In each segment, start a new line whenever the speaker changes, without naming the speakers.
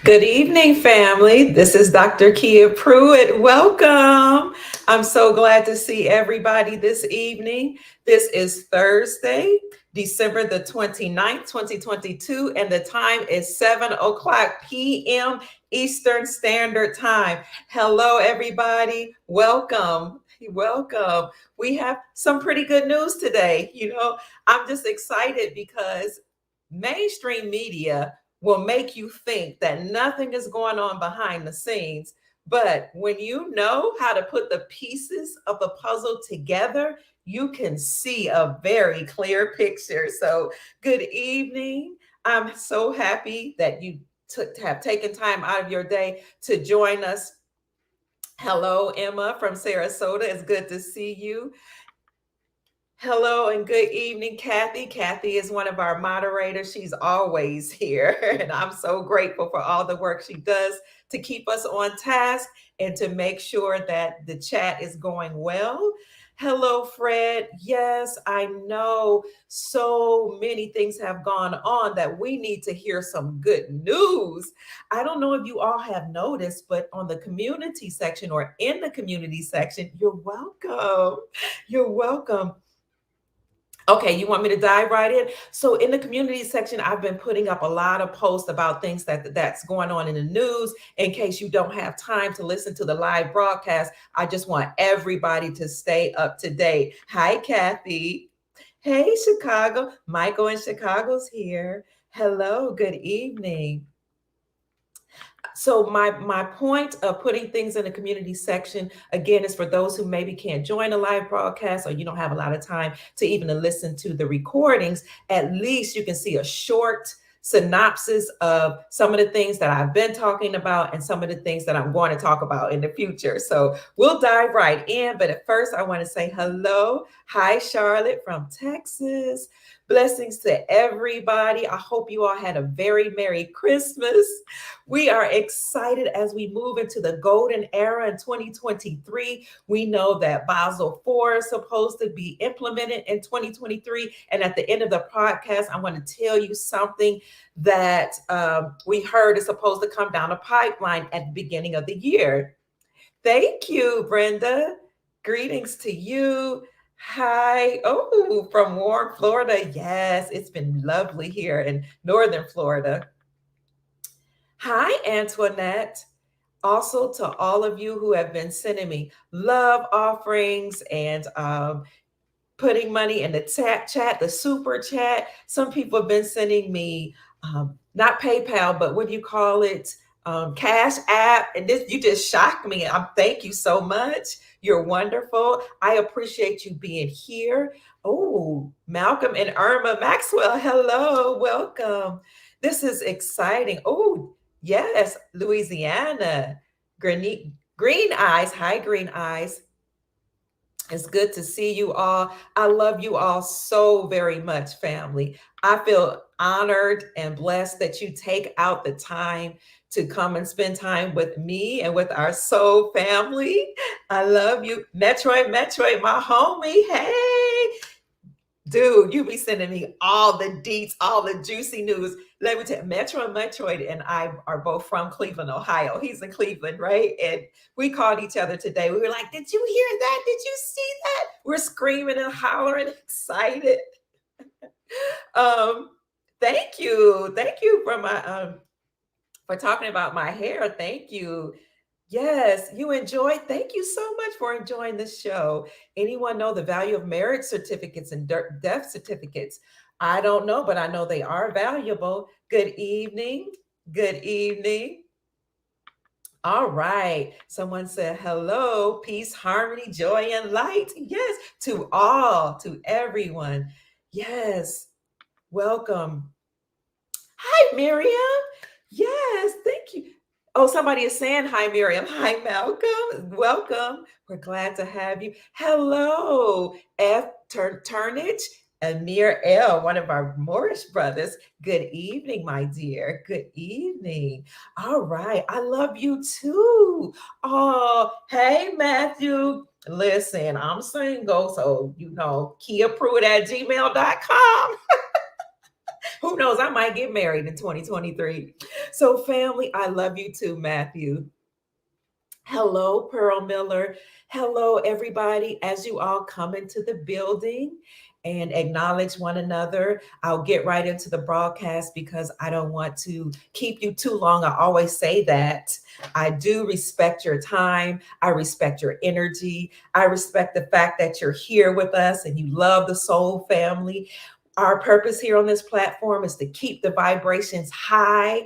Good evening, family. This is Dr. Kia Pruitt. Welcome. I'm so glad to see everybody this evening. This is Thursday, December the 29th, 2022, and the time is 7 o'clock p.m. Eastern Standard Time. Hello, everybody. Welcome. Welcome. We have some pretty good news today. I'm just excited because mainstream media will make you think that nothing is going on behind the scenes. But when you know how to put the pieces of the puzzle together, you can see a very clear picture. So, good evening. I'm so happy that you have taken time out of your day to join us. Hello, Emma from Sarasota. It's good to see you. Hello and good evening, Kathy. Kathy is one of our moderators. She's always here, and I'm so grateful for all the work she does to keep us on task and to make sure that the chat is going well. Hello, Fred. Yes, I know so many things have gone on that we need to hear some good news. I don't know if you all have noticed, but on the community section or in the community section, you're welcome. You're welcome. Okay, you want me to dive right in? So in the community section, I've been putting up a lot of posts about things that's going on in the news. In case you don't have time to listen to the live broadcast, I just want everybody to stay up to date. Hi, Kathy. Hey, Chicago. Michael in Chicago's here. Hello, good evening. So my point of putting things in the community section, again, is for those who maybe can't join a live broadcast or you don't have a lot of time to even listen to the recordings. At least you can see a short synopsis of some of the things that I've been talking about and some of the things that I'm going to talk about in the future. So we'll dive right in. But at first, I want to say hello. Hi, Charlotte from Texas. Blessings to everybody. I hope you all had a very Merry Christmas. We are excited as we move into the golden era in 2023. We know that Basel IV is supposed to be implemented in 2023. And at the end of the podcast, I want to tell you something that we heard is supposed to come down the pipeline at the beginning of the year. Thank you, Brenda. Greetings to you. Hi. Oh, from warm Florida. Yes, it's been lovely here in Northern Florida. Hi, Antoinette. Also to all of you who have been sending me love offerings and putting money in the chat, the super chat. Some people have been sending me not PayPal, but what do you call it? Cash app. And this, you just shocked me. Thank you so much. You're wonderful. I appreciate you being here. Oh, Malcolm and Irma Maxwell. Hello, welcome. This is exciting. Oh, yes, Louisiana. Green Eyes. Hi, Green Eyes. It's good to see you all. I love you all so very much, family. I feel honored and blessed that you take out the time to come and spend time with me and with our soul family. I love you. Metroid, my homie. Hey, dude, you be sending me all the deets, all the juicy news. Let me tell you, Metroid and I are both from Cleveland, Ohio. He's in Cleveland, right? And we called each other today. We were like, did you hear that? Did you see that? We're screaming and hollering, excited. Thank you. Thank you for talking about my hair. Thank you. Yes, you enjoy. Thank you so much for enjoying the show. Anyone know the value of marriage certificates and death certificates? I don't know, but I know they are valuable. Good evening. Good evening. All right. Someone said hello, peace, harmony, joy, and light. Yes, to all, to everyone. Yes, welcome. Hi, Miriam. Yes, thank you. Oh, somebody is saying hi, Miriam. Hi, Malcolm. Welcome. We're glad to have you. Hello, F. Turnage, Amir L., one of our Moorish brothers. Good evening, my dear. Good evening. All right. I love you too. Oh, hey, Matthew. Listen, I'm single, so, kiapruitt@gmail.com. Who knows? I might get married in 2023. So, family, I love you too, Matthew. Hello, Pearl Miller. Hello, everybody. As you all come into the building and acknowledge one another, I'll get right into the broadcast because I don't want to keep you too long. I always say that. I do respect your time. I respect your energy. I respect the fact that you're here with us and you love the Soul family. Our purpose here on this platform is to keep the vibrations high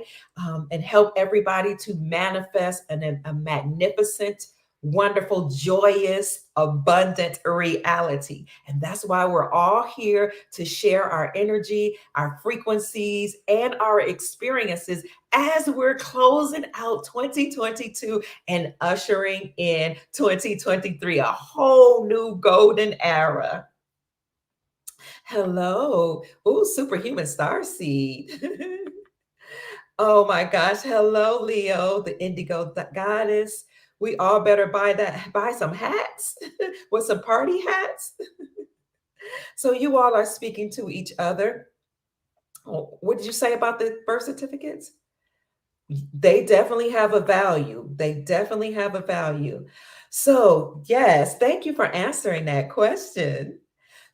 and help everybody to manifest a magnificent, wonderful, joyous, abundant reality. And that's why we're all here to share our energy, our frequencies, and our experiences as we're closing out 2022 and ushering in 2023, a whole new golden era. Hello. Oh, superhuman star seed. Oh my gosh. Hello, Leo, the indigo goddess. We all better buy some hats with some party hats. So you all are speaking to each other. Oh, what did you say about the birth certificates? They definitely have a value. They definitely have a value. So, yes, thank you for answering that question.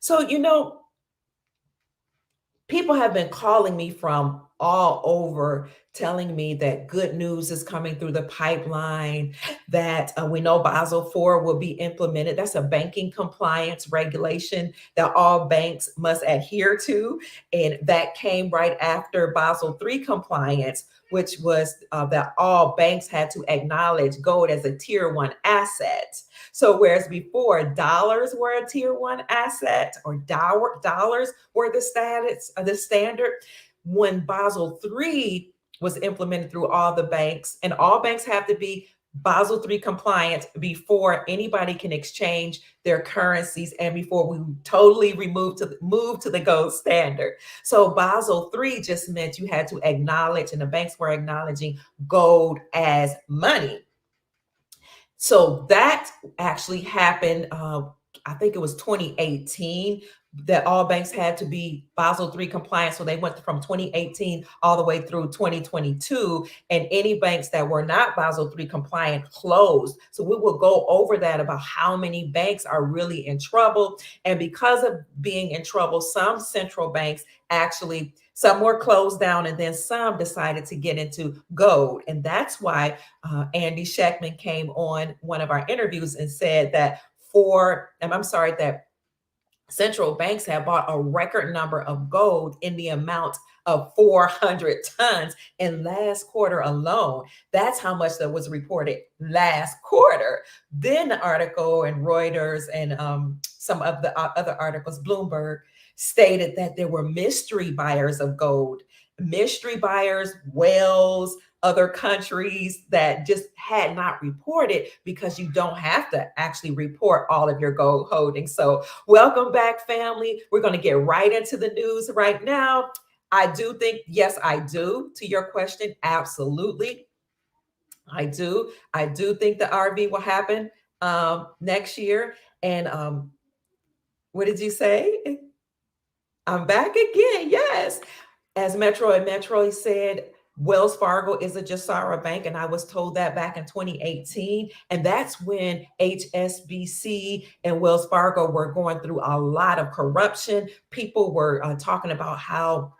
So, people have been calling me from all over telling me that good news is coming through the pipeline, that we know Basel IV will be implemented. That's a banking compliance regulation that all banks must adhere to. And that came right after Basel III compliance, which was that all banks had to acknowledge gold as a tier one asset. So whereas before dollars were a tier one asset or dollars were the standard, when Basel III was implemented through all the banks, and all banks have to be Basel III compliant before anybody can exchange their currencies and before we totally move to the gold standard. So Basel III just meant you had to acknowledge, and the banks were acknowledging gold as money. So that actually happened, I think it was 2018, that all banks had to be Basel III compliant. So they went from 2018 all the way through 2022. And any banks that were not Basel III compliant closed. So we will go over that about how many banks are really in trouble. And because of being in trouble, some central banks actually, some were closed down and then some decided to get into gold. And that's why Andy Schectman came on one of our interviews and said that that central banks have bought a record number of gold in the amount of 400 tons in last quarter alone. That's how much that was reported last quarter. Then the article and Reuters and some of the other articles, Bloomberg, stated that there were mystery buyers of gold, mystery buyers, whales, other countries that just had not reported, because you don't have to actually report all of your gold holdings. So welcome back, family. We're going to get right into the news right now. I do think, yes, I do, to your question, absolutely. I do. I do think the RV will happen next year. And what did you say? I'm back again. Yes. As Metro and Metro said, Wells Fargo is a GCR bank, and I was told that back in 2018. And that's when HSBC and Wells Fargo were going through a lot of corruption. People were talking about how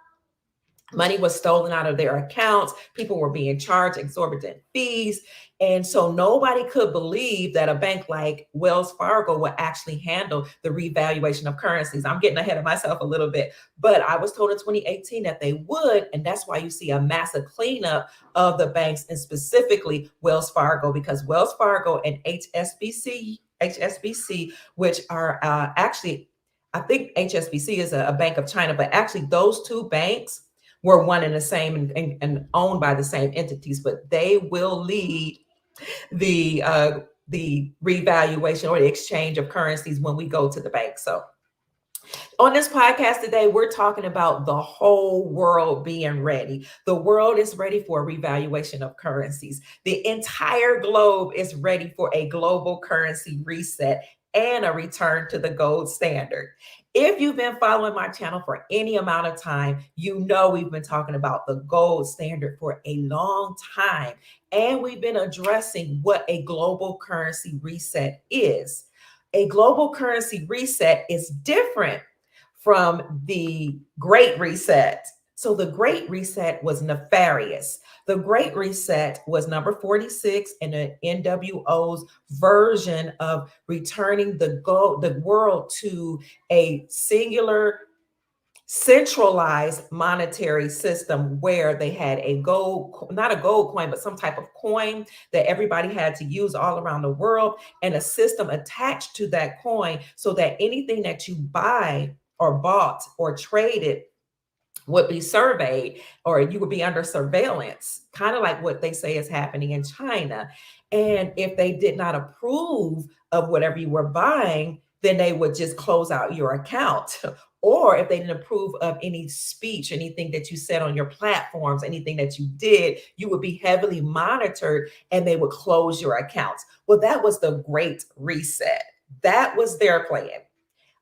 money was stolen out of their accounts. People were being charged exorbitant fees. And so nobody could believe that a bank like Wells Fargo would actually handle the revaluation of currencies. I'm getting ahead of myself a little bit, but I was told in 2018 that they would. And that's why you see a massive cleanup of the banks, and specifically Wells Fargo, because Wells Fargo and HSBC, which are actually, I think HSBC is a bank of China, but actually those two banks were one and the same and owned by the same entities, but they will lead the revaluation or the exchange of currencies when we go to the bank. So on this podcast today, we're talking about the whole world being ready. The world is ready for a revaluation of currencies. The entire globe is ready for a global currency reset and a return to the gold standard. If you've been following my channel for any amount of time, you know we've been talking about the gold standard for a long time, and we've been addressing what a global currency reset is. A global currency reset is different from the Great Reset. So the Great Reset was nefarious. The Great Reset was number 46 in the NWO's version of returning the world to a singular centralized monetary system where they had a gold, not a gold coin, but some type of coin that everybody had to use all around the world, and a system attached to that coin so that anything that you buy or bought or traded would be surveyed, or you would be under surveillance, kind of like what they say is happening in China. And if they did not approve of whatever you were buying, then they would just close out your account. Or if they didn't approve of any speech, anything that you said on your platforms, anything that you did, you would be heavily monitored and they would close your accounts. Well, that was the Great Reset. That was their plan.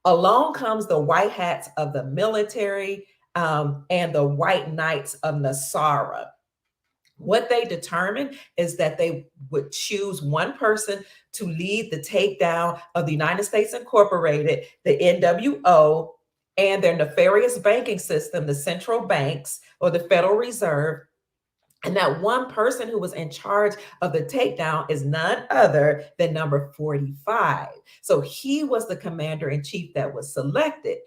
Along comes the white hats of the military, and the white knights of Nasara. What they determined is that they would choose one person to lead the takedown of the United States Incorporated, the NWO, and their nefarious banking system, the central banks or the Federal Reserve. And that one person who was in charge of the takedown is none other than number 45. So he was the commander in chief that was selected.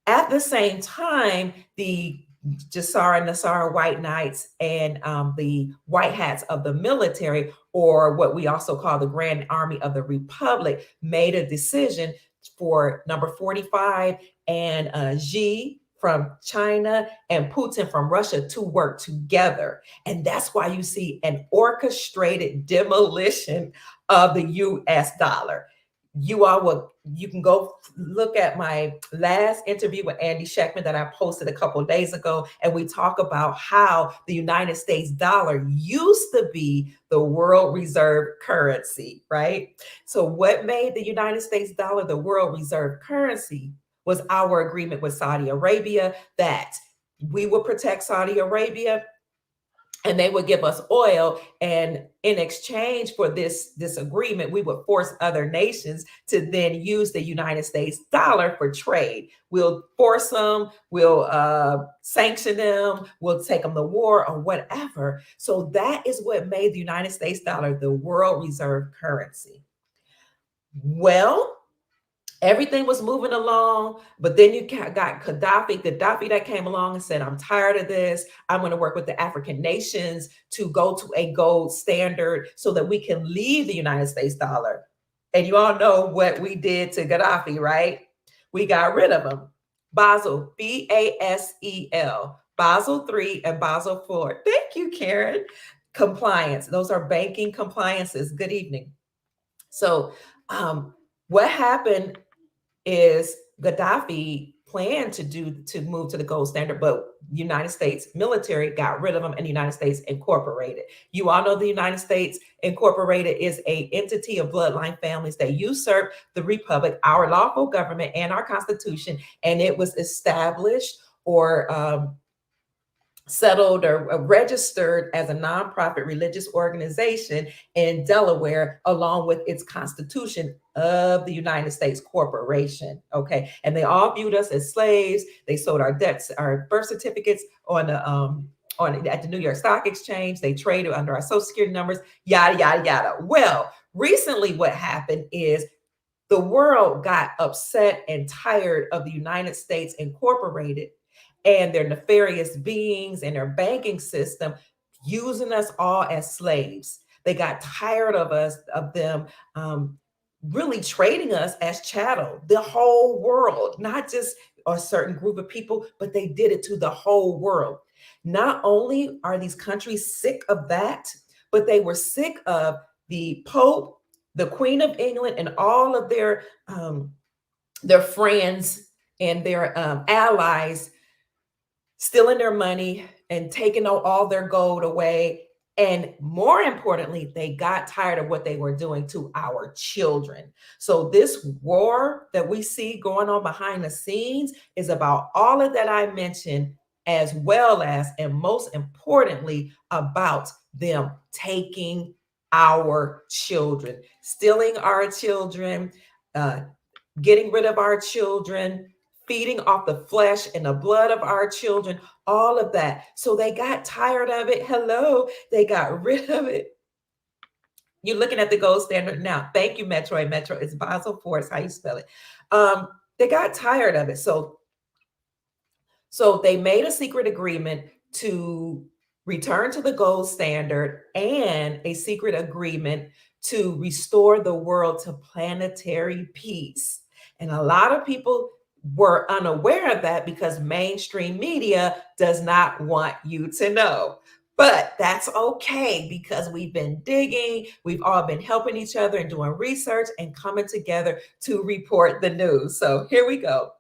At the same time, the GCR and Nasara white knights and the white hats of the military, or what we also call the Grand Army of the Republic, made a decision for number 45 and Xi from China and Putin from Russia to work together. And that's why you see an orchestrated demolition of the US dollar. You can go look at my last interview with Andy Schectman that I posted a couple of days ago, and we talk about how the United States dollar used to be the world reserve currency, right? So what made the United States dollar the world reserve currency was our agreement with Saudi Arabia that we would protect Saudi Arabia and they would give us oil, and in exchange for this agreement, we would force other nations to then use the United States dollar for trade. We'll force them, we'll sanction them, we'll take them to war or whatever. So that is what made the United States dollar the world reserve currency. Well, everything was moving along, but then you got Gaddafi that came along and said, I'm tired of this. I'm going to work with the African nations to go to a gold standard so that we can leave the United States dollar. And you all know what we did to Gaddafi, right? We got rid of him. Basel, B-A-S-E-L, Basel 3 and Basel 4. Thank you, Karen. Compliance. Those are banking compliances. Good evening. So what happened is Gaddafi planned to move to the gold standard, but United States military got rid of them and the United States Incorporated. You all know the United States Incorporated is an entity of bloodline families that usurp the Republic, our lawful government, and our Constitution, and it was established or settled or registered as a nonprofit religious organization in Delaware, along with its Constitution of the United States Corporation. Okay, and they all viewed us as slaves. They sold our debts, our birth certificates on at the New York Stock Exchange. They traded under our Social Security numbers. Yada yada yada. Well, recently, what happened is the world got upset and tired of the United States Incorporated and their nefarious beings and their banking system using us all as slaves. They got tired of us, of them really trading us as chattel, the whole world, not just a certain group of people, but they did it to the whole world. Not only are these countries sick of that, but they were sick of the Pope, the Queen of England, and all of their friends and their allies stealing their money and taking all their gold away And more importantly, they got tired of what they were doing to our children. So this war that we see going on behind the scenes is about all of that I mentioned, as well as, and most importantly, about them taking our children, stealing our children, uh, getting rid of our children, feeding off the flesh and the blood of our children, all of that. So they got tired of it. Hello, they got rid of it. You're looking at the gold standard now. Thank you, Metro. Metro is Basel 4, is how you spell it. They got tired of it. So they made a secret agreement to return to the gold standard and a secret agreement to restore the world to planetary peace. And a lot of people were unaware of that because mainstream media does not want you to know. But that's okay because we've been digging, we've all been helping each other and doing research and coming together to report the news. So here we go.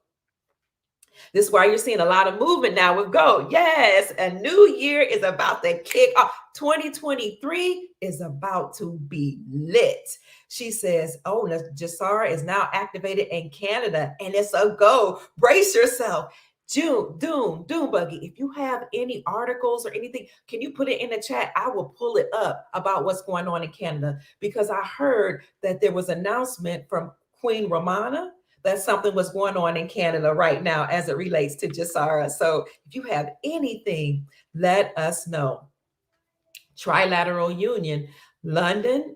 This is why you're seeing a lot of movement now with gold. Yes, a new year is about to kick off. 2023 is about to be lit. She says, oh, the GCR is now activated in Canada and it's a go. Brace yourself. Doom Buggy. If you have any articles or anything, can you put it in the chat? I will pull it up about what's going on in Canada because I heard that there was an announcement from Queen Romana that something was going on in Canada right now as it relates to GCR. So if you have anything, let us know. Trilateral Union, London,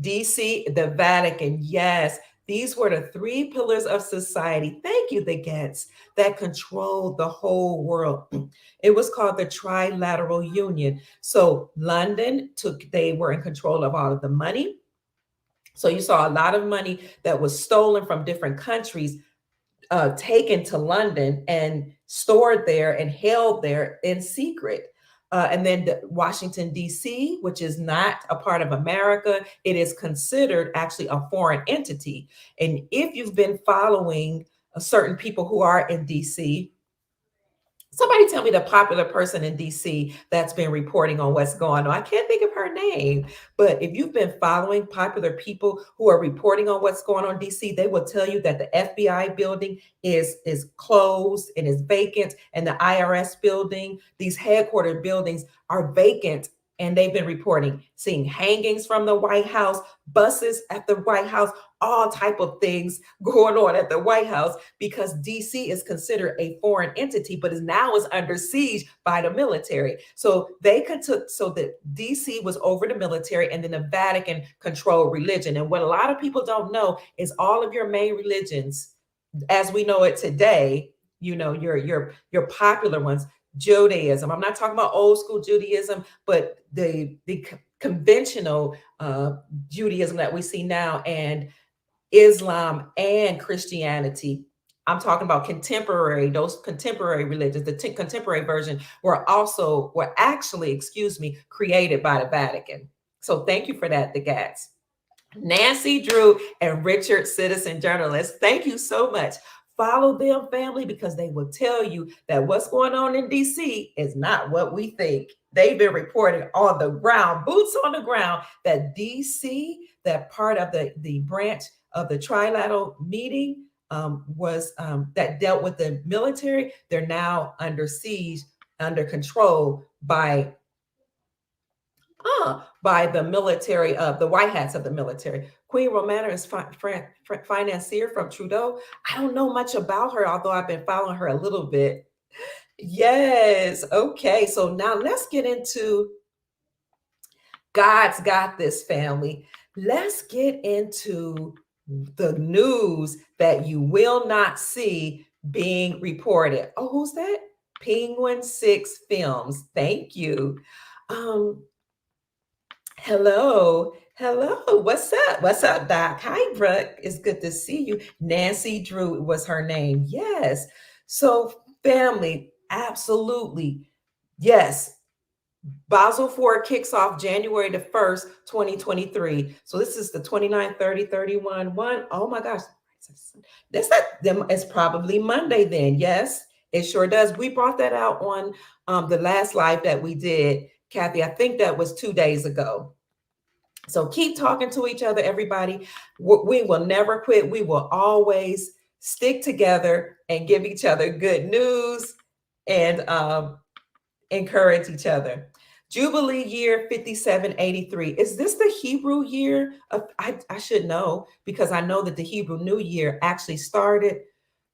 DC, the Vatican. Yes, these were the three pillars of society. Thank you, the Gets, that controlled the whole world. It was called the Trilateral Union. So London they were in control of all of the money. So you saw a lot of money that was stolen from different countries, taken to London and stored there and held there in secret. And then Washington, D.C., which is not a part of America, it is considered actually a foreign entity. And if you've been following certain people who are in D.C., somebody tell me the popular person in DC that's been reporting on what's going on. I can't think of her name, but if you've been following popular people who are reporting on what's going on in DC, they will tell you that the FBI building is closed and is vacant, and the IRS building, these headquarters buildings are vacant. And they've been reporting seeing hangings from the White House, buses at the White House, all type of things going on at the White House because DC is considered a foreign entity, but is now under siege by the military. So so that DC was over the military, and then the Vatican controlled religion. And what a lot of people don't know is all of your main religions, as we know it today, your popular ones. Judaism. I'm not talking about old school Judaism, but the conventional Judaism that we see now, and Islam and Christianity. I'm talking about those contemporary religions. The contemporary version were actually, created by the Vatican. So thank you for that, the Gats. Nancy Drew and Richard, citizen journalist. Thank you so much. Follow them, family, because they will tell you that what's going on in DC is not what we think. They've been reporting on the ground, boots on the ground, that DC, that part of the branch of the trilateral meeting that dealt with the military. They're now under siege, under control by the military, of the white hats of the military. Queen Romana is financier from Trudeau. I don't know much about her, although I've been following her a little bit. Yes. Okay. So now let's get into God's got this, family. Let's get into the news that you will not see being reported. Oh, who's that? Penguin 6 Films. Thank you. Hello. What's up, Doc? Hi, Brooke. It's good to see you. Nancy Drew was her name. Yes. So, family, absolutely. Yes. Basel 4 kicks off January the 1st, 2023. So this is the 29, 30, 31, 1. Oh my gosh. It's probably Monday then. Yes, it sure does. We brought that out on the last live that we did. Kathy, I think that was 2 days ago. So keep talking to each other, everybody. We will never quit. We will always stick together and give each other good news and encourage each other. Jubilee year 5783. Is this the Hebrew year? I should know, because I know that the Hebrew New Year actually started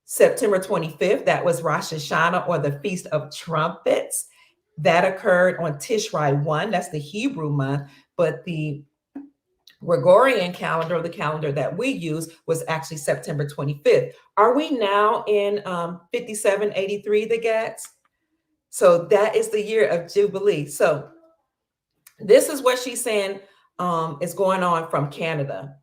September 25th. That was Rosh Hashanah, or the Feast of Trumpets. That occurred on Tishrei 1. That's the Hebrew month. But the Gregorian calendar, the calendar that we use, was actually September 25th. Are we now in 5783, the Gats? So that is the year of Jubilee. So this is what she's saying is going on from Canada.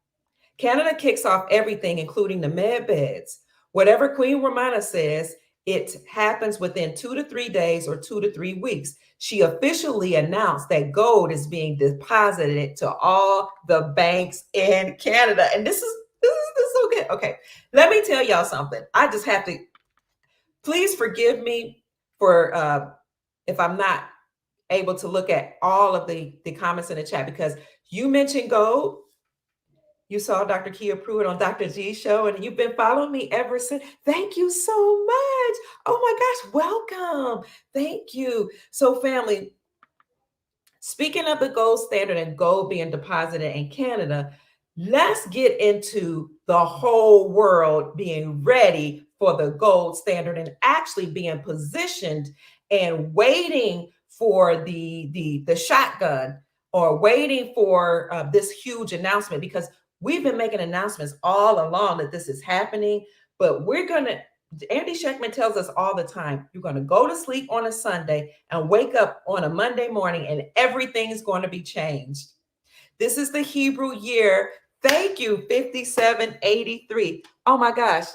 Canada kicks off everything, including the med beds. Whatever Queen Romana says, it happens within 2 to 3 days or 2 to 3 weeks. She officially announced that gold is being deposited to all the banks in Canada. And this is so good. Okay, let me tell y'all something. I just have to, please forgive me for if I'm not able to look at all of the comments in the chat, because you mentioned gold. You saw Dr. Kia Pruitt on Dr. G's show, and you've been following me ever since. Thank you so much. Oh my gosh, welcome. Thank you. So, family, speaking of the gold standard and gold being deposited in Canada, let's get into the whole world being ready for the gold standard and actually being positioned and waiting for the shotgun, or waiting for this huge announcement, because we've been making announcements all along that this is happening. But Andy Schectman tells us all the time, you're going to go to sleep on a Sunday and wake up on a Monday morning and everything is going to be changed. This is the Hebrew year. Thank you, 5783. Oh my gosh.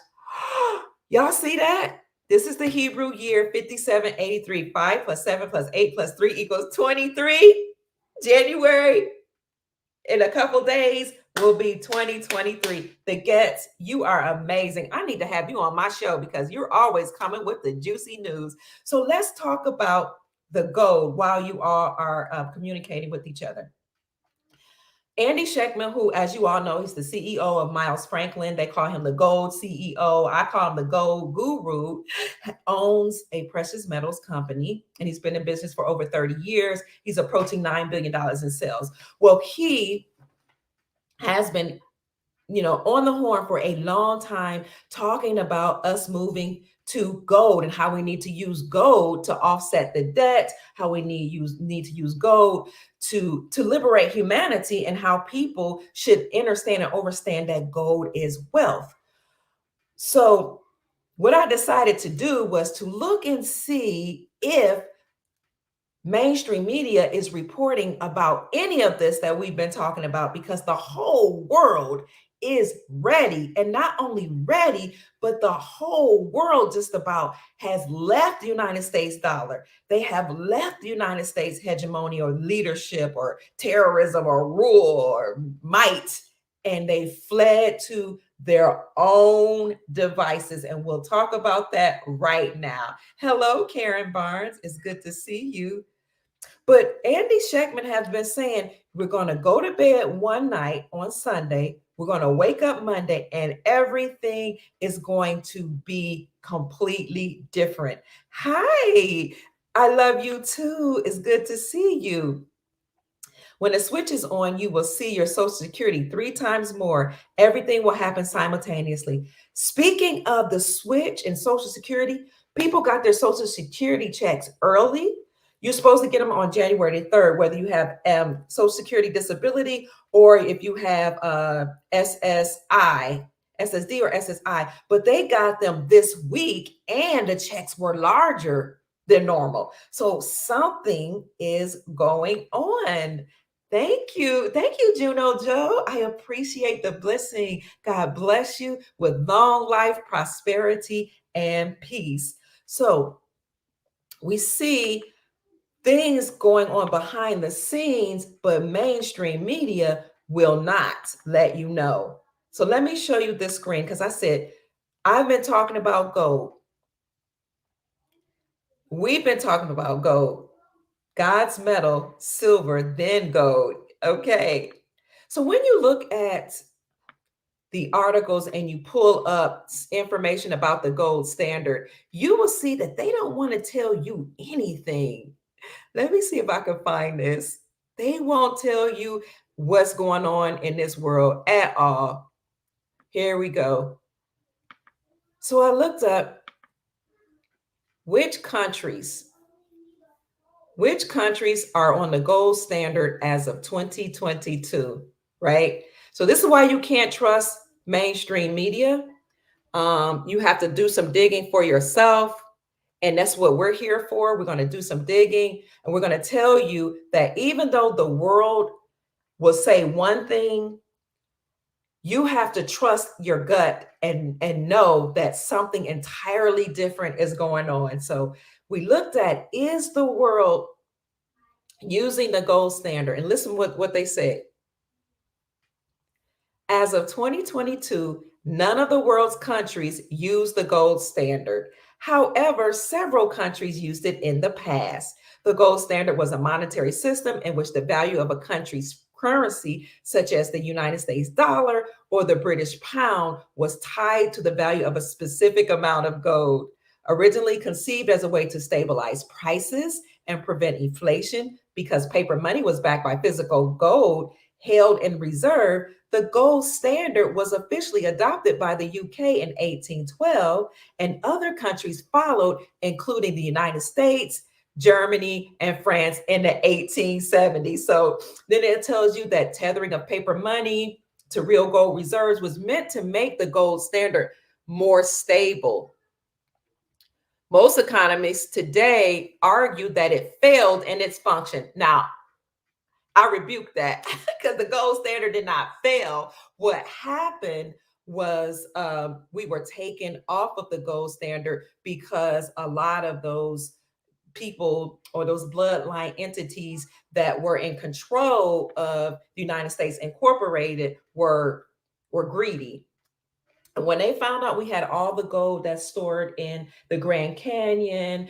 Y'all see that? This is the Hebrew year 5783. 5 plus 7 plus 8 plus 3 equals 23. January, in a couple days, will be 2023. The Gets, you are amazing. I need to have you on my show because you're always coming with the juicy news. So let's talk about the gold while you all are communicating with each other. Andy Schectman, who, as you all know, he's the CEO of Miles Franklin. They call him the gold CEO. I call him the gold guru. Owns a precious metals company, and he's been in business for over 30 years. He's approaching $9 billion in sales. Well, he has been, on the horn for a long time, talking about us moving to gold and how we need to use gold to offset the debt, how we need to use gold to liberate humanity, and how people should understand and understand that gold is wealth. So what I decided to do was to look and see if mainstream media is reporting about any of this that we've been talking about, because the whole world is ready. And not only ready, but the whole world just about has left the United States dollar. They have left the United States hegemony or leadership or terrorism or rule or might, and they fled to their own devices. And we'll talk about that right now. Hello, Karen Barnes. It's good to see you. But Andy Schectman has been saying, we're going to go to bed one night on Sunday, we're going to wake up Monday, and everything is going to be completely different. Hi, I love you too. It's good to see you. When the switch is on, you will see your Social Security 3 times more. Everything will happen simultaneously. Speaking of the switch in Social Security, people got their Social Security checks early. You're supposed to get them on January 3rd, whether you have Social Security disability or if you have SSI, SSD or SSI. But they got them this week, and the checks were larger than normal. So something is going on. Thank you. Thank you, Juno Joe. I appreciate the blessing. God bless you with long life, prosperity, and peace. So we see things going on behind the scenes, but mainstream media will not let you know. So let me show you this screen, because I said, I've been talking about gold. We've been talking about gold. God's metal, silver, then gold. Okay. So when you look at the articles and you pull up information about the gold standard, you will see that they don't want to tell you anything. Let me see if I can find this. They won't tell you what's going on in this world at all. Here we go. So I looked up which countries are on the gold standard as of 2022, right? So this is why you can't trust mainstream media. You have to do some digging for yourself. And that's what we're here for. We're going to do some digging, and we're going to tell you that even though the world will say one thing, you have to trust your gut and know that something entirely different is going on. So we looked at, is the world using the gold standard? And listen what they said. As of 2022, none of the world's countries use the gold standard. However, several countries used it in the past. The gold standard was a monetary system in which the value of a country's currency, such as the United States dollar or the British pound, was tied to the value of a specific amount of gold. Originally conceived as a way to stabilize prices and prevent inflation, because paper money was backed by physical gold held in reserve, the gold standard was officially adopted by the UK in 1812, and other countries followed, including the United States, Germany, and France in the 1870s. So then it tells you that tethering of paper money to real gold reserves was meant to make the gold standard more stable. Most economists today argue that it failed in its function. Now, I rebuke that because the gold standard did not fail. What happened was we were taken off of the gold standard because a lot of those people or those bloodline entities that were in control of the United States Incorporated were greedy. When they found out we had all the gold that's stored in the Grand Canyon,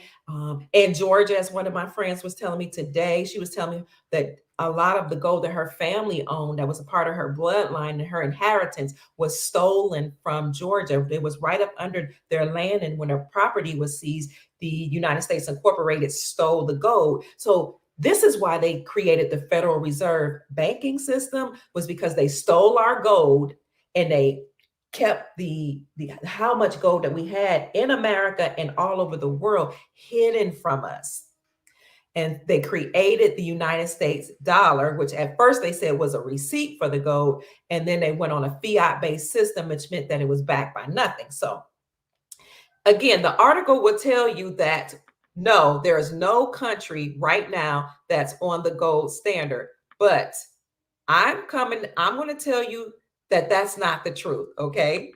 in Georgia, as one of my friends was telling me today, she was telling me that a lot of the gold that her family owned, that was a part of her bloodline and her inheritance, was stolen from Georgia. It was right up under their land, and when her property was seized, the United States Incorporated stole the gold. So this is why they created the Federal Reserve banking system, was because they stole our gold and they kept the how much gold that we had in America and all over the world hidden from us. And they created the United States dollar, which at first they said was a receipt for the gold, and then they went on a fiat-based system, which meant that it was backed by nothing. So again, the article will tell you that no, there is no country right now that's on the gold standard, but I'm going to tell you that that's not the truth, okay?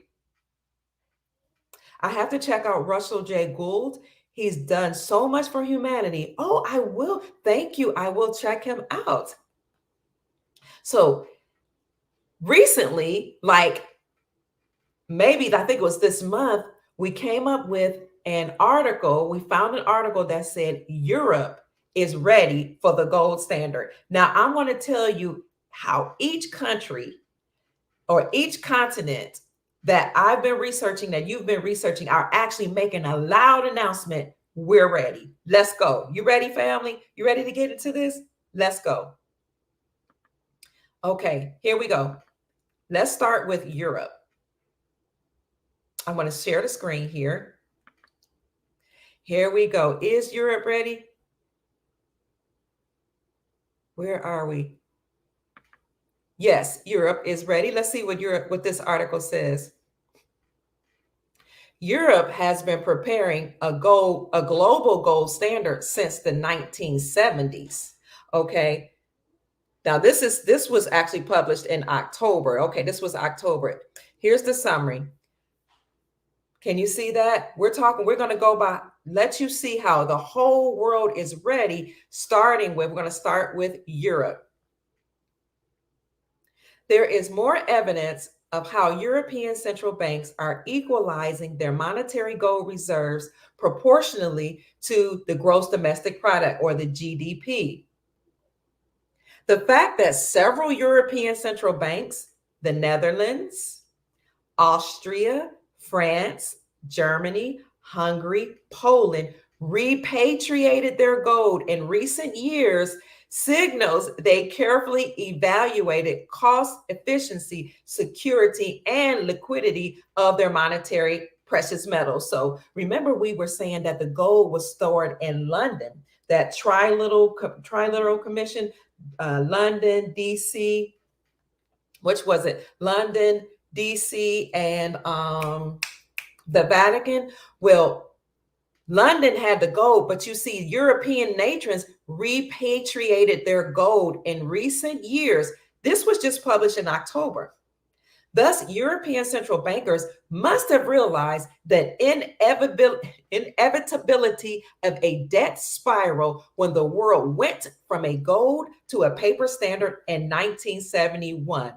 I have to check out Russell J. Gould. He's done so much for humanity. Oh, I will. Thank you. I will check him out. So recently, like maybe I think it was this month, we came up with an article. We found an article that said Europe is ready for the gold standard. Now, I want to tell you how each country or each continent that I've been researching, that you've been researching, are actually making a loud announcement. We're ready. Let's go. You ready, family? You ready to get into this? Let's go. Okay, here we go. Let's start with Europe. I'm going to share the screen here. Here we go. Is Europe ready? Where are we? Yes, Europe is ready. Let's see what this article says. Europe has been preparing a global gold standard since the 1970s. Okay. Now this was actually published in October. Okay, this was October. Here's the summary. Can you see that? We're going to go by, let you see how the whole world is ready, we're going to start with Europe. There is more evidence of how European central banks are equalizing their monetary gold reserves proportionally to the gross domestic product, or the GDP. The fact that several European central banks, the Netherlands, Austria, France, Germany, Hungary, Poland, repatriated their gold in recent years signals they carefully evaluated cost, efficiency, security, and liquidity of their monetary precious metals. So remember, we were saying that the gold was stored in London, that trilateral commission, London, DC, which was it? London, DC, and the Vatican. Well, London had the gold, but you see, European nations repatriated their gold in recent years. This was just published in October. Thus, European central bankers must have realized that inevitability of a debt spiral when the world went from a gold to a paper standard in 1971.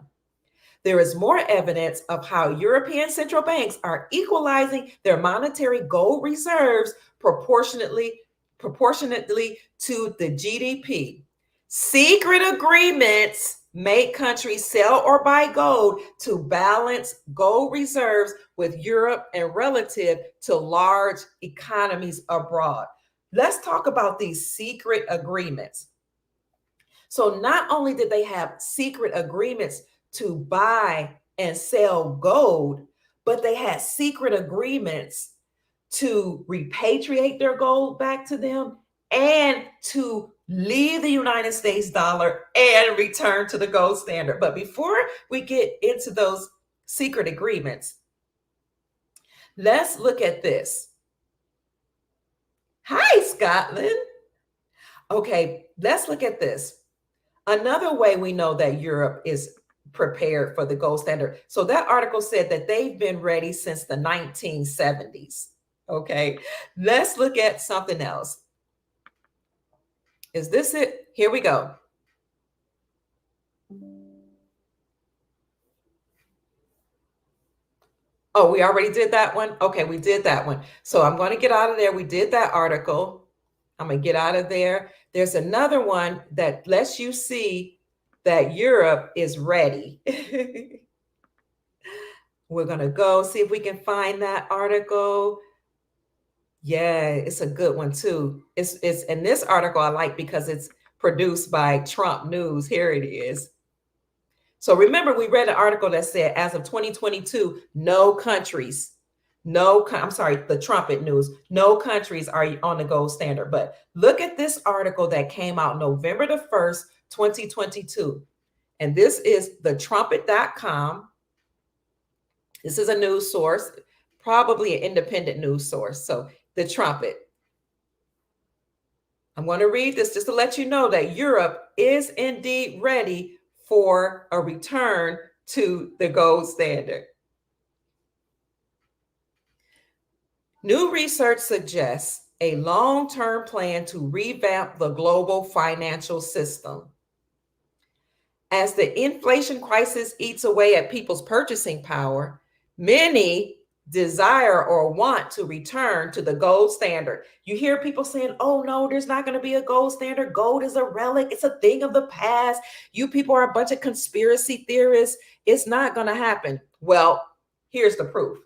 There is more evidence of how European central banks are equalizing their monetary gold reserves proportionately to the GDP. Secret agreements make countries sell or buy gold to balance gold reserves with Europe and relative to large economies abroad. Let's talk about these secret agreements. So not only did they have secret agreements to buy and sell gold, but they had secret agreements to repatriate their gold back to them and to leave the United States dollar and return to the gold standard. But before we get into those secret agreements, let's look at this. Hi, Scotland. Okay, let's look at this. Another way we know that Europe is prepared for the gold standard. So that article said that they've been ready since the 1970s. Okay, let's look at something else. Is this it? Here we go. Oh, we already did that one? Okay, we did that one. So I'm going to get out of there. We did that article. I'm going to get out of there. There's another one that lets you see that Europe is ready. We're going to go see if we can find that article. Yeah, it's a good one too. It's in this article I like because it's produced by Trump News. Here it is. So remember, we read an article that said as of 2022, the Trumpet News, no countries are on the gold standard. But look at this article that came out November the 1st, 2022. And this is thetrumpet.com. This is a news source, probably an independent news source. So the Trumpet. I'm going to read this just to let you know that Europe is indeed ready for a return to the gold standard. New research suggests a long-term plan to revamp the global financial system. As the inflation crisis eats away at people's purchasing power, many desire or want to return to the gold standard. You hear people saying, oh no, there's not going to be a gold standard. Gold is a relic. It's a thing of the past. You people are a bunch of conspiracy theorists. It's not going to happen. Well, here's the proof.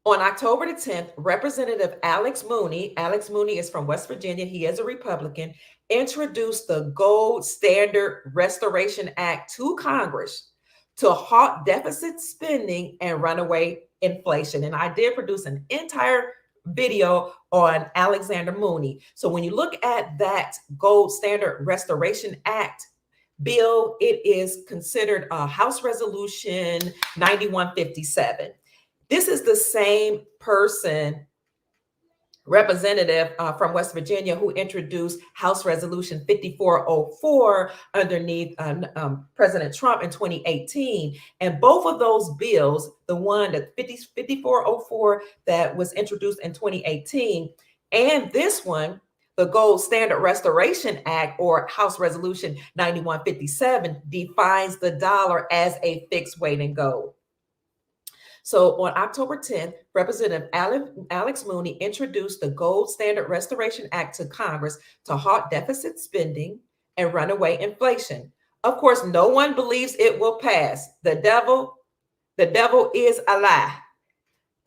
On October the 10th, Representative Alex Moony is from West Virginia, he is a Republican, introduced the Gold Standard Restoration Act to Congress to halt deficit spending and runaway inflation. And I did produce an entire video on Alexander Moony. So when you look at that Gold Standard Restoration Act bill, it is considered a House Resolution 9157. This is the same person, representative from West Virginia, who introduced House Resolution 5404 underneath President Trump in 2018. And both of those bills, the one that 5404 that was introduced in 2018, and this one The Gold Standard Restoration Act, or House Resolution 9157, defines the dollar as a fixed weight in gold. So on October 10th, Representative Alex Mooney introduced the Gold Standard Restoration Act to Congress to halt deficit spending and runaway inflation. Of course, no one believes it will pass. The devil is a lie.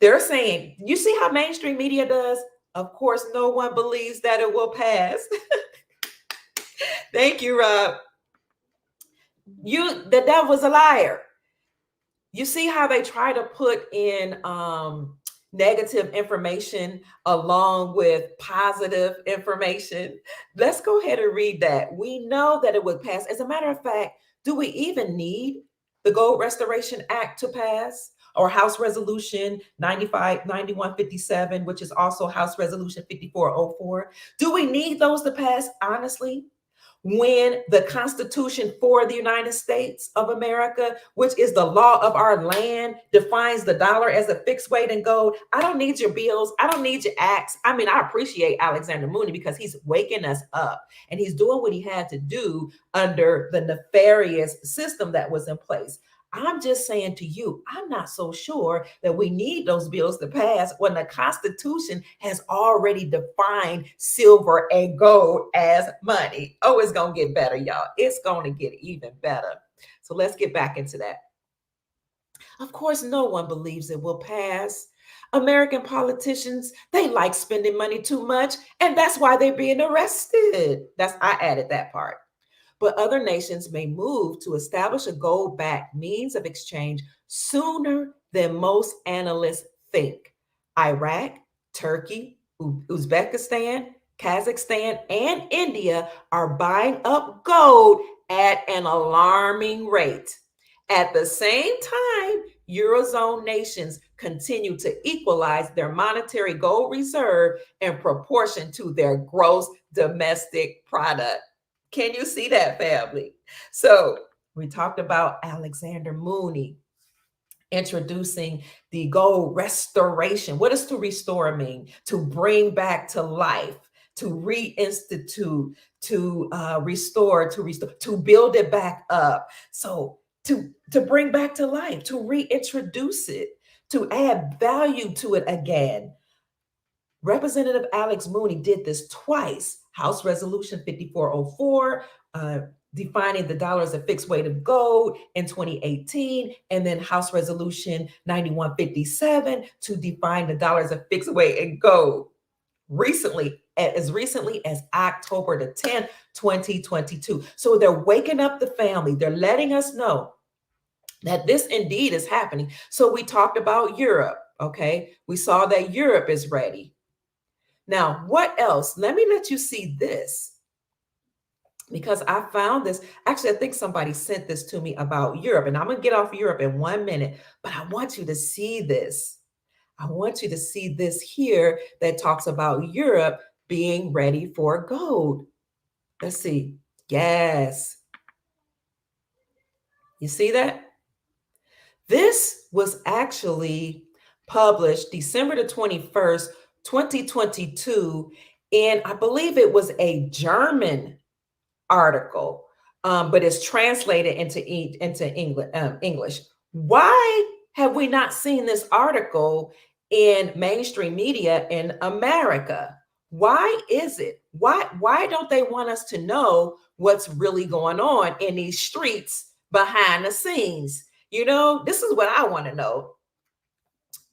They're saying, you see how mainstream media does? Of course, no one believes that it will pass. Thank you, Rob. The devil's a liar. You see how they try to put in negative information along with positive information? Let's go ahead and read that. We know that it would pass. As a matter of fact, do we even need the Gold Restoration Act to pass? Or House Resolution 9157, which is also House Resolution 5404. Do we need those to pass, honestly? When the Constitution for the United States of America, which is the law of our land, defines the dollar as a fixed weight in gold. I don't need your bills. I don't need your acts. I mean, I appreciate Alexander Mooney because he's waking us up and he's doing what he had to do under the nefarious system that was in place. I'm just saying to you, I'm not so sure that we need those bills to pass when the Constitution has already defined silver and gold as money. Oh, it's going to get better, y'all. It's going to get even better. So let's get back into that. Of course, no one believes it will pass. American politicians, they like spending money too much, and that's why they're being arrested. I added that part. But other nations may move to establish a gold-backed means of exchange sooner than most analysts think. Iraq, Turkey, Uzbekistan, Kazakhstan, and India are buying up gold at an alarming rate. At the same time, Eurozone nations continue to equalize their monetary gold reserve in proportion to their gross domestic product. Can you see that, family? So we talked about Alexander Mooney introducing the gold restoration. What does to restore mean? To bring back to life, to reinstitute, to restore, to build it back up. So to bring back to life, to reintroduce it, to add value to it again. Representative Alex Mooney did this twice. House Resolution 5404, defining the dollar as a fixed weight of gold in 2018, and then House Resolution 9157 to define the dollar as a fixed weight in gold as recently as October the 10th, 2022. So they're waking up the family. They're letting us know that this indeed is happening. So we talked about Europe, okay? We saw that Europe is ready. Now, what else? Let me let you see this because I found this. Actually, I think somebody sent this to me about Europe, and I'm going to get off Europe in 1 minute, but I want you to see this. I want you to see this here that talks about Europe being ready for gold. Let's see. Yes. You see that? This was actually published December the 21st, 2022, and I believe it was a German article, but it's translated into English. Why have we not seen this article in mainstream media in America? Why is it? Why don't they want us to know what's really going on in these streets behind the scenes? You know, this is what I want to know.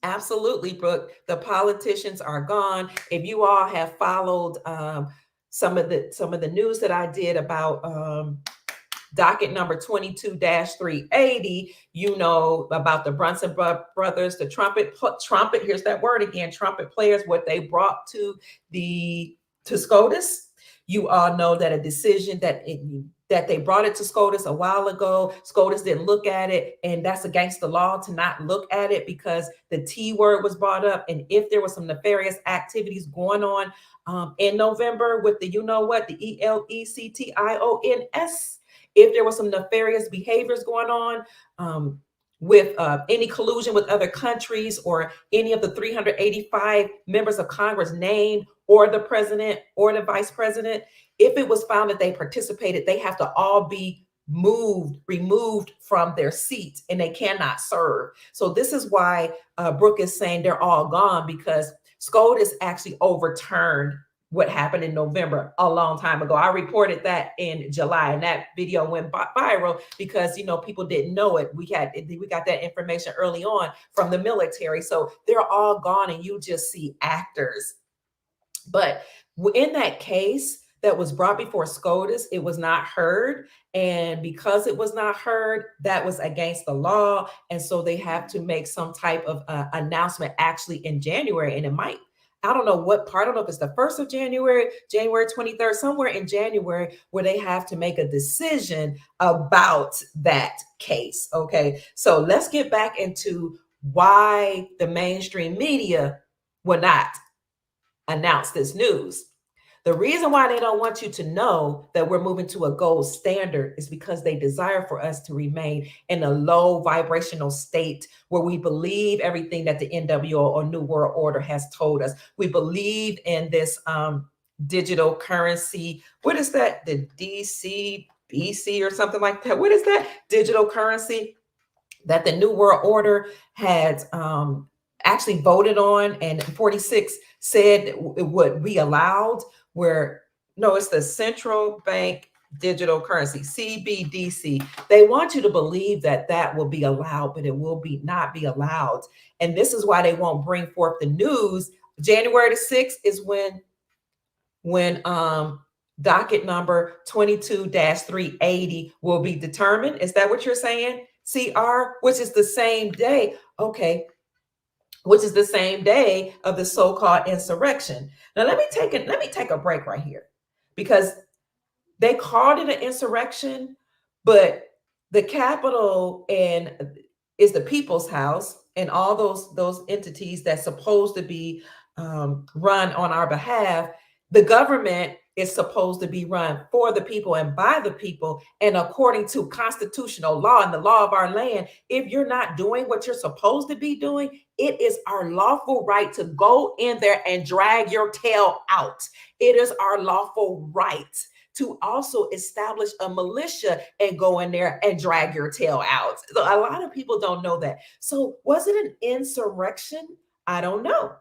Absolutely, Brooke. The politicians are gone. If you all have followed some of the news that I did about docket number 22-380, you know about the Brunson brothers, the trumpet. Here's that word again, trumpet players. What they brought to SCOTUS. You all know that a decision that they brought it to SCOTUS a while ago. SCOTUS didn't look at it, and that's against the law to not look at it because the T word was brought up. And if there was some nefarious activities going on in November with the, you know what, the ELECTIONS, if there was some nefarious behaviors going on with any collusion with other countries or any of the 385 members of Congress named or the president or the vice president, if it was found that they participated, they have to all be removed from their seats, and they cannot serve. So this is why Brooke is saying they're all gone, because SCOTUS actually overturned what happened in November a long time ago. I reported that in July, and that video went viral because, you know, people didn't know it. We got that information early on from the military. So they're all gone, and you just see actors. But in that case that was brought before SCOTUS, it was not heard. And because it was not heard, that was against the law. And so they have to make some type of announcement actually in January. And it might, I don't know what part, I don't know if it's the 1st of January, January 23rd, somewhere in January, where they have to make a decision about that case. Okay. So let's get back into why the mainstream media will not announce this news. The reason why they don't want you to know that we're moving to a gold standard is because they desire for us to remain in a low vibrational state where we believe everything that the NWO or New World Order has told us. We believe in this digital currency. What is that? The DCBC or something like that. What is that? Digital currency that the New World Order had actually voted on, and 46 said it would be allowed, where, no, it's the central bank digital currency, CBDC. They want you to believe that that will be allowed, but it will not be allowed. And this is why they won't bring forth the news. January the 6th is when docket number 22-380 will be determined. Is that what you're saying? CR, which is the same day. Okay. Which is the same day of the so-called insurrection. Now let me take a break right here, because they called it an insurrection, but the Capitol is the People's House, and all those entities that's supposed to be run on our behalf. The government is supposed to be run for the people and by the people, and according to constitutional law and the law of our land. If you're not doing what you're supposed to be doing, it is our lawful right to go in there and drag your tail out. It is our lawful right to also establish a militia and go in there and drag your tail out. So a lot of people don't know that. So was it an insurrection? I don't know.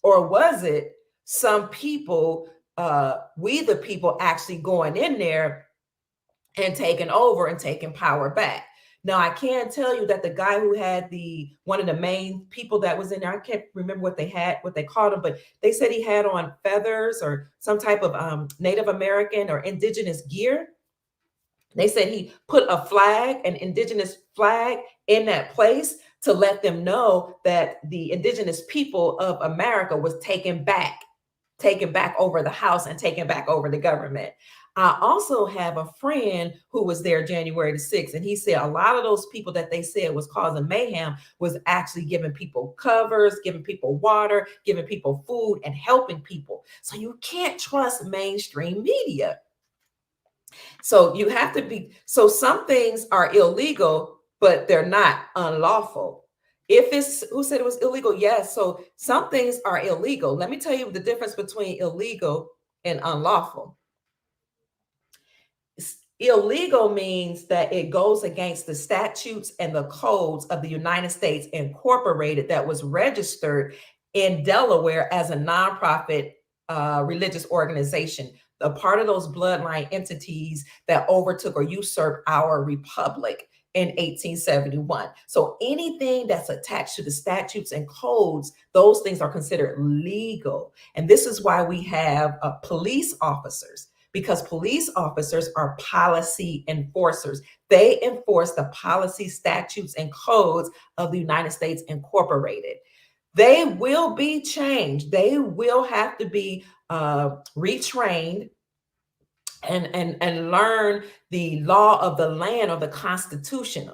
Or was it some people, we the people, actually going in there and taking over and taking power back? Now, I can tell you that the guy who had one of the main people that was in there, I can't remember what they called him, but they said he had on feathers or some type of Native American or indigenous gear. They said he put a flag, an indigenous flag, in that place to let them know that the indigenous people of America was taken back over the house and taken back over the government. I also have a friend who was there January the 6th, and he said a lot of those people that they said was causing mayhem was actually giving people covers, giving people water, giving people food, and helping people. So you can't trust mainstream media. So you have to be, so some things are illegal, but they're not unlawful. If it's, who said it was illegal? Yes. So some things are illegal. Let me tell you the difference between illegal and unlawful. Illegal means that it goes against the statutes and the codes of the United States Incorporated, that was registered in Delaware as a nonprofit religious organization, a part of those bloodline entities that overtook or usurped our republic in 1871. So anything that's attached to the statutes and codes, those things are considered legal. And this is why we have police officers, because police officers are policy enforcers. They enforce the policy, statutes, and codes of the United States Incorporated. They will be changed. They will have to be retrained and learn the law of the land, or the Constitution,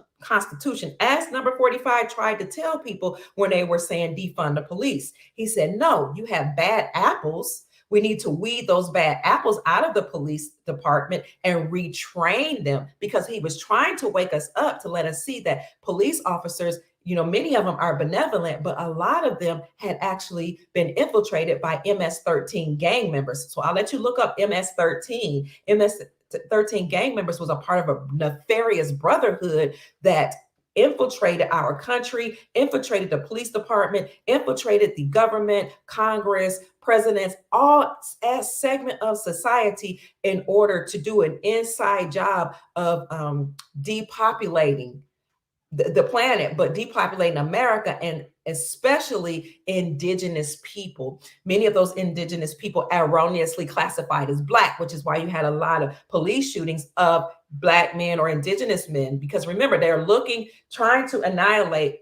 as number 45 tried to tell people when they were saying defund the police. He said, no, you have bad apples. We need to weed those bad apples out of the police department and retrain them, because he was trying to wake us up to let us see that police officers, many of them are benevolent, but a lot of them had actually been infiltrated by MS-13 gang members. So I'll let you look up MS-13. MS-13 gang members was a part of a nefarious brotherhood that infiltrated our country, infiltrated the police department, infiltrated the government, Congress, presidents, all as segment of society in order to do an inside job of depopulating the planet, but depopulating America, and especially indigenous people. Many of those indigenous people erroneously classified as Black, which is why you had a lot of police shootings of Black men or indigenous men, because remember, they're trying to annihilate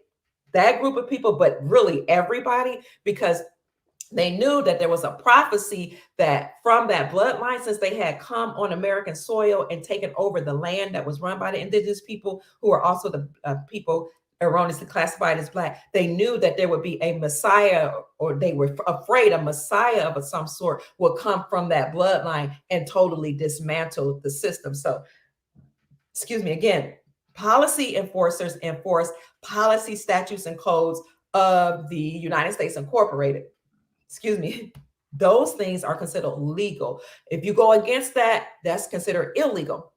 that group of people, but really everybody, because they knew that there was a prophecy that from that bloodline, since they had come on American soil and taken over the land that was run by the indigenous people, who are also the people erroneously classified as Black, they knew that there would be a Messiah, or they were afraid a Messiah of some sort would come from that bloodline and totally dismantle the system. So, excuse me, again, policy enforcers enforce policy, statutes, and codes of the United States Incorporated. Excuse me, those things are considered legal. If you go against that, that's considered illegal.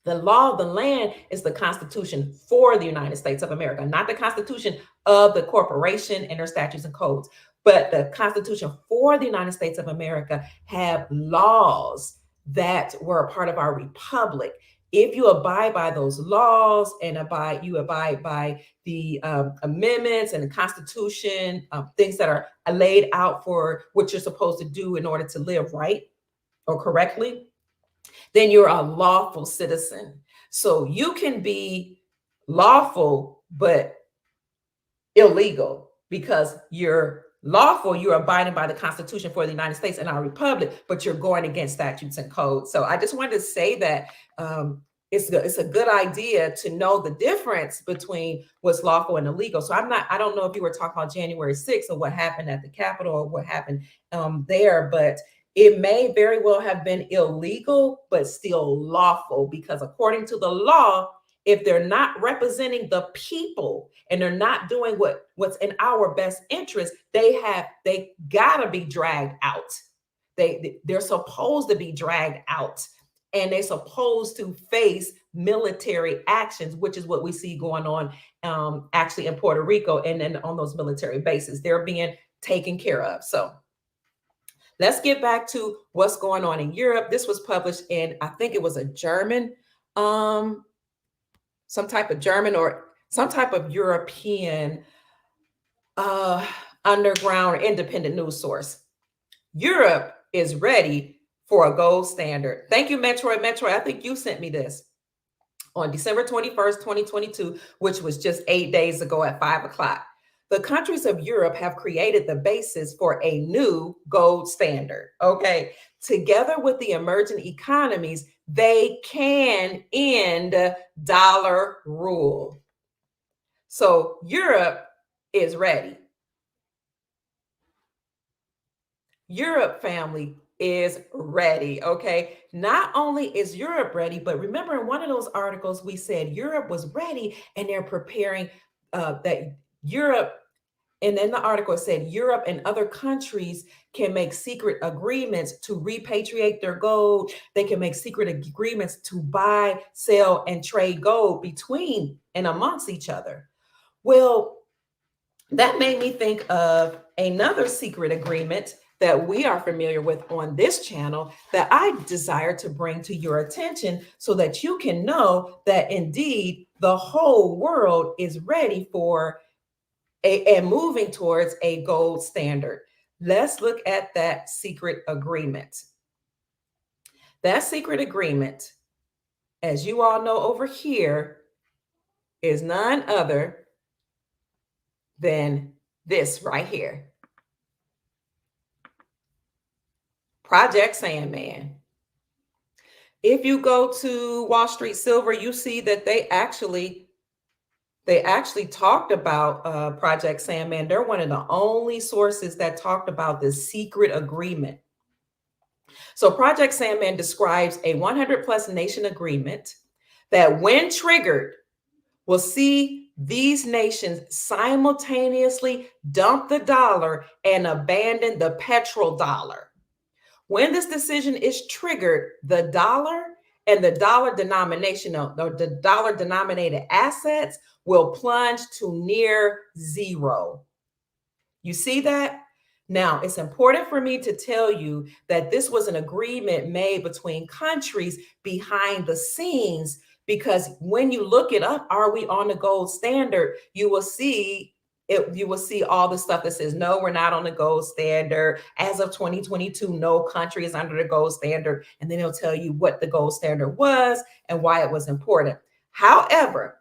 The law of the land is the Constitution for the United States of America, not the Constitution of the corporation and their statutes and codes, but the Constitution for the United States of America have laws that were a part of our republic. If you abide by those laws and you abide by the amendments and the Constitution, things that are laid out for what you're supposed to do in order to live right or correctly, then you're a lawful citizen. So you can be lawful, but illegal, because you're lawful, you're abiding by the Constitution for the United States and our republic, but you're going against statutes and codes. So I just wanted to say that it's a good idea to know the difference between what's lawful and illegal. So I don't know if you were talking about January 6th or what happened at the Capitol or what happened there, but it may very well have been illegal, but still lawful, because according to the law, if they're not representing the people and they're not doing what's in our best interest, they gotta be dragged out. They're supposed to be dragged out, and they're supposed to face military actions, which is what we see going on actually in Puerto Rico, and then on those military bases, they're being taken care of. So let's get back to what's going on in Europe. This was published in, I think it was a German, some type of German or some type of European underground or independent news source. Europe is ready for a gold standard. Thank you, Metroid. I think you sent me this on December 21st, 2022, which was just 8 days ago at 5 o'clock. The countries of Europe have created the basis for a new gold standard. Okay. Together with the emerging economies, they can end dollar rule. So Europe is ready. Europe, family, is ready. Okay. Not only is Europe ready, but remember in one of those articles, we said Europe was ready and they're preparing that Europe. And then the article said Europe and other countries can make secret agreements to repatriate their gold. They can make secret agreements to buy, sell, and trade gold between and amongst each other. Well, that made me think of another secret agreement that we are familiar with on this channel that I desire to bring to your attention so that you can know that indeed the whole world is ready for and moving towards a gold standard. Let's look at that secret agreement. That secret agreement, as you all know over here, is none other than this right here. Project Sandman. If you go to Wall Street Silver, you see that they actually talked about Project Sandman. They're one of the only sources that talked about this secret agreement. So Project Sandman describes a 100+ nation agreement that when triggered will see these nations simultaneously dumped the dollar and abandoned the petrodollar. When this decision is triggered, the dollar and the dollar denomination or the dollar denominated assets will plunge to near zero. You see that? Now, it's important for me to tell you that this was an agreement made between countries behind the scenes, because when you look it up, are we on the gold standard? You will see it, you will see all the stuff that says, no, we're not on the gold standard. As of 2022, no country is under the gold standard. And then it'll tell you what the gold standard was and why it was important. However,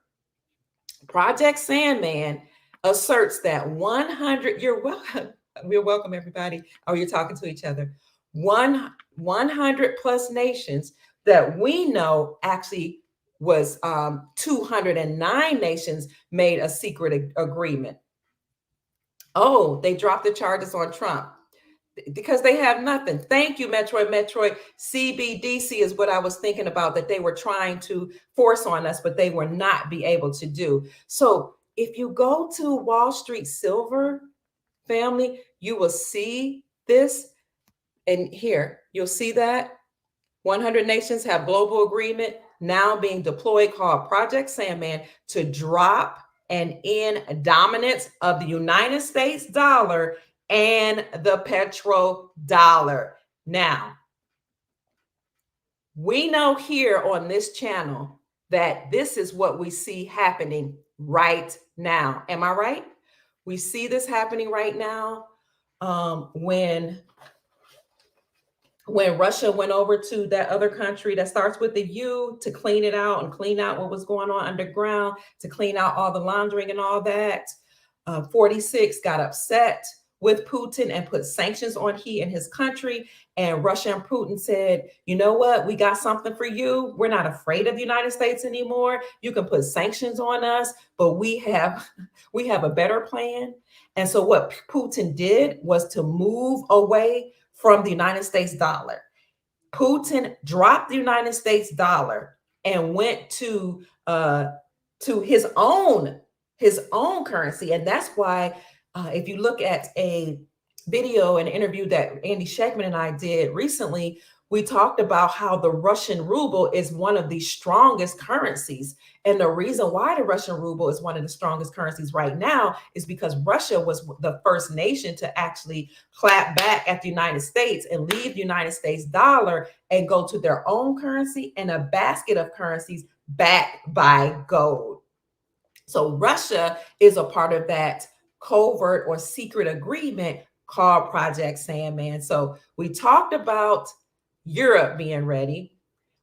Project Sandman asserts that 100, you're welcome. We're welcome, everybody. Oh, you're talking to each other. 100 plus nations that we know actually was 209 nations made a secret agreement. Oh, they dropped the charges on Trump because they have nothing. Thank you, Metroid. CBDC is what I was thinking about, that they were trying to force on us, but they were not be able to do. So if you go to Wall Street Silver, family, you will see this. And here, you'll see that 100 nations have global agreement now being deployed called Project Sandman to drop and end dominance of the United States dollar and the petrodollar. Now, we know here on this channel that this is what we see happening right now. Am I right? We see this happening right now when Russia went over to that other country that starts with the U to clean it out and clean out what was going on underground, to clean out all the laundering and all that. 46 got upset with Putin and put sanctions on he and his country. And Russia and Putin said, you know what? We got something for you. We're not afraid of the United States anymore. You can put sanctions on us, but we have a better plan. And so what Putin did was to move away from the United States dollar. Putin dropped the United States dollar and went to his own currency. And that's why if you look at a video and interview that Andy Schectman and I did recently, we talked about how the Russian ruble is one of the strongest currencies. And the reason why the Russian ruble is one of the strongest currencies right now is because Russia was the first nation to actually clap back at the United States and leave the United States dollar and go to their own currency and a basket of currencies backed by gold. So Russia is a part of that covert or secret agreement called Project Sandman. So we talked about Europe being ready.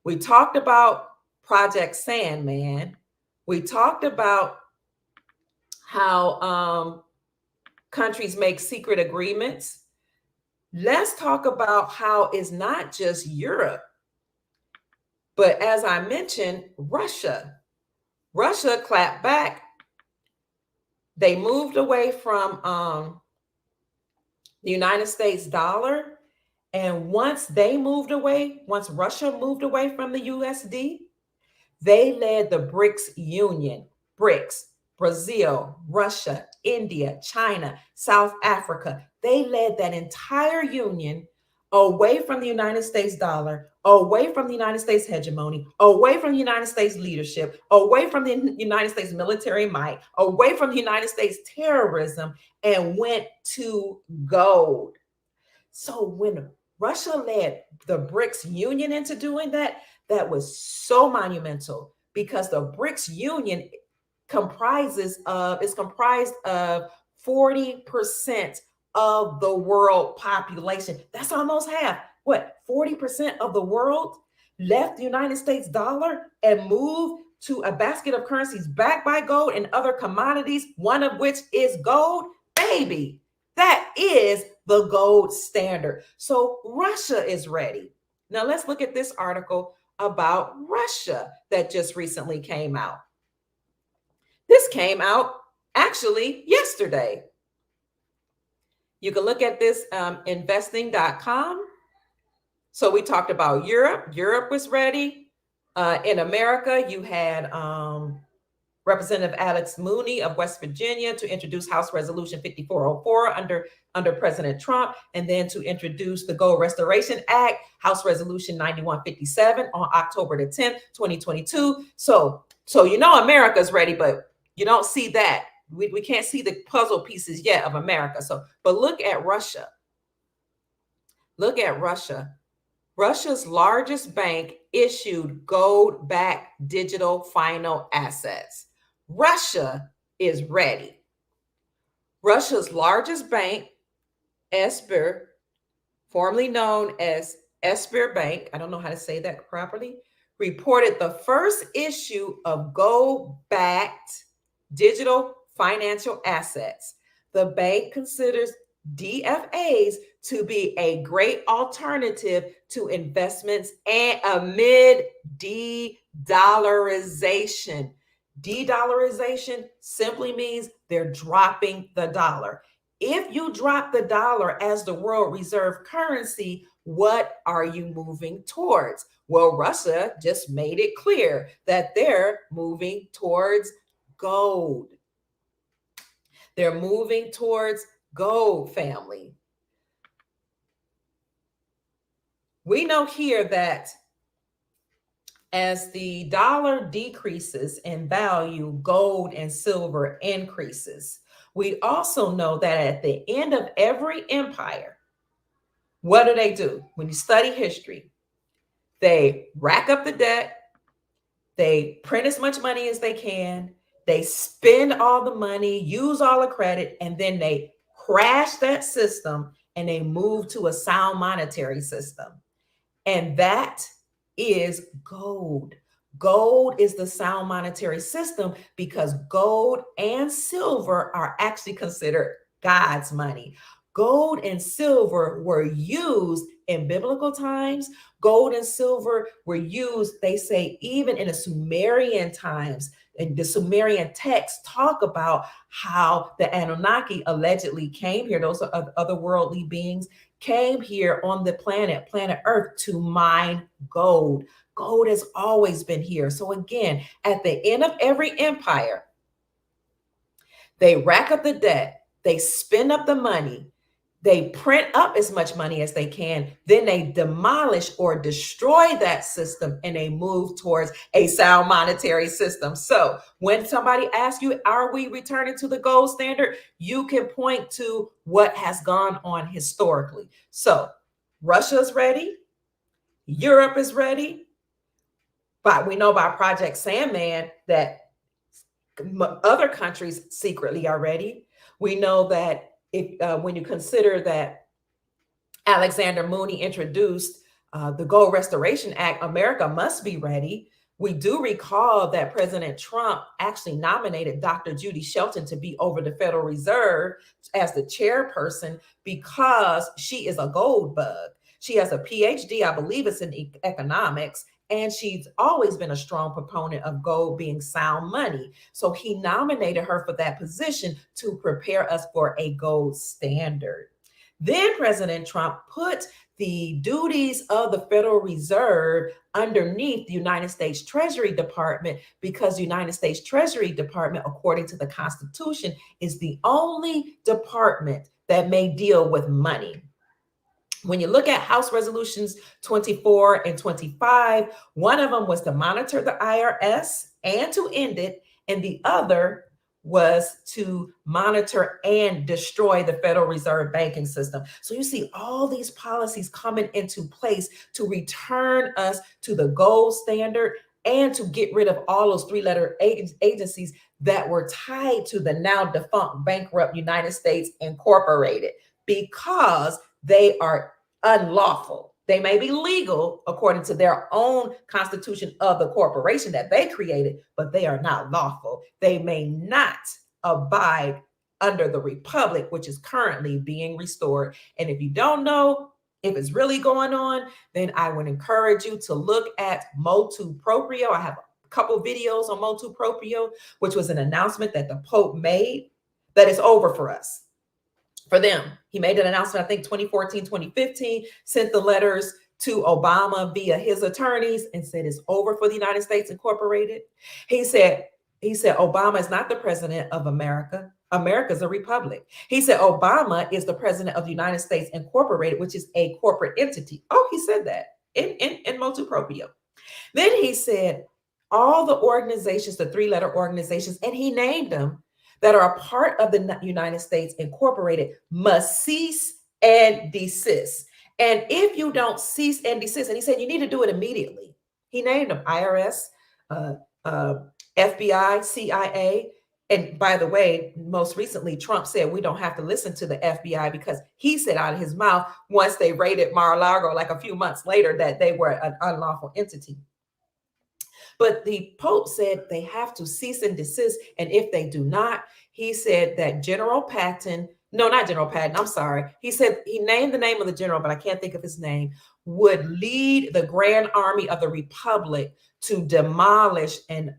We talked about Project Sandman. We talked about how countries make secret agreements. Let's talk about how it's not just Europe, but as I mentioned, Russia. Russia clapped back. They moved away from the United States dollar. And once Russia moved away from the USD, they led the BRICS Union. BRICS, Brazil, Russia, India, China, South Africa. They led that entire union away from the United States dollar, away from the United States hegemony, away from the United States leadership, away from the United States military might, away from the United States terrorism, and went to gold. So when Russia led the BRICS Union into doing that, that was so monumental, because the BRICS Union is comprised of 40% of the world population. That's almost half. What, 40% of the world left the United States dollar and moved to a basket of currencies backed by gold and other commodities, one of which is gold? Baby, that is the gold standard. So Russia is ready. Now let's look at this article about Russia that just recently came out. This came out actually yesterday. You can look at this investing.com. So we talked about Europe. Europe was ready. In America, you had Representative Alex Mooney of West Virginia to introduce House Resolution 5404 under President Trump, and then to introduce the Gold Restoration Act, House Resolution 9157 on October the 10th, 2022. So you know America's ready, but you don't see that. We can't see the puzzle pieces yet of America. But look at Russia. Look at Russia. Russia's largest bank issued gold-backed digital final assets. Russia is ready. Russia's largest bank, Sber, formerly known as Sber Bank, I don't know how to say that properly, reported the first issue of gold-backed digital financial assets. The bank considers DFAs to be a great alternative to investments and amid de-dollarization. De-dollarization simply means they're dropping the dollar. If you drop the dollar as the world reserve currency, what are you moving towards? Well, Russia just made it clear that they're moving towards gold. They're moving towards gold, family. We know here that as the dollar decreases in value, gold and silver increases. We also know that at the end of every empire, what do? When you study history, they rack up the debt, they print as much money as they can, they spend all the money, use all the credit, and then they crash that system and they move to a sound monetary system. And that is gold. Gold is the sound monetary system because gold and silver are actually considered God's money. Gold and silver were used in biblical times. Gold and silver were used, they say, even in the Sumerian times. And the Sumerian texts talk about how the Anunnaki allegedly came here. Those are otherworldly beings came here on the planet Earth to mine gold. Gold has always been here. So again, at the end of every empire, they rack up the debt, they spend up the money, they print up as much money as they can, then they demolish or destroy that system and they move towards a sound monetary system. So when somebody asks you, are we returning to the gold standard? You can point to what has gone on historically. So Russia's ready, Europe is ready, but we know by Project Sandman that other countries secretly are ready. We know that when you consider that Alexander Mooney introduced the Gold Restoration Act, America must be ready. We do recall that President Trump actually nominated Dr. Judy Shelton to be over the Federal Reserve as the chairperson because she is a gold bug. She has a PhD, I believe it's in economics, and she's always been a strong proponent of gold being sound money. So he nominated her for that position to prepare us for a gold standard. Then President Trump put the duties of the Federal Reserve underneath the United States Treasury Department because the United States Treasury Department, according to the Constitution, is the only department that may deal with money. When you look at House Resolutions 24 and 25, one of them was to monitor the IRS and to end it, and the other was to monitor and destroy the Federal Reserve banking system. So you see all these policies coming into place to return us to the gold standard and to get rid of all those three-letter agencies that were tied to the now defunct bankrupt United States Incorporated because they are unlawful. They may be legal according to their own constitution of the corporation that they created, but they are not lawful. They may not abide under the republic, which is currently being restored. And if you don't know if it's really going on, then I would encourage you to look at Motu Proprio. I have a couple videos on Motu Proprio, which was an announcement that the Pope made that it's over for us. For them, he made an announcement, I think 2014, 2015, sent the letters to Obama via his attorneys and said it's over for the United States Incorporated. He said, He said, Obama is not the president of America. America's a republic. He said, Obama is the president of the United States Incorporated, which is a corporate entity. Oh, he said that in Motu Proprio. Then he said, all the organizations, the three-letter organizations, and he named them, that are a part of the United States Incorporated must cease and desist. And if you don't cease and desist, and he said you need to do it immediately. He named them IRS, uh, uh, FBI, CIA. And by the way, most recently, Trump said we don't have to listen to the FBI because he said out of his mouth once they raided Mar-a-Lago, like a few months later, that they were an unlawful entity. But the Pope said they have to cease and desist. And if they do not, he said that General Patton, no, not General Patton, I'm sorry. He said he named the name of the general, but I can't think of his name, would lead the Grand Army of the Republic to demolish and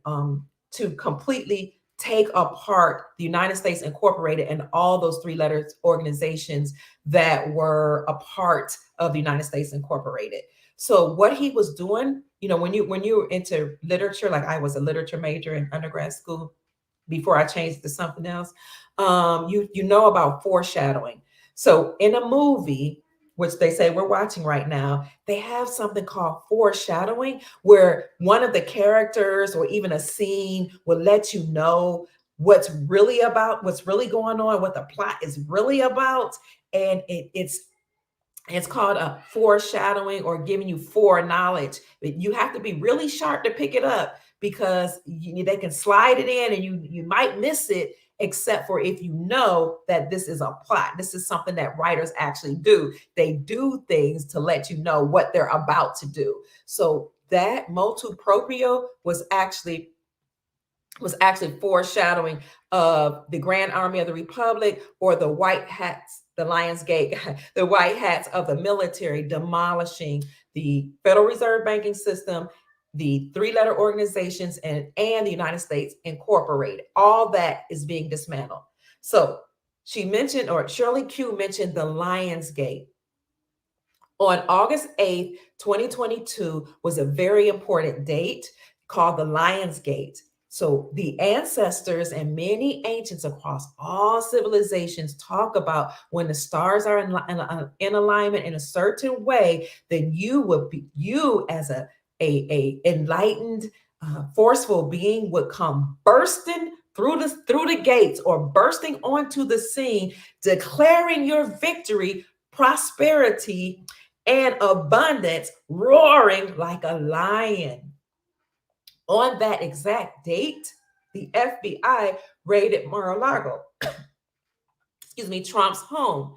to completely take apart the United States Incorporated and all those three-letter organizations that were a part of the United States Incorporated. So what he was doing, when you were into literature, like I was a literature major in undergrad school before I changed to something else, you know about foreshadowing. So in a movie, which they say we're watching right now, they have something called foreshadowing, where one of the characters or even a scene will let you know what's really going on, what the plot is really about. And it's called a foreshadowing, or giving you foreknowledge. You have to be really sharp to pick it up, because they can slide it in and you might miss it, except for if you know that this is a plot. This is something that writers actually do. They do things to let you know what they're about to do. So that Motu Proprio was actually foreshadowing of the Grand Army of the Republic, or the white hats, the Lionsgate, the white hats of the military, demolishing the Federal Reserve banking system, the three-letter organizations, and the United States Incorporated. All that is being dismantled. So Shirley Q mentioned the Lionsgate. On August 8th, 2022 was a very important date called the Lionsgate. So the ancestors and many ancients across all civilizations talk about when the stars are in alignment in a certain way, then you as a enlightened, forceful being would come bursting through the gates, or bursting onto the scene, declaring your victory, prosperity, and abundance, roaring like a lion. On that exact date, the FBI raided Mar-a-Lago, Trump's home.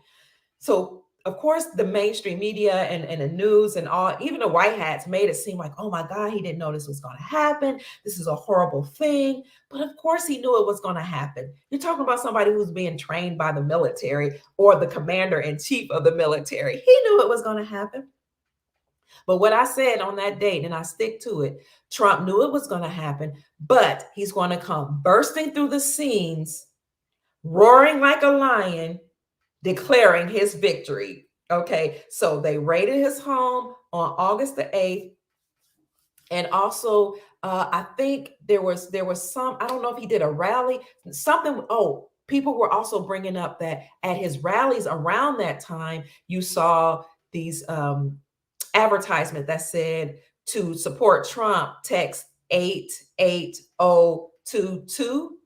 So, of course, the mainstream media and the news and all, even the white hats, made it seem like, oh my God, he didn't know this was going to happen. This is a horrible thing. But of course, he knew it was going to happen. You're talking about somebody who's being trained by the military, or the commander-in-chief of the military. He knew it was going to happen. But what I said on that date, and I stick to it, Trump knew it was going to happen, but he's going to come bursting through the scenes, roaring like a lion, declaring his victory. Okay, so they raided his home on August the 8th. And also, I think there was some, I don't know if he did a rally, something. Oh, people were also bringing up that at his rallies around that time, you saw these advertisement that said, to support Trump, text 88022.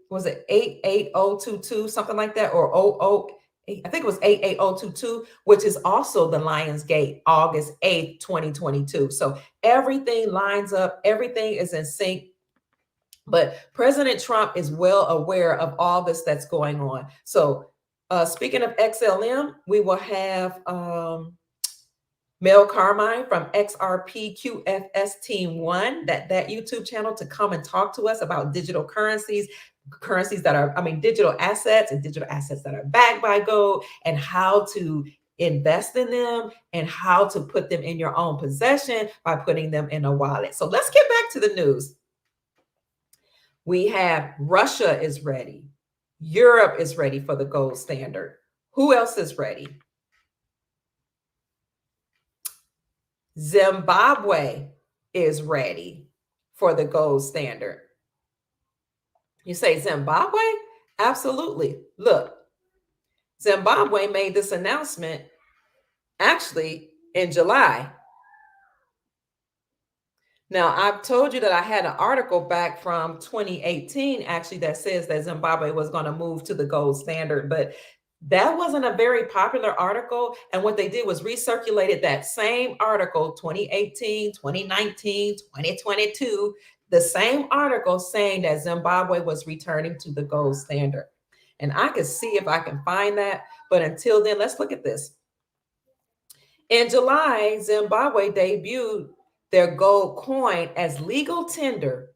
Was it 88022, something like that, or I think it was 88022, which is also the Lionsgate, August 8th, 2022. So everything lines up, everything is in sync. But President Trump is well aware of all this that's going on. So speaking of XLM, we will have Mel Carmine from XRPQFS Team 1, that YouTube channel, to come and talk to us about digital currencies that are, digital assets, and digital assets that are backed by gold, and how to invest in them, and how to put them in your own possession by putting them in a wallet. So let's get back to the news. We have Russia is ready. Europe is ready for the gold standard. Who else is ready? Zimbabwe is ready for the gold standard. You say Zimbabwe? Absolutely. Look, Zimbabwe made this announcement actually in July. Now, I've told you that I had an article back from 2018 actually that says that Zimbabwe was going to move to the gold standard, but that wasn't a very popular article. And what they did was recirculated that same article 2018, 2019, 2022, the same article saying that Zimbabwe was returning to the gold standard. And I can see if I can find that. But until then, let's look at this. In July, Zimbabwe debuted their gold coin as legal tender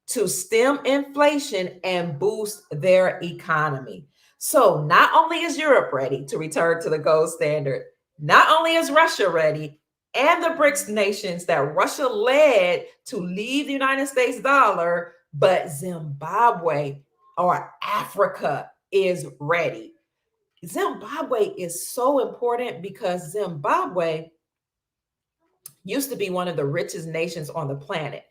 to stem inflation and boost their economy. So, not only is Europe ready to return to the gold standard, not only is Russia ready, and the BRICS nations that Russia led to leave the United States dollar, but Zimbabwe or Africa is ready. Zimbabwe is so important because Zimbabwe used to be one of the richest nations on the planet.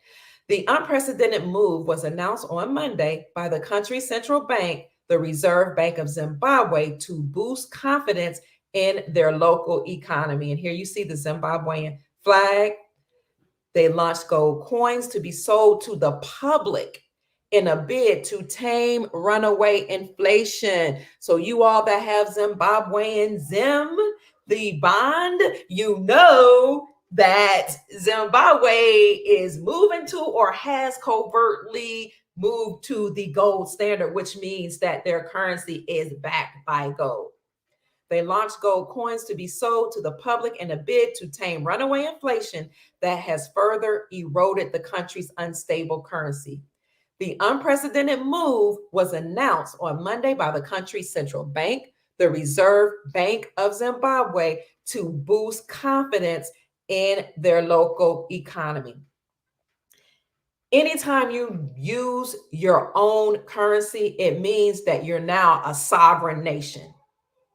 The unprecedented move was announced on Monday by the country's central bank, the Reserve Bank of Zimbabwe, to boost confidence in their local economy. And here you see the Zimbabwean flag. They launched gold coins to be sold to the public in a bid to tame runaway inflation. So you all that have Zimbabwean Zim, the bond, you know that Zimbabwe is moving to or has covertly moved to the gold standard, which means that their currency is backed by gold. They launched gold coins to be sold to the public in a bid to tame runaway inflation that has further eroded the country's unstable currency. The unprecedented move was announced on Monday by the country's central bank, the Reserve Bank of Zimbabwe, to boost confidence in their local economy. Anytime you use your own currency, it means that you're now a sovereign nation.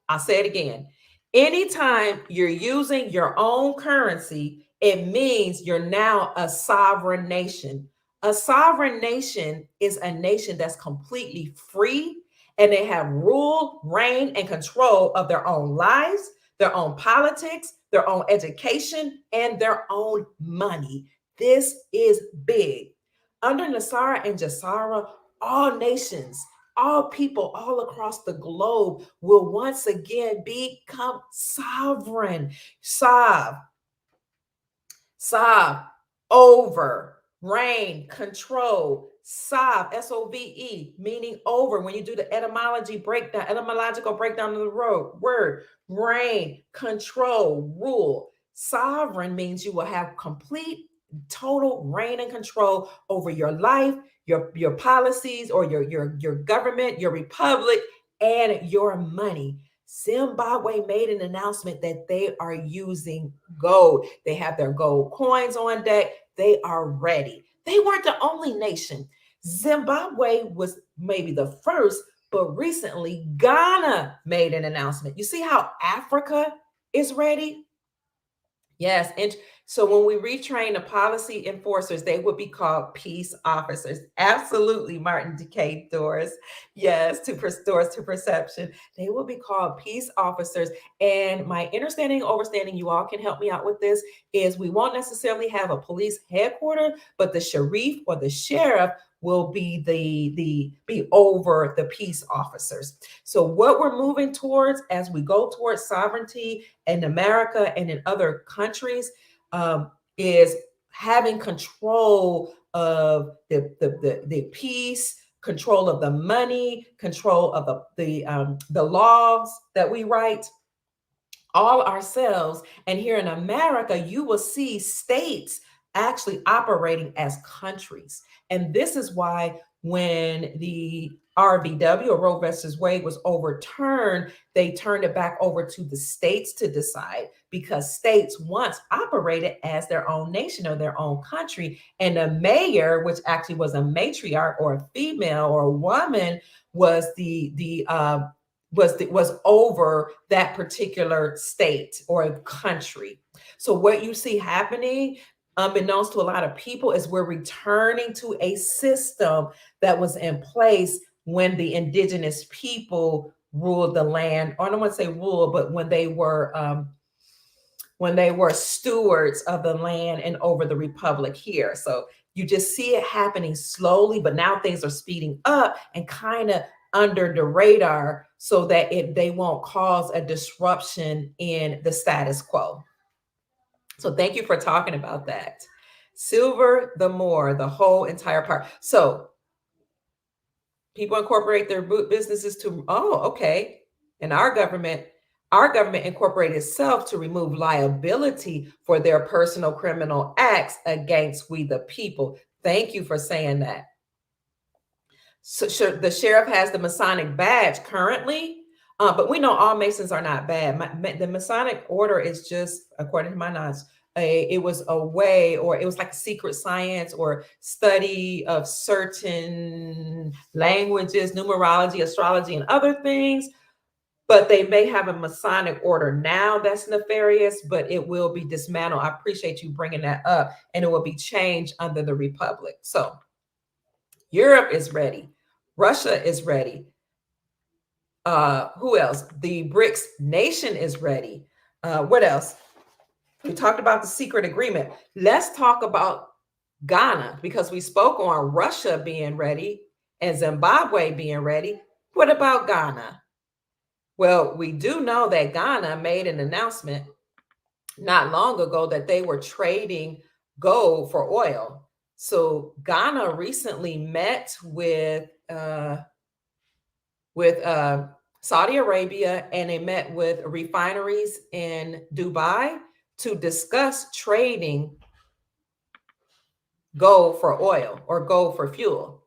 I'll say it again. Anytime you're using your own currency, it means you're now a sovereign nation. A sovereign nation is a nation that's completely free and they have rule, reign, and control of their own lives, their own politics, their own education, and their own money. This is big. Under Nasara and Jasara, all nations, all people all across the globe will once again become sovereign. Sav, over, reign, control. Sov, S-O-V-E, meaning over. When you do the etymological breakdown of the word, reign, control, rule. Sovereign means you will have complete, total reign and control over your life, your policies, or your government, your republic, and your money. Zimbabwe made an announcement that they are using gold. They have their gold coins on deck. They are ready. They weren't the only nation. Zimbabwe was maybe the first, but recently Ghana made an announcement. You see how Africa is ready? Yes. And so when we retrain the policy enforcers, they would be called peace officers. Absolutely, Martin Decay Doors. Yes, doors to perception. They will be called peace officers. And my understanding, overstanding, you all can help me out with this, is we won't necessarily have a police headquarters, but the sheriff or the sheriff will be be over the peace officers. So what we're moving towards as we go towards sovereignty in America and in other countries is having control of the peace, control of the money, control of the laws that we write all ourselves. And here in America, you will see states actually operating as countries. And this is why when the RVW, or Roe versus Wade, was overturned, they turned it back over to the states to decide, because states once operated as their own nation or their own country. And a mayor, which actually was a matriarch or a female or a woman, was was over that particular state or country. So what you see happening unbeknownst to a lot of people, is we're returning to a system that was in place when the indigenous people ruled the land. Or I don't want to say rule, but when they were stewards of the land and over the republic here. So you just see it happening slowly, but now things are speeding up and kind of under the radar so that they won't cause a disruption in the status quo. So thank you for talking about that. Silver the more, the whole entire part. So people incorporate their businesses to, okay. And our government incorporated itself to remove liability for their personal criminal acts against we the people. Thank you for saying that. So the sheriff has the Masonic badge currently, but we know all Masons are not bad. The Masonic order is just, according to my knowledge, it was a way, or it was like a secret science or study of certain languages, numerology, astrology, and other things. But they may have a Masonic order now that's nefarious, but it will be dismantled. I appreciate you bringing that up, and it will be changed under the Republic. So Europe is ready. Russia is ready. Who else? The BRICS nation is ready. What else? We talked about the secret agreement. Let's talk about Ghana, because we spoke on Russia being ready and Zimbabwe being ready. What about Ghana? Well, we do know that Ghana made an announcement not long ago that they were trading gold for oil. So Ghana recently met with Saudi Arabia, and they met with refineries in Dubai to discuss trading gold for oil or gold for fuel.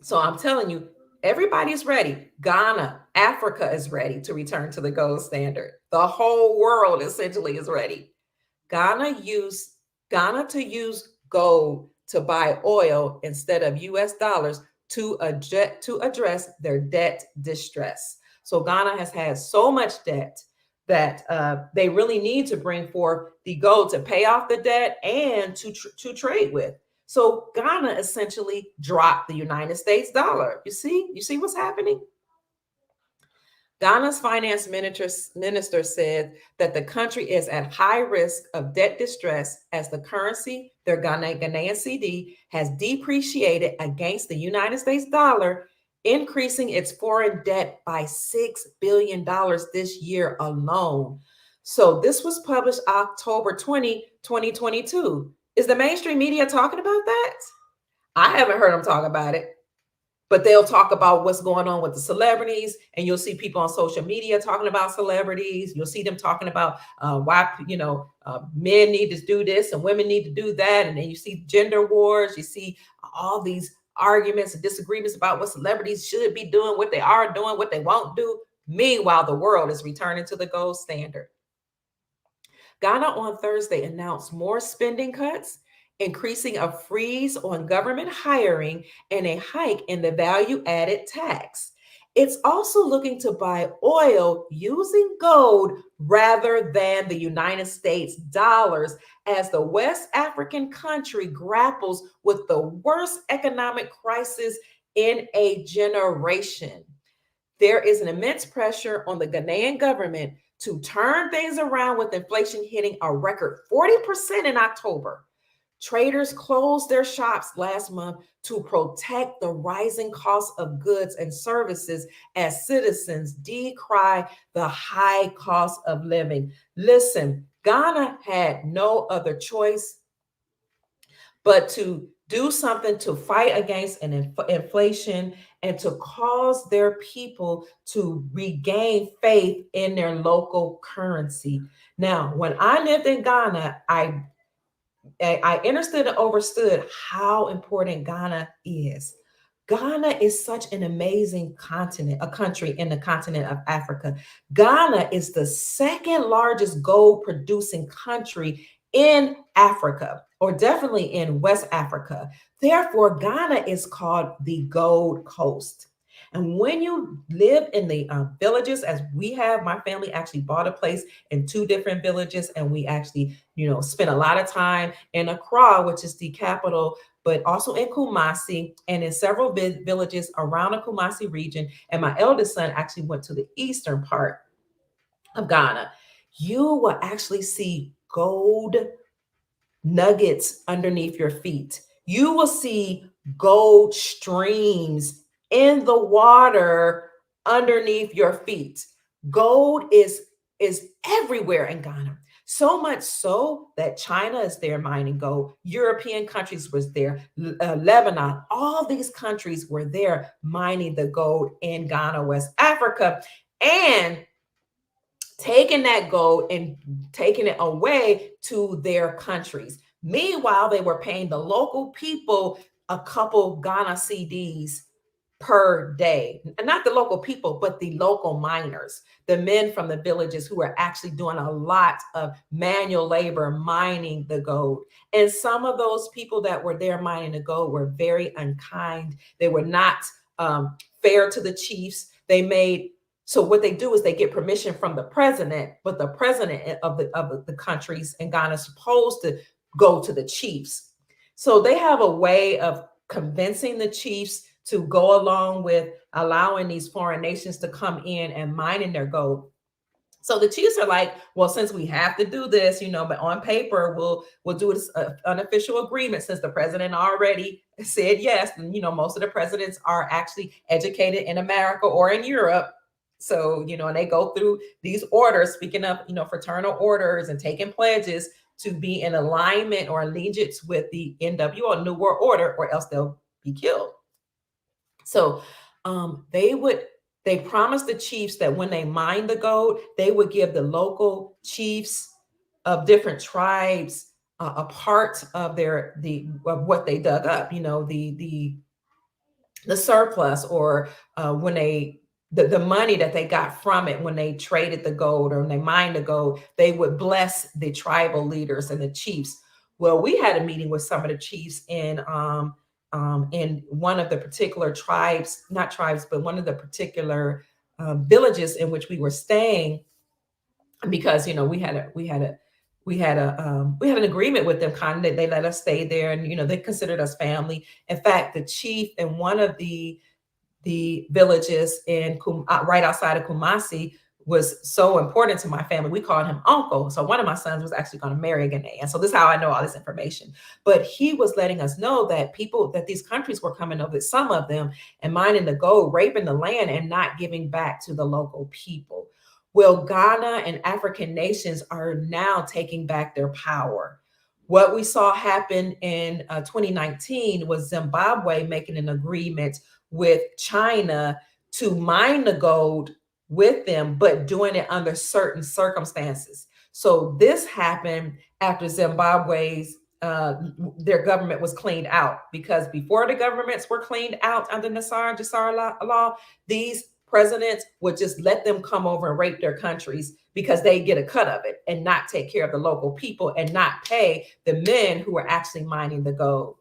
So I'm telling you, everybody's ready. Ghana, Africa is ready to return to the gold standard. The whole world essentially is ready. Ghana to use gold to buy oil instead of US dollars to address their debt distress. So Ghana has had so much debt that they really need to bring forth the gold to pay off the debt and to trade with. So Ghana essentially dropped the United States dollar. You see what's happening? Ghana's finance minister said that the country is at high risk of debt distress as the currency, their Ghanaian CD, has depreciated against the United States dollar, increasing its foreign debt by $6 billion this year alone. So this was published October 20, 2022. Is the mainstream media talking about that? I haven't heard them talk about it. But they'll talk about what's going on with the celebrities, and you'll see people on social media talking about celebrities. You'll see them talking about why men need to do this and women need to do that, and then you see gender wars. You see all these arguments and disagreements about what celebrities should be doing, what they are doing, what they won't do. Meanwhile, the world is returning to the gold standard. Ghana on Thursday announced more spending cuts, increasing a freeze on government hiring, and a hike in the value-added tax. It's also looking to buy oil using gold rather than the United States dollars as the West African country grapples with the worst economic crisis in a generation. There is an immense pressure on the Ghanaian government to turn things around, with inflation hitting a record 40% in October. Traders closed their shops last month to protect the rising cost of goods and services as citizens decry the high cost of living. Listen, Ghana had no other choice but to do something to fight against an inflation and to cause their people to regain faith in their local currency. Now, when I lived in Ghana, I understood and understood how important Ghana is. Ghana is such an amazing continent, a country in the continent of Africa. Ghana is the second largest gold producing country in Africa, or definitely in West Africa. Therefore, Ghana is called the Gold Coast. And when you live in the villages, as we have, my family actually bought a place in 2 different villages, and we actually, spent a lot of time in Accra, which is the capital, but also in Kumasi and in several villages around the Kumasi region. And my eldest son actually went to the eastern part of Ghana. You will actually see gold nuggets underneath your feet. You will see gold streams in the water underneath your feet. Gold is everywhere in Ghana. So much so that China is there mining gold. European countries was there. Lebanon, all these countries were there mining the gold in Ghana, West Africa, and taking that gold and taking it away to their countries. Meanwhile, they were paying the local people a couple Ghana CDs per day. And not the local people, but the local miners, the men from the villages who were actually doing a lot of manual labor mining the gold. And some of those people that were there mining the gold were very unkind. They were not fair to the chiefs. So what they do is they get permission from the president, but the president of the countries in Ghana is supposed to go to the chiefs. So they have a way of convincing the chiefs to go along with allowing these foreign nations to come in and mining their gold. So the chiefs are like, well, since we have to do this, but on paper, we'll do this unofficial agreement since the president already said yes. And, most of the presidents are actually educated in America or in Europe. So, and they go through these orders, speaking of, fraternal orders and taking pledges to be in alignment or allegiance with the NWO, New World Order, or else they'll be killed. So they promised the chiefs that when they mined the gold, they would give the local chiefs of different tribes a part of of what they dug up, the surplus, or when the money that they got from it when they traded the gold or when they mined the gold, they would bless the tribal leaders and the chiefs. Well, we had a meeting with some of the chiefs in one of the particular tribes, not tribes, but one of the particular villages in which we were staying, because we had an agreement with them, kind of. They let us stay there, and they considered us family. In fact, the chief in one of the villages in right outside of Kumasi was so important to my family. We called him uncle. So one of my sons was actually going to marry a Ghanaian. So this is how I know all this information. But he was letting us know that these countries were coming over, some of them, and mining the gold, raping the land, and not giving back to the local people. Well, Ghana and African nations are now taking back their power. What we saw happen in 2019 was Zimbabwe making an agreement with China to mine the gold with them, but doing it under certain circumstances. So this happened after Zimbabwe's their government was cleaned out, because before the governments were cleaned out under GCR law, these presidents would just let them come over and rape their countries because they get a cut of it and not take care of the local people and not pay the men who were actually mining the gold.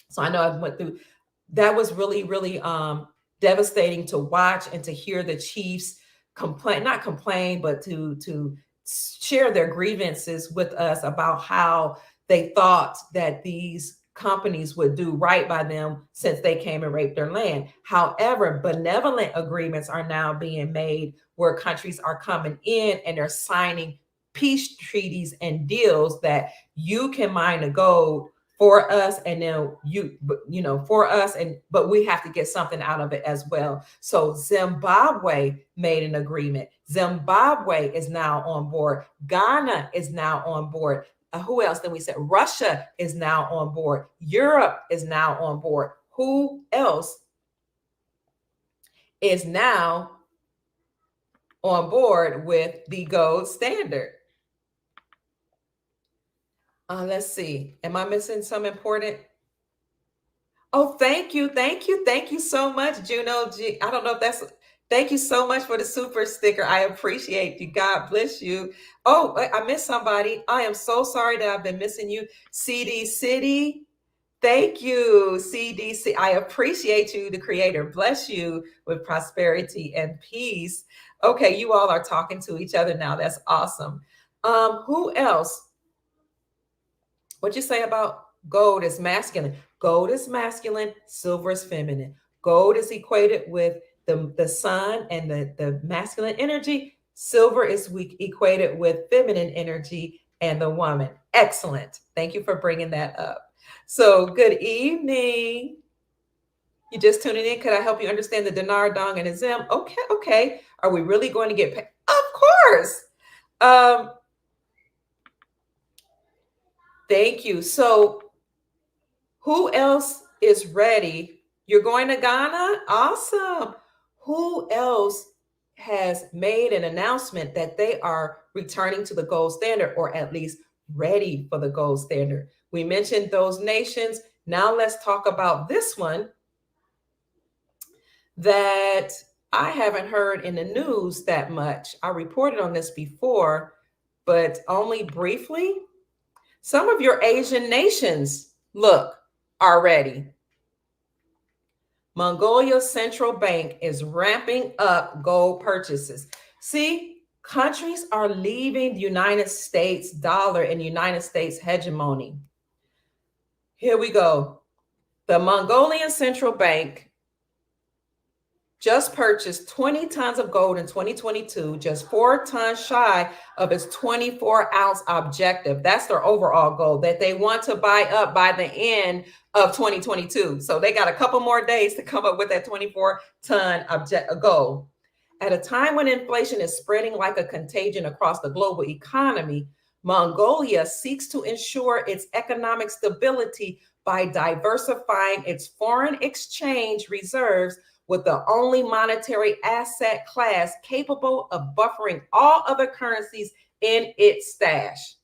So I know I went through, that was really, really devastating to watch and to hear the chiefs not complain, but to share their grievances with us about how they thought that these companies would do right by them since they came and raped their land. However, benevolent agreements are now being made where countries are coming in and they're signing peace treaties and deals that you can mine the gold for us, and then for us, but we have to get something out of it as well. So Zimbabwe made an agreement. Zimbabwe is now on board. Ghana is now on board. Who else? Then we said Russia is now on board. Europe is now on board. Who else is now on board with the gold standard? Let's see. Am I missing some important? Oh, thank you. Thank you. Thank you so much, Juno. I don't know if that's, thank you so much for the super sticker. I appreciate you. God bless you. Oh, I missed somebody. I am so sorry that I've been missing you. CD City. Thank you, CDC. I appreciate you, the creator. Bless you with prosperity and peace. Okay, you all are talking to each other now. That's awesome. Who else? What you say about gold is masculine? Gold is masculine, silver is feminine. Gold is equated with the sun and the masculine energy. Silver is equated with feminine energy and the woman. Excellent. Thank you for bringing that up. So, good evening. You just tuning in. Could I help you understand the dinar, dong, and a zim? Okay, okay. Are we really going to get paid? Of course. Um, thank you. So, who else is ready? You're going to Ghana? Awesome. Who else has made an announcement that they are returning to the gold standard, or at least ready for the gold standard? We mentioned those nations. Now let's talk about this one that I haven't heard in the news that much. I reported on this before, but only briefly. Some of your Asian nations, look, are ready. Mongolia's central bank is ramping up gold purchases. See, countries are leaving the United States dollar and United States hegemony. Here we go. The Mongolian central bank just purchased 20 tons of gold in 2022, just 4 tons shy of its 24-ounce objective. That's their overall goal that they want to buy up by the end of 2022. So they got a couple more days to come up with that 24-ton goal. At a time when inflation is spreading like a contagion across the global economy, Mongolia seeks to ensure its economic stability by diversifying its foreign exchange reserves with the only monetary asset class capable of buffering all other currencies in its stash.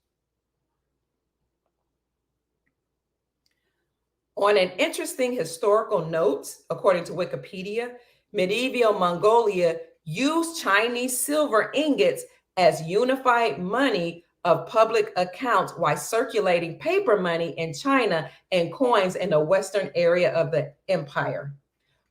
On an interesting historical note, according to Wikipedia, medieval Mongolia used Chinese silver ingots as unified money of public accounts while circulating paper money in China and coins in the western area of the empire.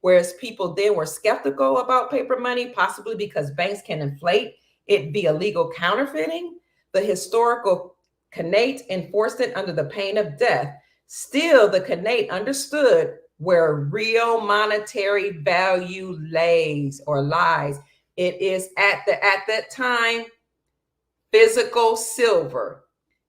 Whereas people then were skeptical about paper money, possibly because banks can inflate it via legal counterfeiting, the historical Khanate enforced it under the pain of death. Still, the Khanate understood where real monetary value lays or lies. It is at that time physical silver,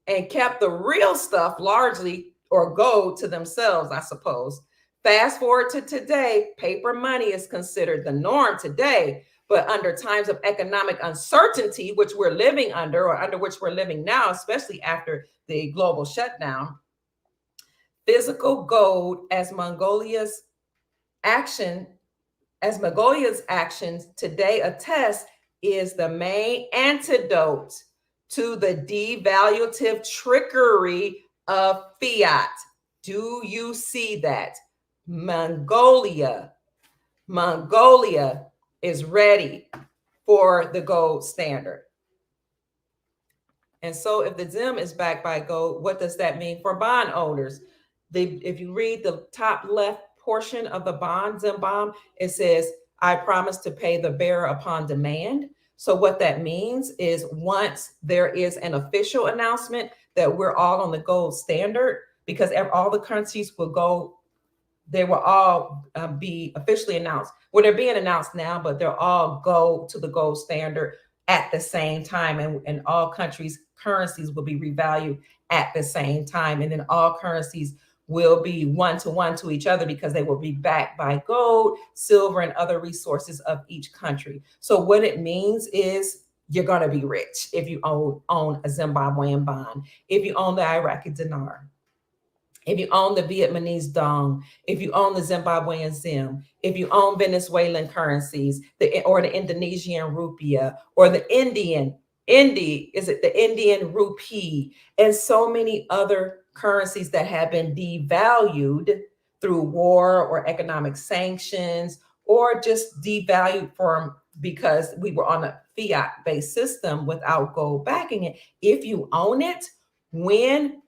and kept the real stuff largely, or gold, to themselves, I suppose. Fast forward to today, paper money is considered the norm today, but under times of economic uncertainty, which we're living under, or under which we're living now, especially after the global shutdown, physical gold, as Mongolia's actions today attest, is the main antidote to the devaluative trickery of fiat. Do you see that? Mongolia is ready for the gold standard. And so if the ZIM is backed by gold, what does that mean for bond owners? If you read the top left portion of the bond, ZIM bond, it says, I promise to pay the bearer upon demand. So what that means is once there is an official announcement that we're all on the gold standard, because all the currencies will go, they will all be officially announced. Well, they're being announced now, but they'll all go to the gold standard at the same time. And all countries' currencies will be revalued at the same time. And then all currencies will be one-to-one to each other because they will be backed by gold, silver, and other resources of each country. So what it means is you're going to be rich if you own a Zimbabwean bond, if you own the Iraqi dinar, if you own the Vietnamese dong, if you own the Zimbabwean zim, if you own Venezuelan currencies, or the Indonesian rupiah, or the Indian rupee, and so many other currencies that have been devalued through war or economic sanctions, or just devalued because we were on a fiat-based system without gold backing it. If you own it, when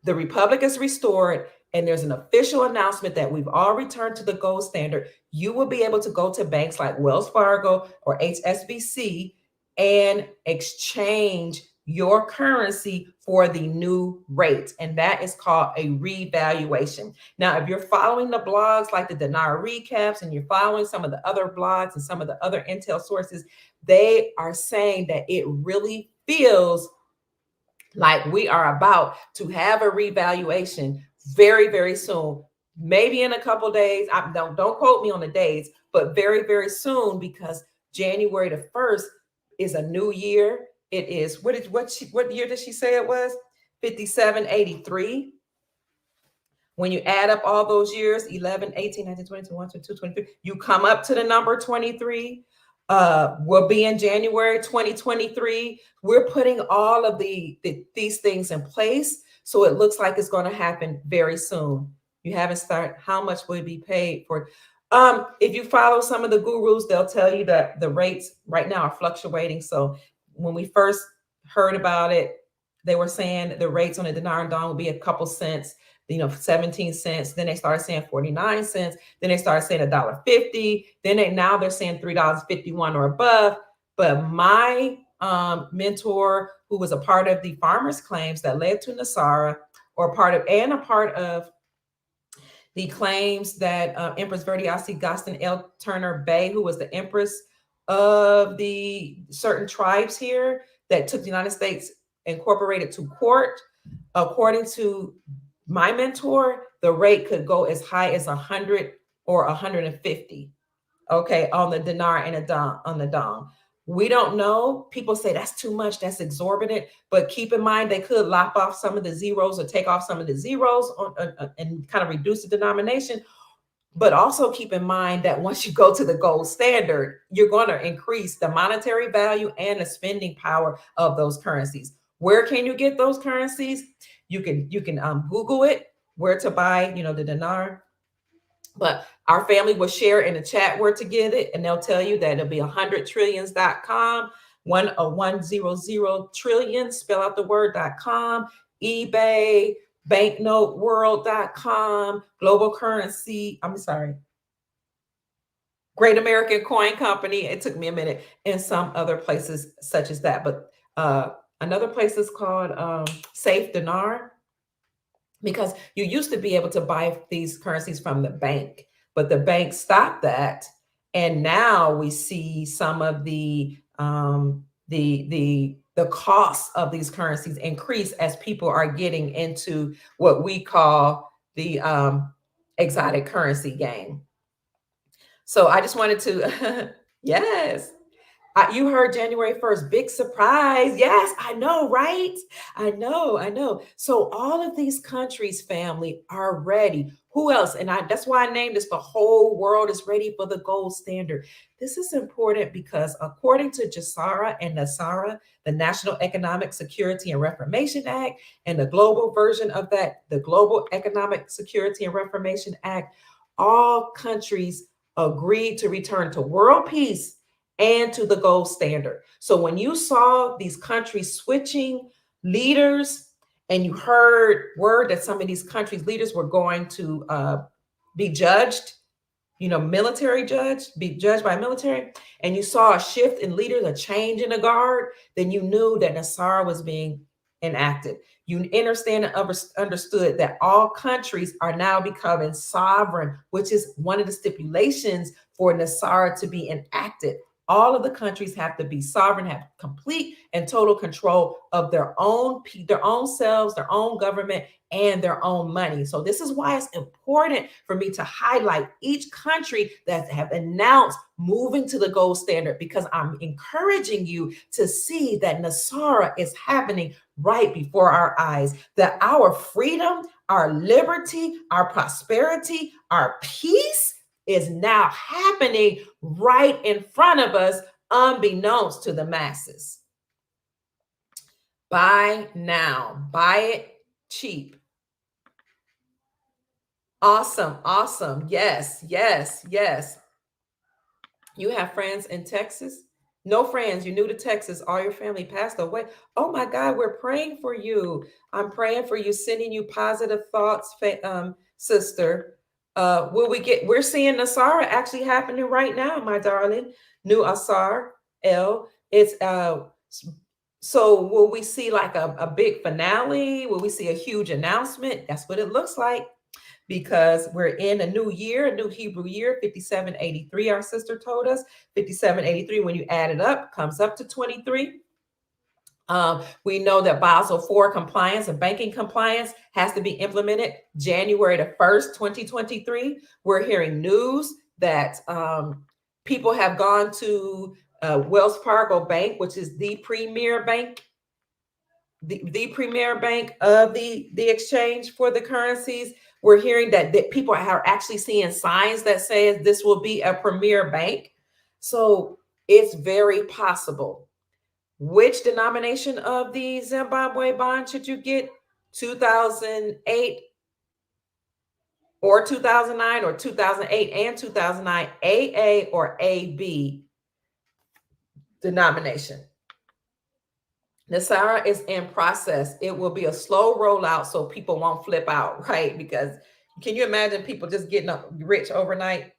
the republic is restored and there's an official announcement that we've all returned to the gold standard, you will be able to go to banks like Wells Fargo or HSBC and exchange your currency for the new rate. And that is called a revaluation. Now, if you're following the blogs like the Dinar Recaps and you're following some of the other blogs and some of the other intel sources, they are saying that it really feels like we are about to have a revaluation very, very soon. Maybe in a couple days. Don't quote me on the days, but very, very soon, because January the 1st is a new year. It is what year did she say it was? 5783. When you add up all those years, 11, 18, 19, 20, 21, 22, 23, you come up to the number 23. We'll be in January 2023. We're putting all of these things in place. So it looks like it's going to happen very soon. You haven't started. How much will be paid for? If you follow some of the gurus, they'll tell you that the rates right now are fluctuating. So when we first heard about it, they were saying the rates on the dinar and dong would be a couple cents, 17 cents. Then they started saying 49 cents. Then they started saying $1.50. Then now they're saying $3.51 or above. But my mentor, who was a part of the farmers' claims that led to Nasara, or a part of the claims that Empress Verdiasi Gaston L. Turner Bay, who was the empress of the certain tribes here that took the United States incorporated to court, according to my mentor, the rate could go as high as 100 or 150, okay, on the dinar and on the dong. We don't know. People say that's too much, that's exorbitant, but keep in mind they could lop off some of the zeros or take off some of the zeros and kind of reduce the denomination. But also keep in mind that once you go to the gold standard, you're going to increase the monetary value and the spending power of those currencies. Where can you get those currencies? You can Google it, where to buy, the dinar. But our family will share in the chat where to get it, and they'll tell you that it'll be 100trillions.com, 100 trillion, spell out the word.com, eBay, banknoteworld.com, global currency, Great American Coin Company. It took me a minute, and some other places such as that. But another place is called Safe Dinar, because you used to be able to buy these currencies from the bank, but the bank stopped that. And now we see some of the costs of these currencies increase as people are getting into what we call the exotic currency game. So I just wanted to, yes. You heard January 1st, big surprise. Yes, I know, right? I know. So all of these countries, family, are ready. Who else? And that's why I named this, the whole world is ready for the gold standard. This is important because according to GCR and Nasara, the National Economic Security and Reformation Act, and the global version of that, the Global Economic Security and Reformation Act, all countries agreed to return to world peace and to the gold standard. So when you saw these countries switching leaders, and you heard word that some of these countries' leaders were going to be judged, be judged by military, and you saw a shift in leaders, a change in the guard, then you knew that Nasara was being enacted. You understand and understood that all countries are now becoming sovereign, which is one of the stipulations for Nasara to be enacted. All of the countries have to be sovereign, have complete and total control of their own selves, their own government, and their own money. So this is why it's important for me to highlight each country that have announced moving to the gold standard, because I'm encouraging you to see that Nasara is happening right before our eyes, that our freedom, our liberty, our prosperity, our peace is now happening right in front of us, unbeknownst to the masses. Buy now, buy it cheap. Awesome. Yes. You have friends in Texas? No friends, you're new to Texas, all your family passed away. Oh my God, we're praying for you. I'm praying for you, sending you positive thoughts, sister. We're seeing Nasara actually happening right now, my darling. New Asar L. It's so will we see like a big finale? Will we see a huge announcement? That's what it looks like, because we're in a new year, a new Hebrew year, 5783, our sister told us. 5783, when you add it up, comes up to 23. We know that Basel IV compliance and banking compliance has to be implemented January the 1st, 2023. We're hearing news that people have gone to Wells Fargo Bank, which is the premier bank, the premier bank of the exchange for the currencies. We're hearing that people are actually seeing signs that says this will be a premier bank. So it's very possible. Which denomination of the Zimbabwe bond should you get? 2008 or 2009 or 2008 and 2009, AA or AB denomination. Nasara is in process. It will be a slow rollout so people won't flip out, right? Because can you imagine people just getting rich overnight?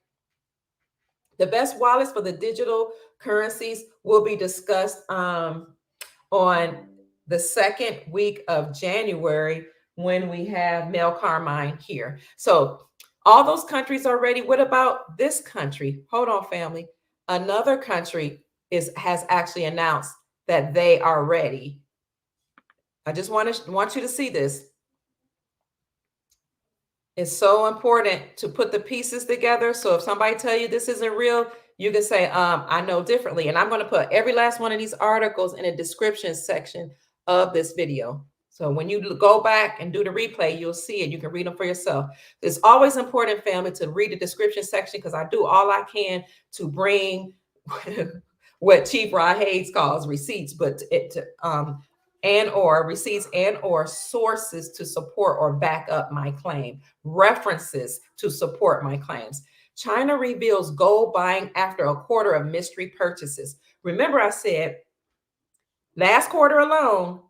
The best wallets for the digital currencies will be discussed on the second week of January when we have Mel Carmine here. So all those countries are ready. What about this country? Hold on, family. Another country has actually announced that they are ready. I just want you to see this. It's so important to put the pieces together. So if somebody tell you this isn't real, you can say, I know differently. And I'm going to put every last one of these articles in a description section of this video. So when you go back and do the replay, you'll see it. You can read them for yourself. It's always important, family, to read the description section, because I do all I can to bring what Chief Rod Hayes calls receipts, but and or receipts and or sources to support or back up my claim, references to support my claims. China reveals gold buying after a quarter of mystery purchases. Remember, I said last quarter alone,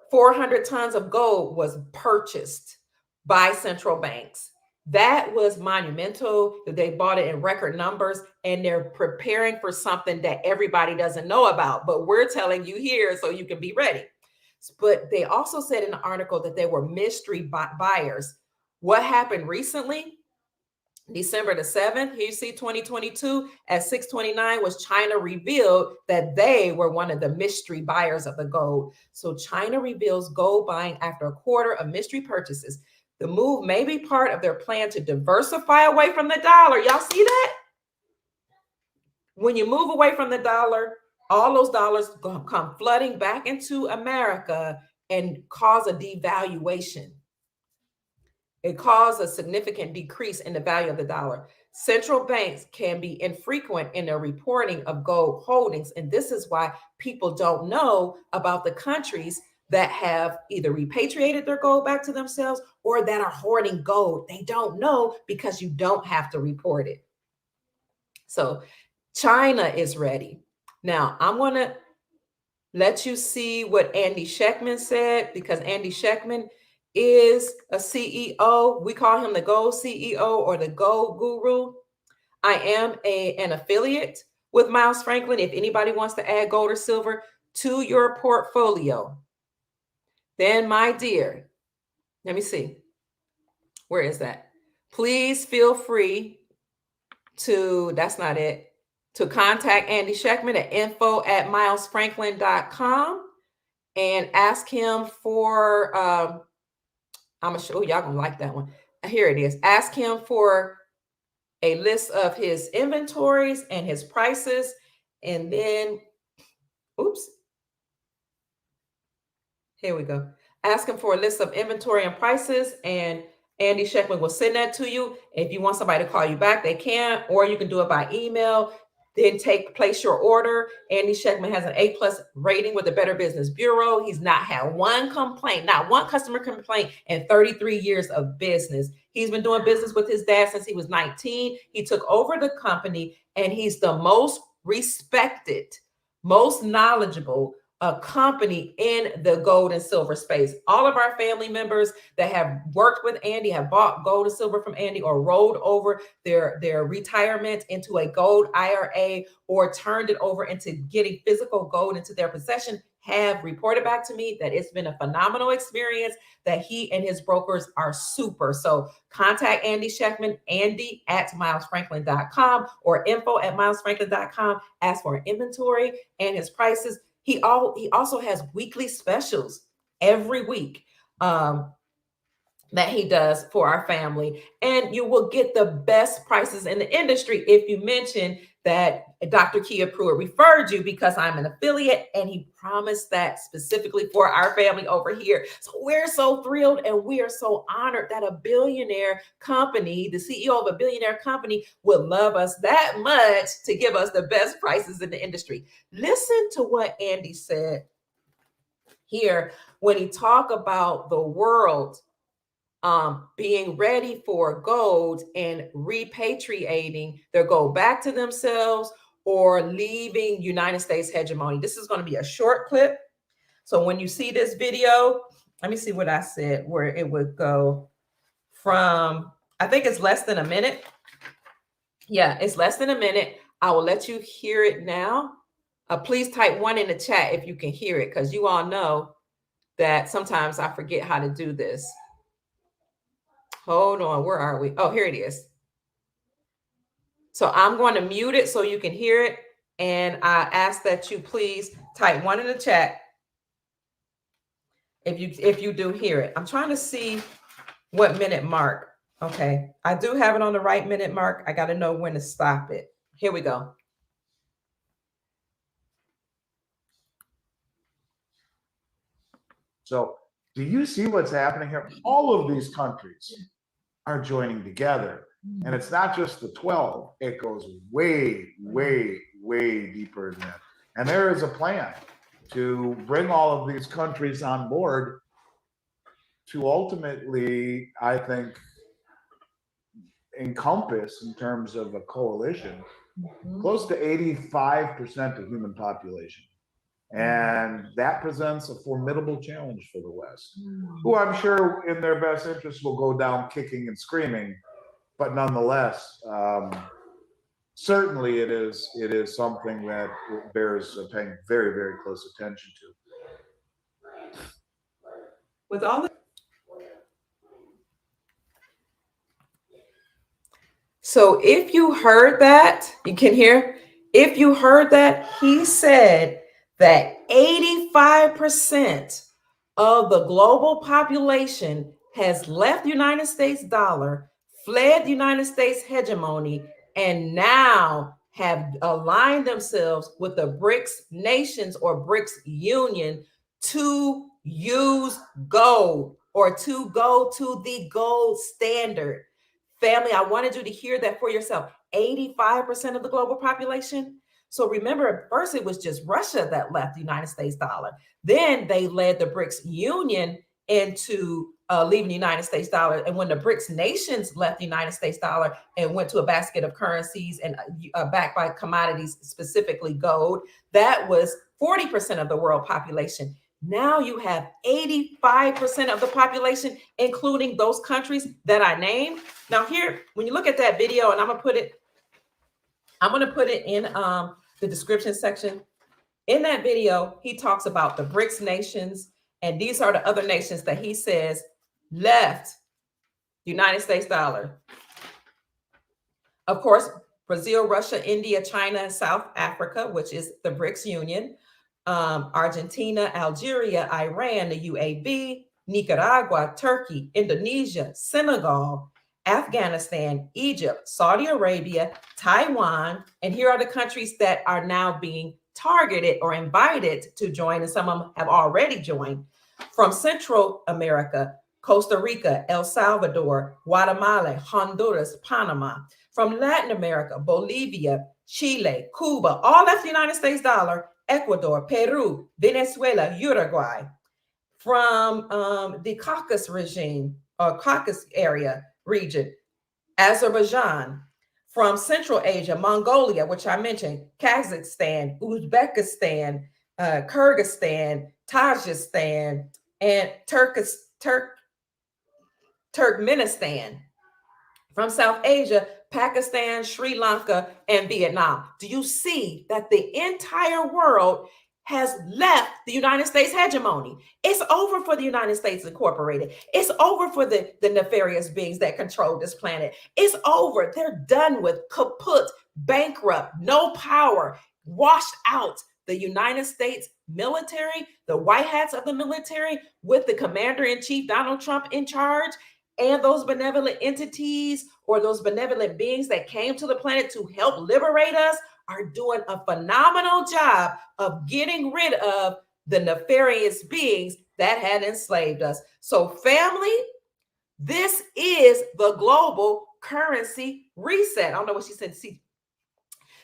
400 tons of gold was purchased by central banks. That was monumental. They bought it in record numbers, and they're preparing for something that everybody doesn't know about, but we're telling you here so you can be ready. But they also said in the article that they were mystery buyers. What happened recently? December the 7th, here you see 2022 at 6:29 was China revealed that they were one of the mystery buyers of the gold. So China reveals gold buying after a quarter of mystery purchases. The move may be part of their plan to diversify away from the dollar. Y'all see that? When you move away from the dollar, all those dollars come flooding back into America and cause a devaluation. It caused a significant decrease in the value of the dollar. Central banks can be infrequent in their reporting of gold holdings, and this is why people don't know about the countries that have either repatriated their gold back to themselves or that are hoarding gold. They don't know because you don't have to report it. So China is ready. Now, I'm going to let you see what Andy Schectman said, because Andy Schectman is a CEO. We call him the gold CEO or the gold guru. I am an affiliate with Miles Franklin. If anybody wants to add gold or silver to your portfolio, then my dear, let me see. Where is that? Please feel free to, that's not it, to contact Andy Schectman at info@milesfranklin.com and ask him for, I'm gonna show y'all gonna like that one. Here it is. Ask him for a list of his inventories and his prices, and then, oops, here we go. Ask him for a list of inventory and prices, and Andy Schectman will send that to you. If you want somebody to call you back, they can, or you can do it by email. Then place your order. Andy Schectman has an A+ rating with the Better Business Bureau. He's not had one complaint, not one customer complaint in 33 years of business. He's been doing business with his dad since he was 19. He took over the company, and he's the most respected most knowledgeable company in the gold and silver space. All of our family members that have worked with Andy, have bought gold and silver from Andy, or rolled over their retirement into a gold IRA, or turned it over into getting physical gold into their possession, have reported back to me that it's been a phenomenal experience, that he and his brokers are super. So contact Andy Schectman, Andy@milesfranklin.com or info@milesfranklin.com. Ask for inventory and his prices. He also has weekly specials every week that he does for our family. And you will get the best prices in the industry if you mention that Dr. Kia Pruitt referred you, because I'm an affiliate, and he promised that specifically for our family over here. So we're so thrilled and we are so honored that a billionaire company, the CEO of a billionaire company, would love us that much to give us the best prices in the industry. Listen to what Andy said here when he talked about the world being ready for gold and repatriating their gold back to themselves or leaving United States hegemony. This is going to be a short clip. So when you see this video, let me see what I said, where it would go from, I think it's less than a minute. Yeah, it's less than a minute. I will let you hear it now. Please type 1 in the chat if you can hear it, because you all know that sometimes I forget how to do this. Hold on, where are we? Oh, here it is. So I'm going to mute it so you can hear it. And I ask that you please type 1 in the chat if you do hear it. I'm trying to see what minute mark. Okay, I do have it on the right minute mark. I got to know when to stop it. Here we go.
So do you see what's happening here? All of these countries are joining together. And it's not just the 12. It goes way, way, way deeper than that. And there is a plan to bring all of these countries on board to ultimately, I think, encompass, in terms of a coalition, close to 85% of human population. And that presents a formidable challenge for the West, who I'm sure in their best interest will go down kicking and screaming. But nonetheless, certainly it is something that bears paying very, very close attention to.
With all the So if you heard that, you can hear, if you heard that, he said that 85% of the global population has left the United States dollar, fled the United States hegemony, and now have aligned themselves with the BRICS nations or BRICS union to use gold, or to go to the gold standard. Family, I wanted you to hear that for yourself. 85% of the global population. So remember, at first it was just Russia that left the United States dollar. Then they led the BRICS union into leaving the United States dollar. And when the BRICS nations left the United States dollar and went to a basket of currencies and backed by commodities, specifically gold, that was 40% of the world population. Now you have 85% of the population, including those countries that I named. Now here, when you look at that video, and I'm gonna put it in the description section. In that video, he talks about the BRICS nations, and these are the other nations that he says left the United States dollar. Of course, Brazil, Russia, India, China, and South Africa, which is the BRICS union. Argentina, Algeria, Iran, the UAE, Nicaragua, Turkey, Indonesia, Senegal, Afghanistan, Egypt, Saudi Arabia, Taiwan, and here are the countries that are now being targeted or invited to join, and some of them have already joined. From Central America, Costa Rica, El Salvador, Guatemala, Honduras, Panama. From Latin America, Bolivia, Chile, Cuba, all left the United States dollar, Ecuador, Peru, Venezuela, Uruguay. From the Caucasus region, Azerbaijan. from Central Asia, Mongolia, which I mentioned, Kazakhstan, Uzbekistan, Kyrgyzstan, Tajikistan, and Turkmenistan. From South Asia, Pakistan, Sri Lanka, and Vietnam. Do you see that the entire world has left the United States hegemony? It's over for the United States Incorporated. It's over for the nefarious beings that control this planet. It's over. They're done with, kaput, bankrupt, no power, washed out. The United States military, the white hats of the military, with the commander-in-chief, Donald Trump, in charge, and those benevolent entities or those benevolent beings that came to the planet to help liberate us are doing a phenomenal job of getting rid of the nefarious beings that had enslaved us. So, family, this is the global currency reset. I don't know what she said. See,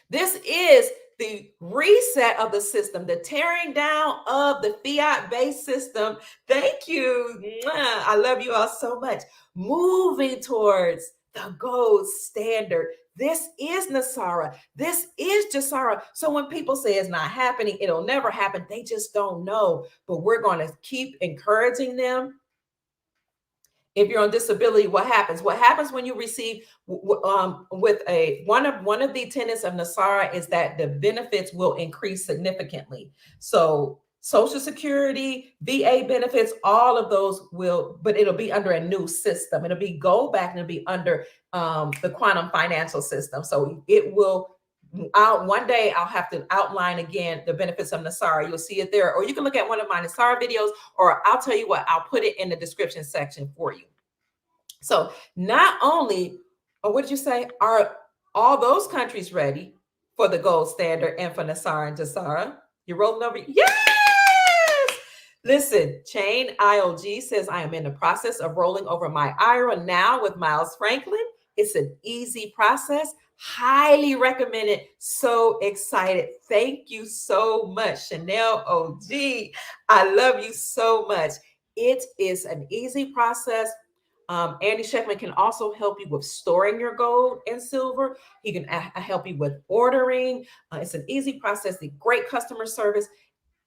this is the reset of the system, the tearing down of the fiat-based system. Thank you. I love you all so much. Moving towards the gold standard. This is Nasara. This is Jasara. So when people say it's not happening, it'll never happen, they just don't know. But we're going to keep encouraging them. If you're on disability, what happens? What happens when you receive with a one of the tenets of Nasara is that the benefits will increase significantly. So Social Security, VA benefits, all of those will, but it'll be under a new system. It'll be go back and it'll be under the quantum financial system. So it will. One day I'll have to outline again the benefits of Nasara. You'll see it there, or you can look at one of my Nasara videos, or I'll tell you what, I'll put it in the description section for you. So not only, or what did you say, are all those countries ready for the gold standard and for Nasara and Jasara? You're rolling over. Yes! Listen, Chain IOG says, I am in the process of rolling over my IRA now with Miles Franklin. It's an easy process. Highly recommended. So excited. Thank you so much, Chanel OG. I love you so much. It is an easy process. Andy Schectman can also help you with storing your gold and silver. He can help you with ordering. It's an easy process. The great customer service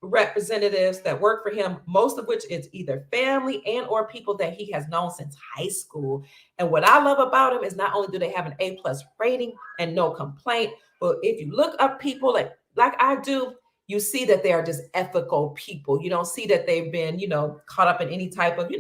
representatives that work for him, most of which is either family and or people that he has known since high school. And what I love about him is not only do they have an A+ rating and no complaint, but if you look up people like I do, you see that they are just ethical people. You don't see that they've been, caught up in any type of,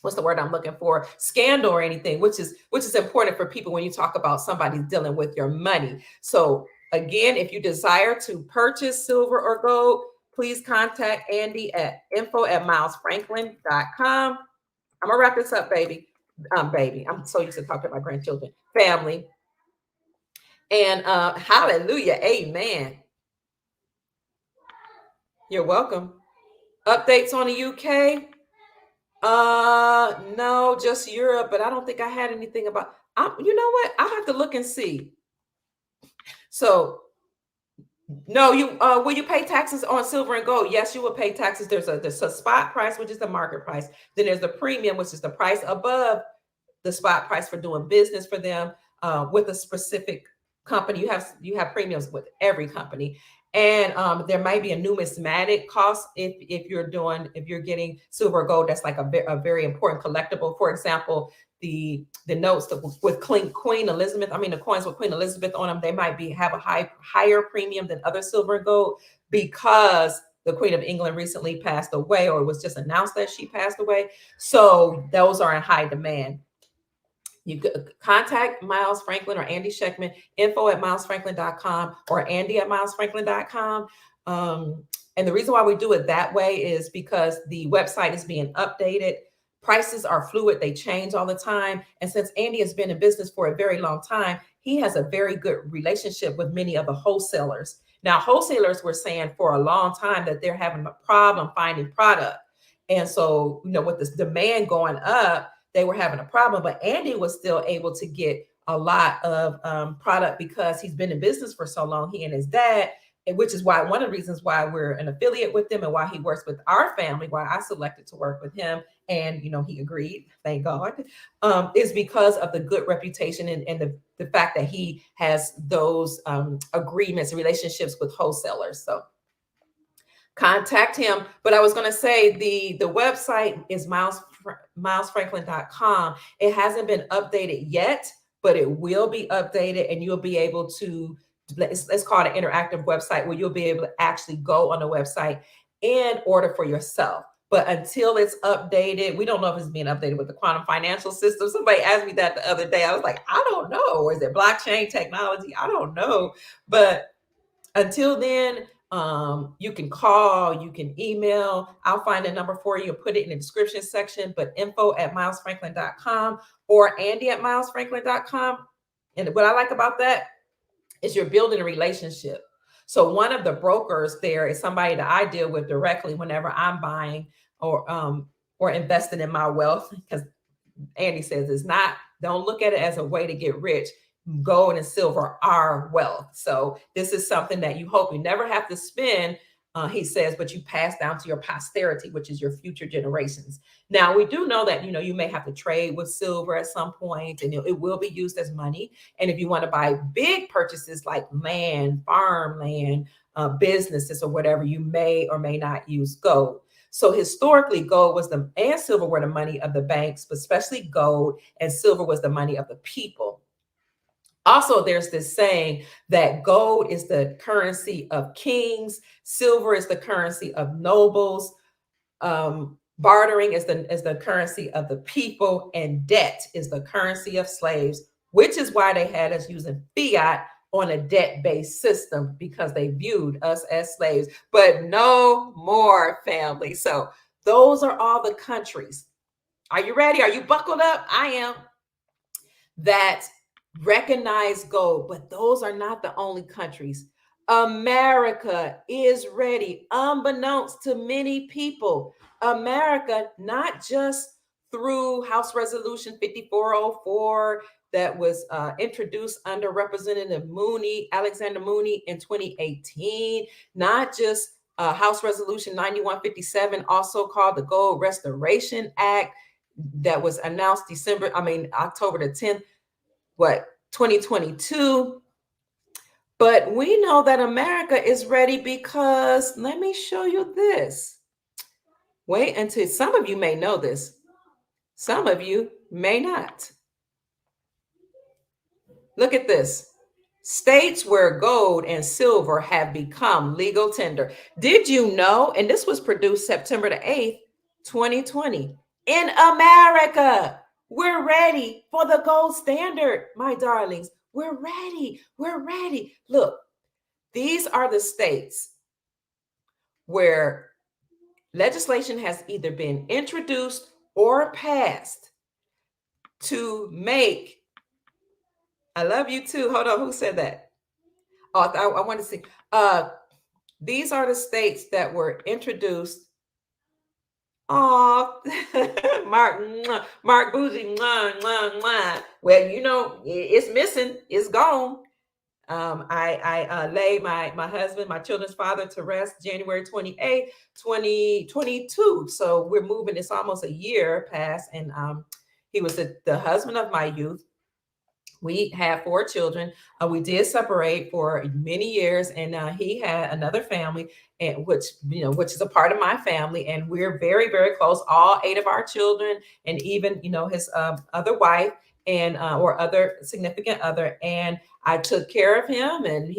what's the word I'm looking for? Scandal or anything, which is important for people when you talk about somebody dealing with your money. So again, if you desire to purchase silver or gold, please contact Andy at info@milesfranklin.com. I'm gonna wrap this up, baby. I'm so used to talking to my grandchildren, family. And hallelujah, amen. You're welcome. Updates on the UK. No, just Europe, but I don't think I had anything about, you know what? I'll have to look and see. So no, will you pay taxes on silver and gold? Yes, you will pay taxes. There's a spot price, which is the market price. Then there's the premium, which is the price above the spot price for doing business for them with a specific company. You have premiums with every company. And there might be a numismatic cost if you're getting silver or gold. That's like a very important collectible. For example, the notes with Queen Elizabeth, the coins with Queen Elizabeth on them, they might have a higher premium than other silver and gold because the Queen of England recently passed away, or it was just announced that she passed away. So those are in high demand. You could contact Miles Franklin or Andy Schectman, info@milesfranklin.com or Andy@milesfranklin.com. And the reason why we do it that way is because the website is being updated. Prices are fluid. They change all the time. And since Andy has been in business for a very long time, he has a very good relationship with many of the wholesalers. Now, wholesalers were saying for a long time that they're having a problem finding product. And so, with this demand going up, they were having a problem, but Andy was still able to get a lot of product because he's been in business for so long. He and his dad, which is why one of the reasons why we're an affiliate with them and why he works with our family, why I selected to work with him, and he agreed, thank God, is because of the good reputation and the fact that he has those agreements and relationships with wholesalers. So contact him. But I was going to say the website is milesfranklin.com. It hasn't been updated yet, but it will be updated, and you'll be able to, let's call it an interactive website, where you'll be able to actually go on the website and order for yourself. But until it's updated, we don't know if it's being updated with the quantum financial system. Somebody asked me that the other day. I was like, I don't know. Or is it blockchain technology? I don't know. But until then, you can call, you can email. I'll find a number for you and put it in the description section, but info@milesfranklin.com or Andy@milesfranklin.com. And what I like about that is you're building a relationship. So one of the brokers there is somebody that I deal with directly whenever I'm buying or investing in my wealth, because Andy says it's not, don't look at it as a way to get rich. Gold and silver are wealth. So this is something that you hope you never have to spend, he says, but you pass down to your posterity, which is your future generations. Now, we do know that, you may have to trade with silver at some point, and it will be used as money. And if you want to buy big purchases like land, farmland, businesses or whatever, you may or may not use gold. So historically, gold was and silver were the money of the banks, but especially gold, and silver was the money of the people. Also, there's this saying that gold is the currency of kings, silver is the currency of nobles, bartering is the currency of the people, and debt is the currency of slaves, which is why they had us using fiat on a debt-based system, because they viewed us as slaves. But no more, family. So those are all the countries. Are you ready? Are you buckled up? I am. That recognize gold, but those are not the only countries. America is ready, unbeknownst to many people. America, not just through House Resolution 5404 that was introduced under Representative Moony, Alexander Moony in 2018, not just House Resolution 9157, also called the Gold Restoration Act, that was announced October the 10th, 2022. But we know that America is ready because, let me show you this. Wait until, some of you may know this. Some of you may not. Look at this. States where gold and silver have become legal tender. Did you know? And this was produced September the 8th, 2020. In America, we're ready for the gold standard, my darlings. We're ready. We're ready. Look, these are the states where legislation has either been introduced or passed to make. I love you too. Hold on. Who said that? Oh, I want to see. These are the states that were introduced. Oh, Mark Bougie. Well, it's missing. It's gone. I laid my husband, my children's father, to rest January 28th, 2022. So we're moving. It's almost a year past, and he was the husband of my youth. We had 4 children. We did separate for many years, and he had another family, and which is a part of my family, and we're very, very close. All 8 of our children, and even his other wife and or other significant other, and I took care of him, and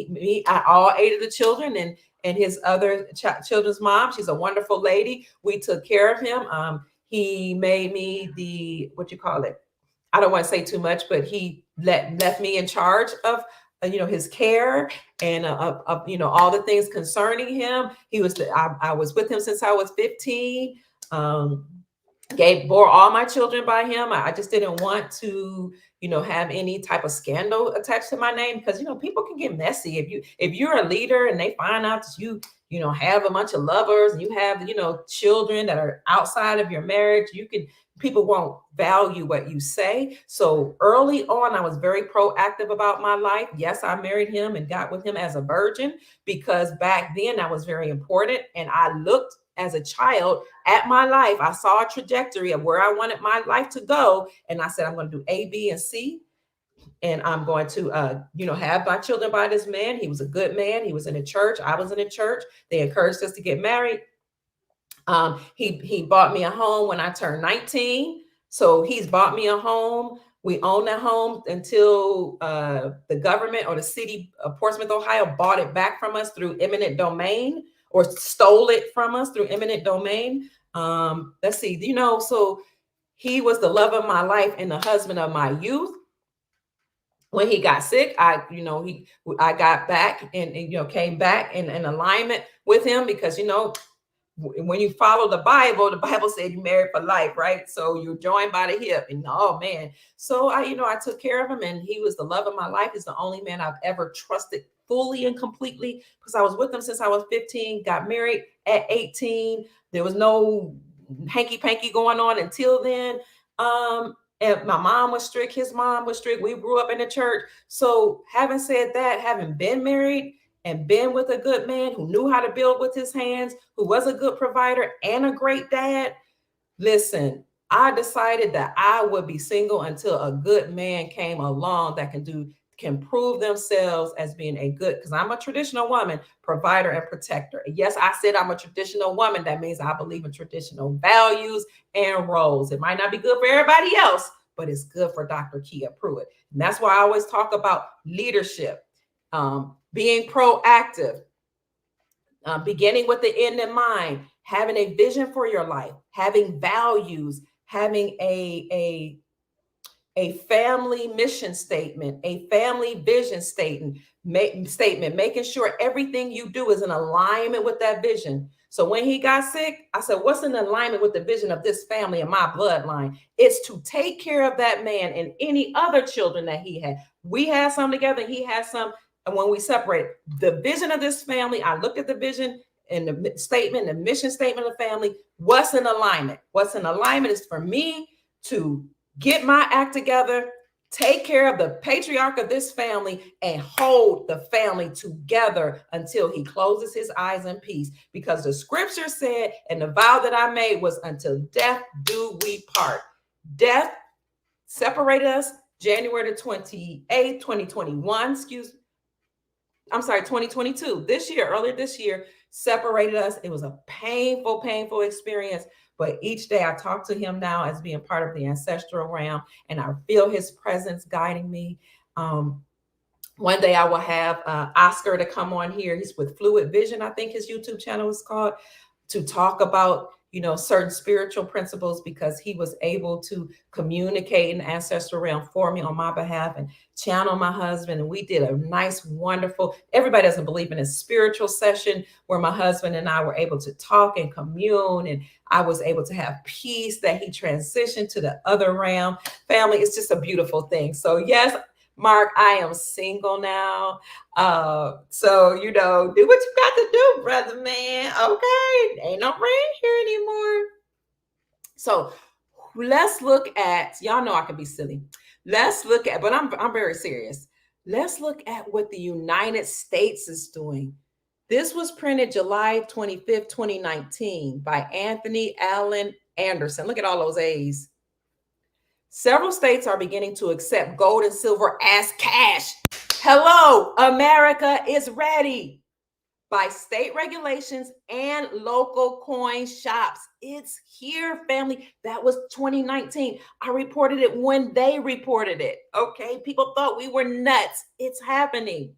all 8 of the children, and his other children's mom. She's a wonderful lady. We took care of him. He made me I don't want to say too much, but he left me in charge of his care and all the things concerning him. I was with him since I was 15. Bore all my children by him. I just didn't want to have any type of scandal attached to my name, because people can get messy if you're a leader and they find out that you have a bunch of lovers and you have children that are outside of your marriage. people won't value what you say. So early on, I was very proactive about my life. Yes, I married him and got with him as a virgin because back then that was very important. And I looked as a child at my life. I saw a trajectory of where I wanted my life to go. And I said, I'm going to do A, B, and C. And I'm going to, have my children by this man. He was a good man. He was in a church. I was in a church. They encouraged us to get married. He bought me a home when I turned 19. So he's bought me a home. We own that home until the government or the city of Portsmouth, Ohio bought it back from us through eminent domain or stole it from us through eminent domain. Let's see, so he was the love of my life and the husband of my youth. When he got sick, I got back and came back in alignment with him because, when you follow the Bible said you married for life, right? So you're joined by the hip, and oh man. So I took care of him, and he was the love of my life. He's the only man I've ever trusted fully and completely because I was with him since I was 15, got married at 18. There was no hanky-panky going on until then. And my mom was strict, his mom was strict. We grew up in the church. So having said that, having been married and been with a good man who knew how to build with his hands, who was a good provider and a great dad, listen, I decided that I would be single until a good man came along that can prove themselves as being a good, because I'm a traditional woman, provider and protector. Yes, I said I'm a traditional woman. That means I believe in traditional values and roles. It might not be good for everybody else, but it's good for Dr. Kia Pruitt. And that's why I always talk about leadership, being proactive, beginning with the end in mind, having a vision for your life, having values, having a family mission statement, a family vision statement, making sure everything you do is in alignment with that vision. So when he got sick, I said, what's in alignment with the vision of this family and my bloodline? It's to take care of that man and any other children that he had. We had some together, he had some. And when we separated, the vision of this family, I looked at the vision and the statement, the mission statement of the family. What's in alignment? What's in alignment is for me to get my act together, take care of the patriarch of this family, and hold the family together until he closes his eyes in peace. Because the scripture said, and the vow that I made was, until death do we part. Death separated us January the 28th, 2021, 2022. Earlier this year, separated us. It was a painful experience. But each day I talk to him now as being part of the ancestral realm, and I feel his presence guiding me. One day I will have Oscar to come on here. He's with Fluid Vision, I think his YouTube channel is called, to talk about, certain spiritual principles, because he was able to communicate in the ancestral realm for me on my behalf and channel my husband. And we did a nice, wonderful, everybody doesn't believe in a spiritual session where my husband and I were able to talk and commune, and I was able to have peace that he transitioned to the other realm. Family, it's just a beautiful thing. So yes, Mark, I am single now. So, do what you got to do, brother, man. Okay. Ain't no rain here anymore. So let's look at, y'all know I can be silly. Let's look at, but I'm very serious. Let's look at what the United States is doing. This was printed July 25th, 2019 by Anthony Allen Anderson. Look at all those A's. Several states are beginning to accept gold and silver as cash. Hello, America is ready. By state regulations and local coin shops. It's here, family. That was 2019. I reported it when they reported it. Okay, people thought we were nuts. It's happening.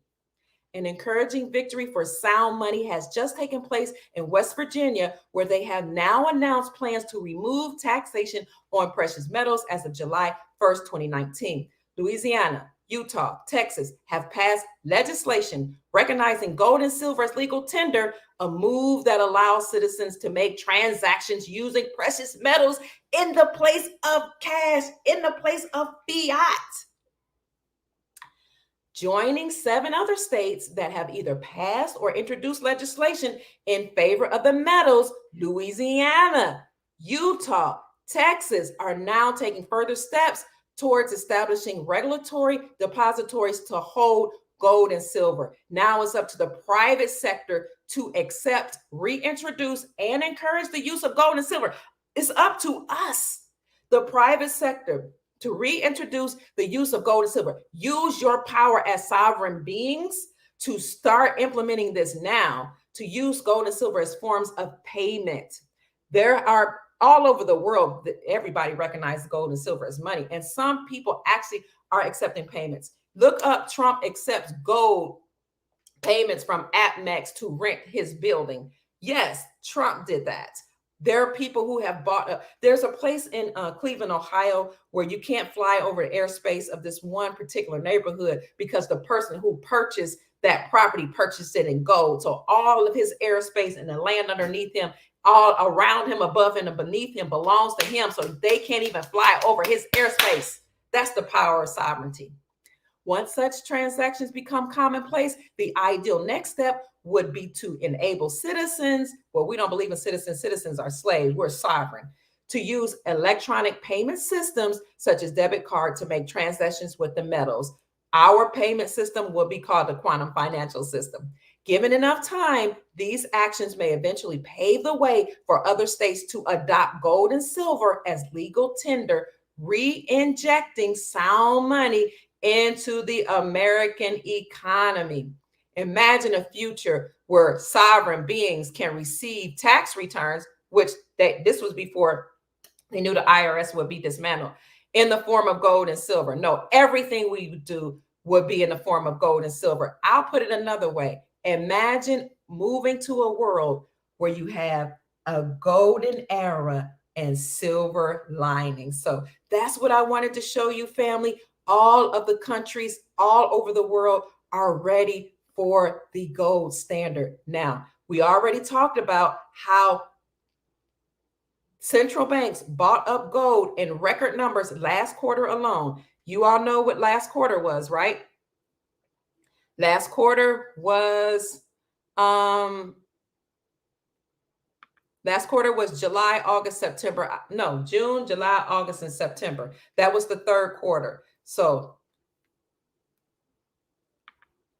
An encouraging victory for sound money has just taken place in West Virginia, where they have now announced plans to remove taxation on precious metals as of July 1st, 2019. Louisiana, Utah, Texas have passed legislation recognizing gold and silver as legal tender, a move that allows citizens to make transactions using precious metals in the place of cash, in the place of fiat. Joining 7 other states that have either passed or introduced legislation in favor of the metals: Louisiana, Utah, Texas are now taking further steps towards establishing regulatory depositories to hold gold and silver. Now it's up to the private sector to accept, reintroduce, and encourage the use of gold and silver. It's up to us, the private sector, to reintroduce the use of gold and silver. Use your power as sovereign beings to start implementing this now, to use gold and silver as forms of payment. There are all over the world, everybody recognizes gold and silver as money. And some people actually are accepting payments. Look up, Trump accepts gold payments from AppMex to rent his building. Yes, Trump did that. There are people who have bought, there's a place in Cleveland, Ohio, where you can't fly over the airspace of this one particular neighborhood because the person who purchased that property purchased it in gold. So all of his airspace and the land underneath him, all around him, above and beneath him, belongs to him. So they can't even fly over his airspace. That's the power of sovereignty. Once such transactions become commonplace, the ideal next step would be to enable citizens, well, we don't believe in citizens. Citizens are slaves. We're sovereign. To use electronic payment systems such as debit card to make transactions with the metals. Our payment system will be called the quantum financial system. Given enough time, these actions may eventually pave the way for other states to adopt gold and silver as legal tender, re-injecting sound money into the American economy. Imagine a future where sovereign beings can receive tax returns, which this was before they knew the IRS would be dismantled, in the form of gold and silver. No, everything we do would be in the form of gold and silver. I'll put it another way. Imagine moving to a world where you have a golden era and silver lining. So that's what I wanted to show you, family. All of the countries all over the world are ready for the gold standard. Now, we already talked about how central banks bought up gold in record numbers last quarter alone. You all know what last quarter was, right? Last quarter was July, August, September. No, June, July, August, and September. That was the third quarter. So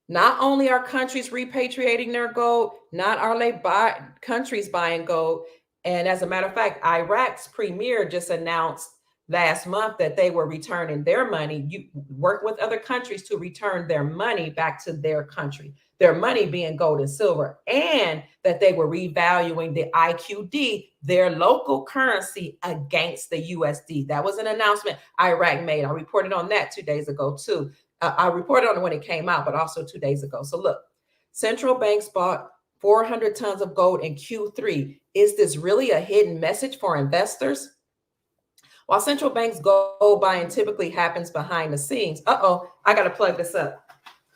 not only are countries repatriating their gold, not are they countries buying gold. And as a matter of fact, Iraq's premier just announced last month that they were returning their money. You work with other countries to return their money back to their country, their money being gold and silver, and that they were revaluing the IQD, their local currency, against the USD. That was an announcement Iraq made. I reported on that 2 days ago too. I reported on it when it came out, but also 2 days ago. So look, central banks bought 400 tons of gold in Q3. Is this really a hidden message for investors? While central banks gold buying typically happens behind the scenes. Uh-oh, I got to plug this up.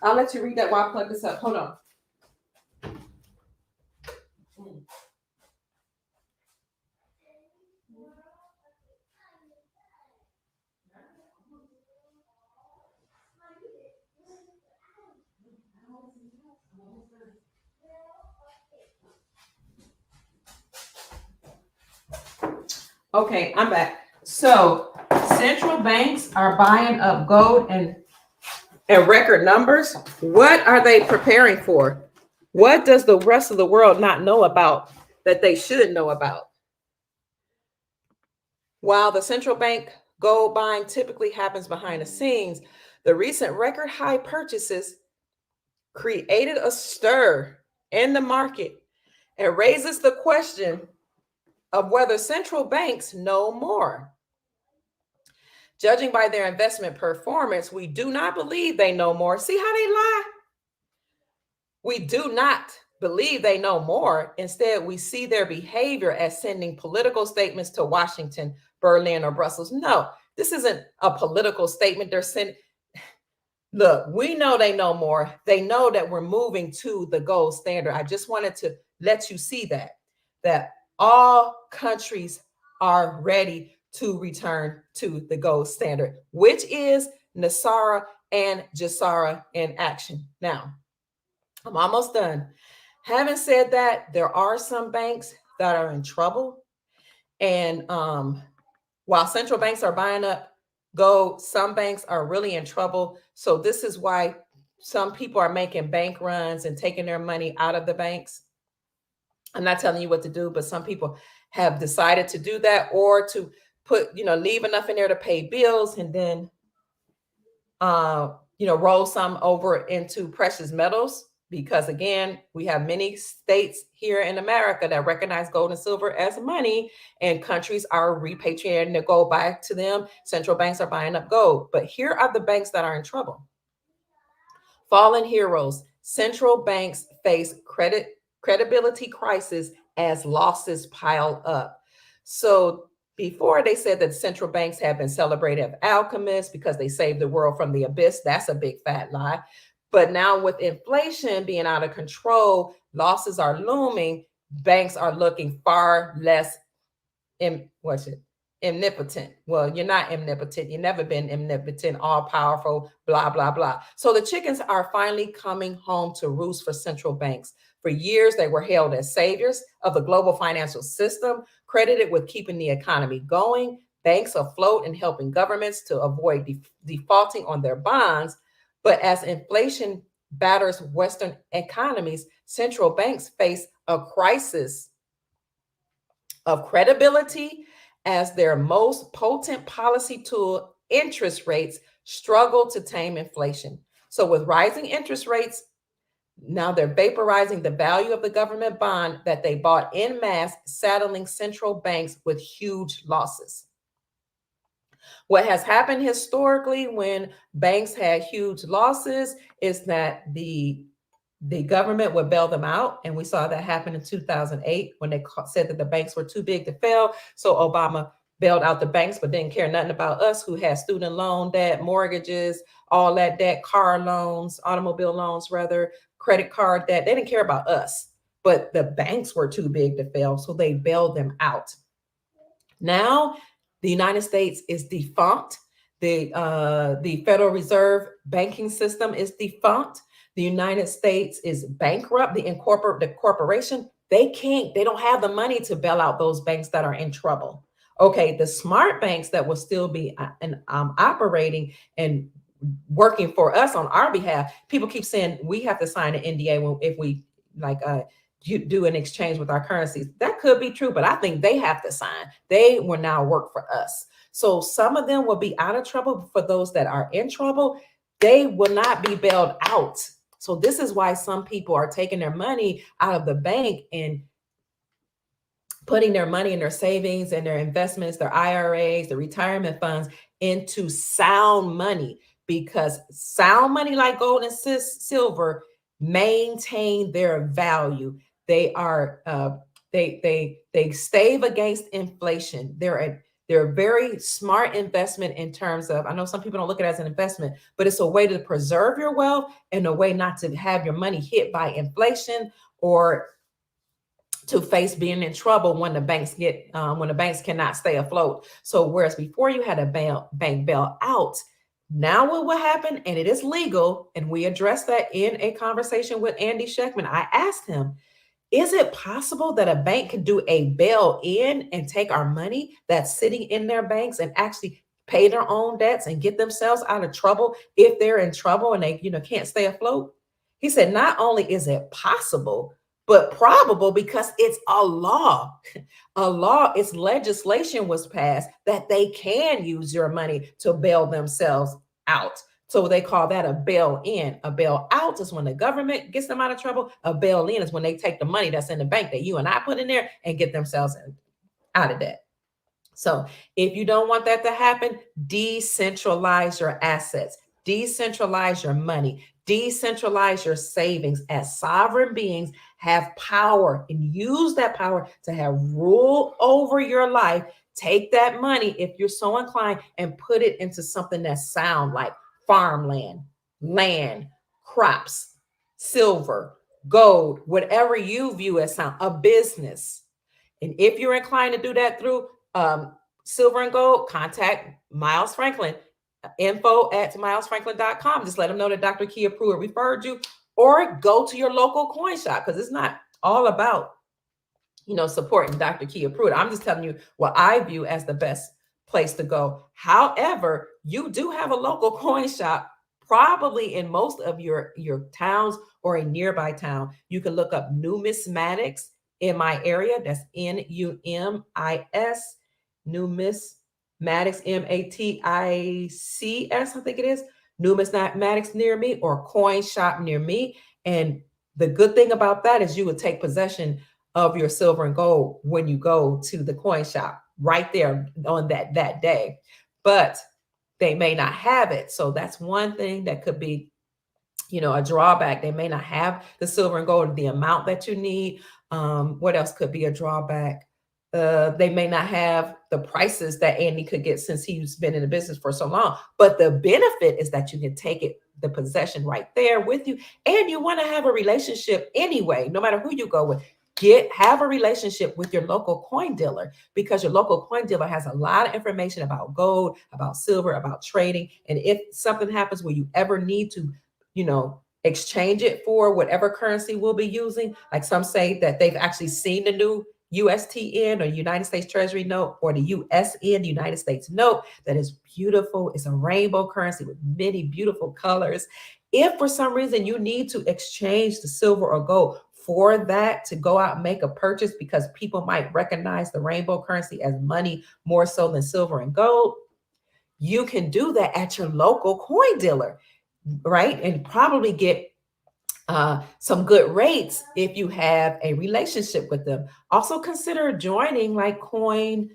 I'll let you read that while I plug this up. Hold on. Okay, I'm back. So central banks are buying up gold and record numbers. What are they preparing for? What does the rest of the world not know about that they should know about? While the central bank gold buying typically happens behind the scenes, the recent record high purchases created a stir in the market and raises the question of whether central banks know more. Judging by their investment performance, we do not believe they know more. See how they lie? We do not believe they know more. Instead, we see their behavior as sending political statements to Washington, Berlin, or Brussels. No, this isn't a political statement. They're sending. Look, we know they know more. They know that we're moving to the gold standard. I just wanted to let you see that all countries are ready to return to the gold standard, which is Nasara and Jasara in action. Now, I'm almost done. Having said that, there are some banks that are in trouble, and while central banks are buying up gold, some banks are really in trouble. So this is why some people are making bank runs and taking their money out of the banks. I'm not telling you what to do, but some people have decided to do that, or to put, leave enough in there to pay bills, and then roll some over into precious metals, because again, we have many states here in America that recognize gold and silver as money, and countries are repatriating their gold back to them. Central banks are buying up gold. But here are the banks that are in trouble. Fallen heroes. Central banks face credibility crisis as losses pile up. So before, they said that central banks have been celebrated as alchemists because they saved the world from the abyss. That's a big fat lie. But now with inflation being out of control, losses are looming. Banks are looking far less omnipotent. Well, you're not omnipotent. You've never been omnipotent, all powerful, blah, blah, blah. So the chickens are finally coming home to roost for central banks. For years, they were hailed as saviors of the global financial system, credited with keeping the economy going, banks afloat, and helping governments to avoid defaulting on their bonds. But as inflation batters Western economies, central banks face a crisis of credibility as their most potent policy tool. Interest rates struggle to tame inflation. So with rising interest rates, now they're vaporizing the value of the government bond that they bought en masse, saddling central banks with huge losses. What has happened historically when banks had huge losses is that the government would bail them out. And we saw that happen in 2008 when they said that the banks were too big to fail. So Obama bailed out the banks, but didn't care nothing about us who had student loan debt, mortgages, all that debt, car loans, automobile loans, rather, credit card debt. They didn't care about us, but the banks were too big to fail. So they bailed them out. Now, the United States is defunct. The Federal Reserve banking system is defunct. The United States is bankrupt. The corporation, they don't have the money to bail out those banks that are in trouble. Okay, the smart banks that will still be operating and working for us on our behalf. People keep saying we have to sign an NDA if we do an exchange with our currencies. That could be true, but I think they have to sign. They will now work for us. So some of them will be out of trouble. For those that are in trouble, they will not be bailed out. So this is why some people are taking their money out of the bank and putting their money in their savings and their investments, their IRAs, their retirement funds, into sound money, because sound money like gold and silver maintain their value. They are they stave against inflation. They're a very smart investment in terms of, I know some people don't look at it as an investment, but it's a way to preserve your wealth and a way not to have your money hit by inflation, or to face being in trouble when the banks cannot stay afloat. So whereas before you had a bank bail out, now what will happen, and it is legal, and we addressed that in a conversation with Andy Schectman. I asked him, is it possible that a bank can do a bail-in and take our money that's sitting in their banks and actually pay their own debts and get themselves out of trouble if they're in trouble and they can't stay afloat? He said, not only is it possible, but probable, because it's a law. Its legislation was passed that they can use your money to bail themselves out. So they call that a bail-in. A bail-out is when the government gets them out of trouble. A bail-in is when they take the money that's in the bank that you and I put in there and get themselves out of debt. So if you don't want that to happen, decentralize your assets, decentralize your money, decentralize your savings, as sovereign beings have power, and use that power to have rule over your life. Take that money, if you're so inclined, and put it into something that's sound, like farmland, land, crops, silver, gold, whatever you view as sound, a business. And if you're inclined to do that through silver and gold, contact Miles Franklin, info@milesfranklin.com. Just let them know that Dr. Kia Pruitt referred you, or go to your local coin shop, because it's not all about supporting Dr. Kia Pruitt. I'm just telling you what I view as the best place to go. However, you do have a local coin shop, probably in most of your towns or a nearby town. You can look up numismatics in my area. That's NUMIS, numismatics, MATICS, I think it is. Numismatics near me, or coin shop near me. And the good thing about that is you would take possession of your silver and gold when you go to the coin shop right there on that day. But they may not have it. So that's one thing that could be, a drawback. They may not have the silver and gold, the amount that you need. What else could be a drawback? They may not have the prices that Andy could get since he's been in the business for so long. But the benefit is that you can take the possession right there with you. And you want to have a relationship anyway, no matter who you go with. Have a relationship with your local coin dealer, because your local coin dealer has a lot of information about gold, about silver, about trading. And if something happens where you ever need to, exchange it for whatever currency we'll be using, like some say that they've actually seen the new USTN, or United States Treasury note, or the USN, United States note, that is beautiful. It's a rainbow currency with many beautiful colors. If for some reason you need to exchange the silver or gold for that to go out and make a purchase, because people might recognize the rainbow currency as money more so than silver and gold, you can do that at your local coin dealer, right? And probably get some good rates if you have a relationship with them. Also consider joining like coin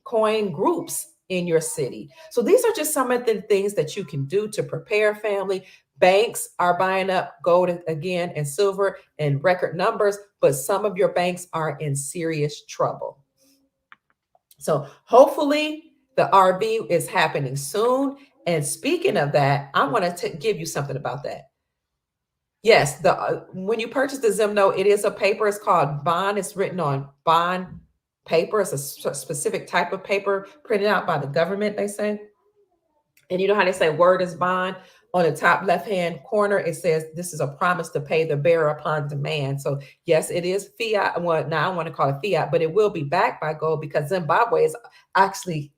groups in your city. So these are just some of the things that you can do to prepare, family. Banks are buying up gold again and silver in record numbers, but some of your banks are in serious trouble. So hopefully the RV is happening soon. And speaking of that, I want to give you something about that. Yes, when you purchase the Zim note, it is a paper. It's called bond. It's written on bond paper. It's a specific type of paper printed out by the government, they say. And you know how they say word is bond? On the top left-hand corner, it says this is a promise to pay the bearer upon demand. So yes, it is fiat. Well, now I want to call it fiat, but it will be backed by gold, because Zimbabwe is actually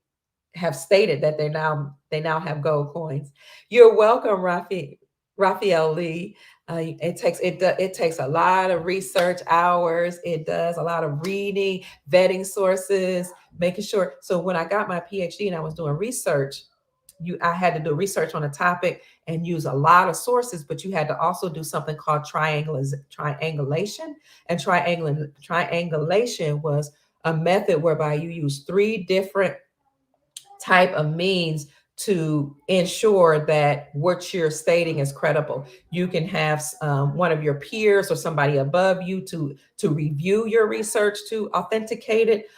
have stated that they now have gold coins. You're welcome, Raphael Lee. It takes a lot of research hours. It does a lot of reading, vetting sources, making sure. So when I got my PhD and I was doing research, I had to do research on a topic and use a lot of sources, but you had to also do something called triangulation. And triangulation was a method whereby you use 3 different type of means to ensure that what you're stating is credible. You can have one of your peers or somebody above you to review your research to authenticate it.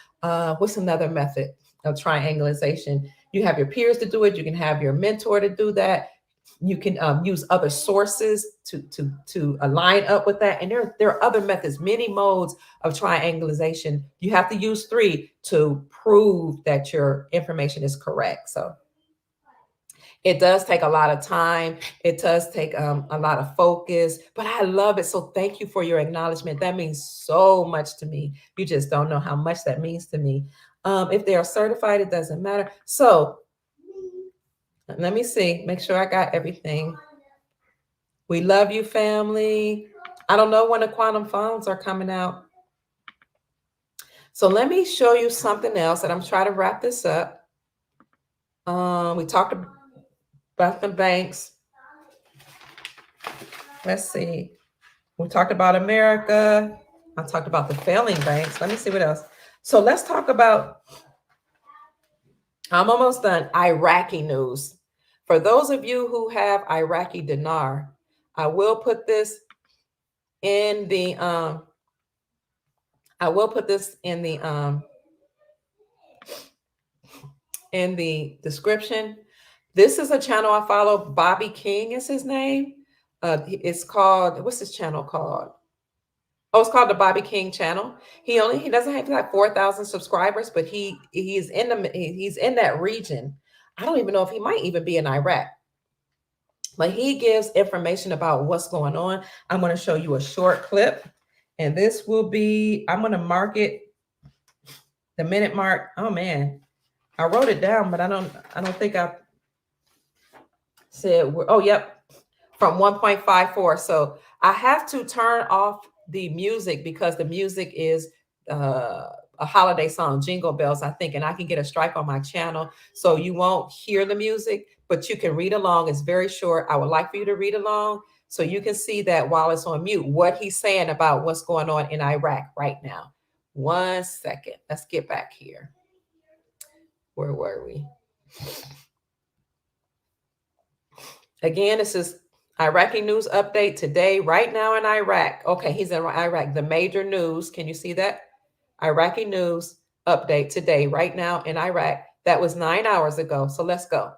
What's another method of triangulation? You have your peers to do it. You can have your mentor to do that. You can use other sources to align up with that. And there are other methods, many modes of triangulation. You have to use 3 to prove that your information is correct. So it does take a lot of time. It does take a lot of focus, but I love it. So thank you for your acknowledgement. That means so much to me. You just don't know how much that means to me. If they are certified, it doesn't matter. So let me see, make sure I got everything. We love you, family. I don't know when the quantum phones are coming out. So let me show you something else, and I'm trying to wrap this up. We talked about the banks. Let's see. We talked about America. I talked about the failing banks. Let me see what else. So let's talk about, I'm almost done, Iraqi news. For those of you who have Iraqi dinar, I will put this in the in the description. This is a channel I follow. Bobby King is his name. It's called, what's his channel called? Oh, it's called the Bobby King channel. He doesn't have like 4,000 subscribers, but he's in that region. I don't even know if he might even be in Iraq. But he gives information about what's going on. I'm going to show you a short clip, and this will be, I'm going to mark it the minute mark. Oh man, I wrote it down, but I don't think I said, oh, yep, from 1.54. So I have to turn off the music because the music is a holiday song, Jingle Bells, I think, and I can get a strike on my channel. So you won't hear the music, but you can read along. It's very short. I would like for you to read along so you can see that while it's on mute, what he's saying about what's going on in Iraq right now. 1 second. Let's get back here. Where were we? Again, this is Iraqi news update today, right now in Iraq. Okay, he's in Iraq. The major news, can you see that? Iraqi news update today, right now in Iraq. That was 9 hours ago. So let's go.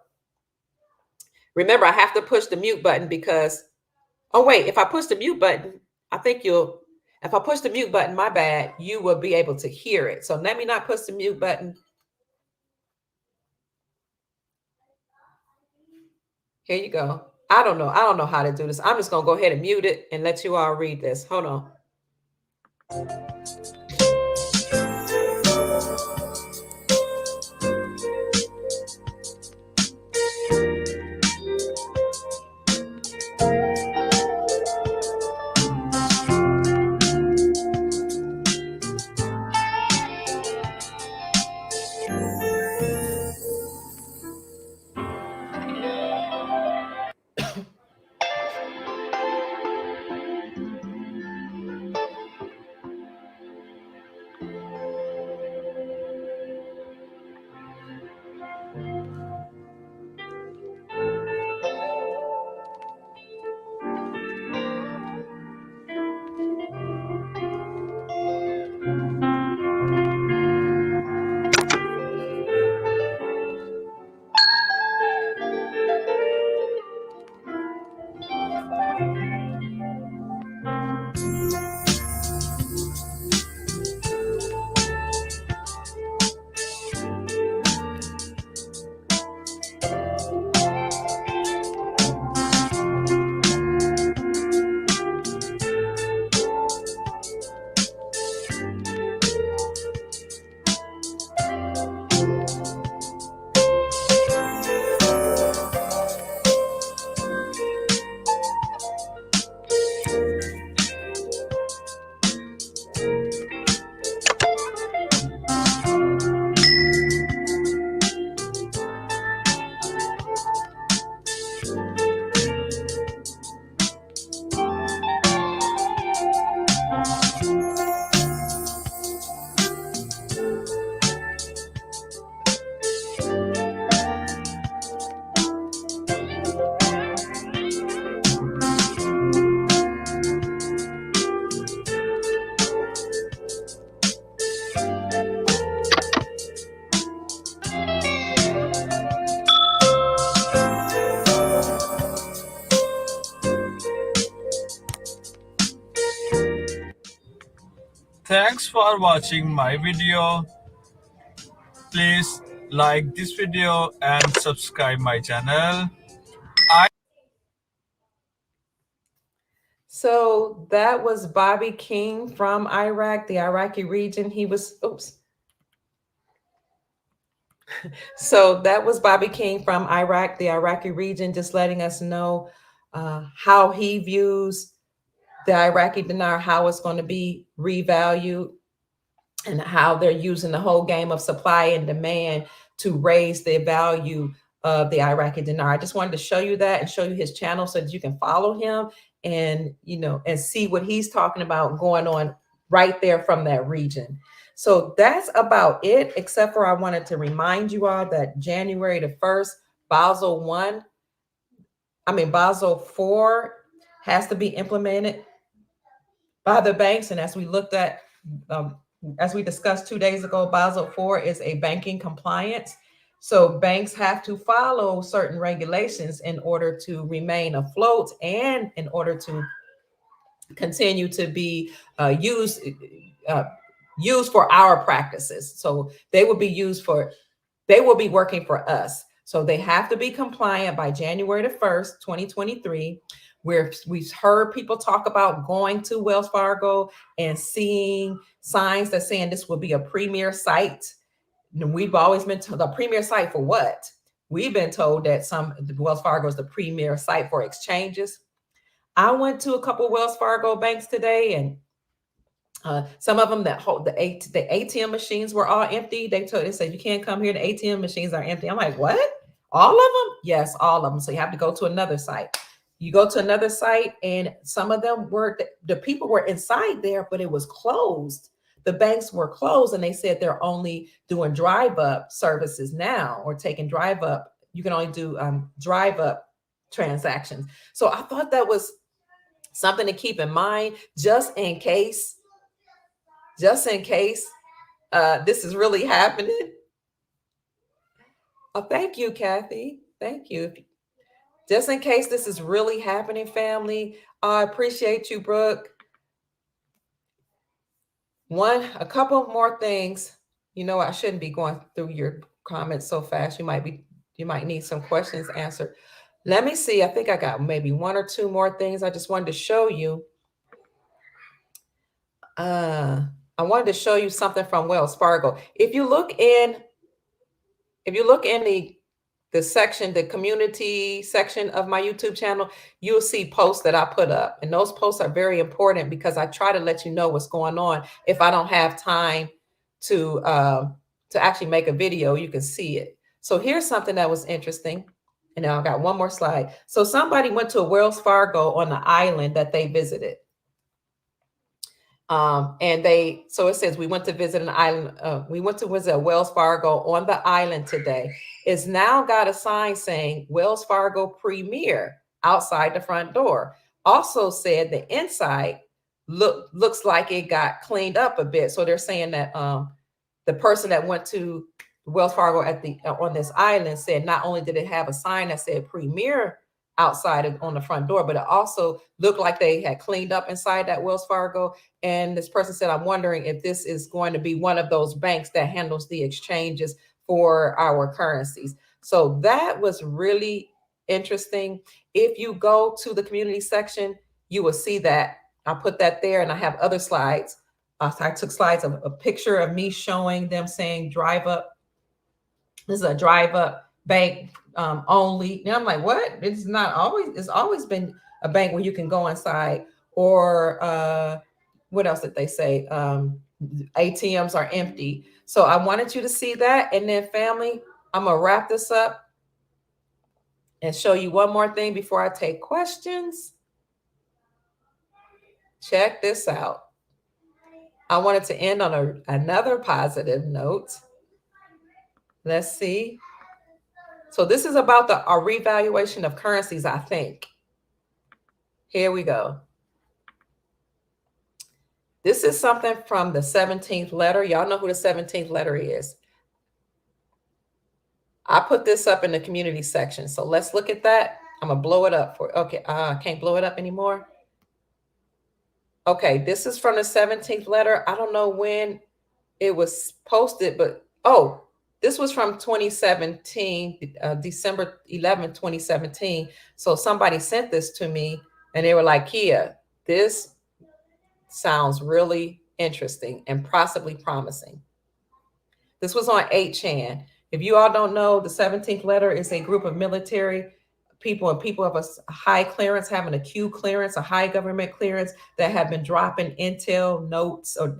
Remember, I have to push the mute button because, oh wait, if I push the mute button, I think if I push the mute button, my bad, you will be able to hear it. So let me not push the mute button. Here you go. I don't know how to do this. I'm just going to go ahead and mute it and let you all read this. Hold on.
Thanks for watching my video. Please like this video and subscribe my channel.
So that was Bobby King from Iraq, the Iraqi region. He was, oops. So that was Bobby King from Iraq, the Iraqi region, just letting us know how he views the Iraqi dinar, how it's going to be revalued, and how they're using the whole game of supply and demand to raise the value of the Iraqi dinar. I just wanted to show you that and show you his channel so that you can follow him and, and see what he's talking about going on right there from that region. So that's about it, except for I wanted to remind you all that January the 1st, Basel 4 has to be implemented by the banks. And as we looked at, as we discussed 2 days ago, Basel 4 is a banking compliance. So banks have to follow certain regulations in order to remain afloat and in order to continue to be used for our practices. So they will be working for us. So they have to be compliant by January the 1st, 2023. We've heard people talk about going to Wells Fargo and seeing signs that saying this will be a premier site. we've always been told the premier site for what? We've been told that Wells Fargo is the premier site for exchanges. I went to a couple of Wells Fargo banks today, and some of them that hold the ATM machines were all empty. They said you can't come here. The ATM machines are empty. I'm like, what? All of them? Yes, all of them. So you have to go to another site. You go to another site, and some of them were the people were inside there, but it was closed. The banks were closed, and they said they're only doing drive-up services now, or taking drive-up. You can only do drive-up transactions. So I thought that was something to keep in mind, just in case this is really happening. Oh, thank you, Kathy. Thank you. Just in case this is really happening, family. I appreciate you, Brooke. A couple more things. You know, I shouldn't be going through your comments so fast. You might need some questions answered. Let me see. I think I got maybe one or two more things I just wanted to show you. I wanted to show you something from Wells Fargo. If you look in the section, the community section of my YouTube channel, you'll see posts that I put up. And those posts are very important because I try to let you know what's going on. If I don't have time to actually make a video, you can see it. So here's something that was interesting. And now I got one more slide. So somebody went to a Wells Fargo on the island that they visited. So it says we went to visit an island. We went to visit a Wells Fargo on the island today. It's now got a sign saying Wells Fargo Premier outside the front door. Also said the inside looks like it got cleaned up a bit. So they're saying that the person that went to Wells Fargo on this island said not only did it have a sign that said Premier outside on the front door, but it also looked like they had cleaned up inside that Wells Fargo. And this person said, I'm wondering if this is going to be one of those banks that handles the exchanges for our currencies. So that was really interesting. If you go to the community section, you will see that I put that there, and I have other slides. I took slides of a picture of me showing them saying drive up. This is a drive up bank only. And I'm like, what? It's always been a bank where you can go inside. Or what else did they say? ATMs are empty. So I wanted you to see that. And then family, I'm gonna wrap this up and show you one more thing before I take questions. Check this out. I wanted to end on another positive note. Let's see. So this is about the revaluation of currencies, I think. Here we go. This is something from the 17th letter. Y'all know who the 17th letter is. I put this up in the community section. So let's look at that. I'm going to blow it up for, okay. I can't blow it up anymore. Okay. This is from the 17th letter. I don't know when it was posted, but, oh, this was from 2017, December 11, 2017. So somebody sent this to me and they were like, Kia, this sounds really interesting and possibly promising. This was on 8chan. If you all don't know, the 17th letter is a group of military people and people of a high clearance, having a Q clearance, a high government clearance, that have been dropping intel notes, or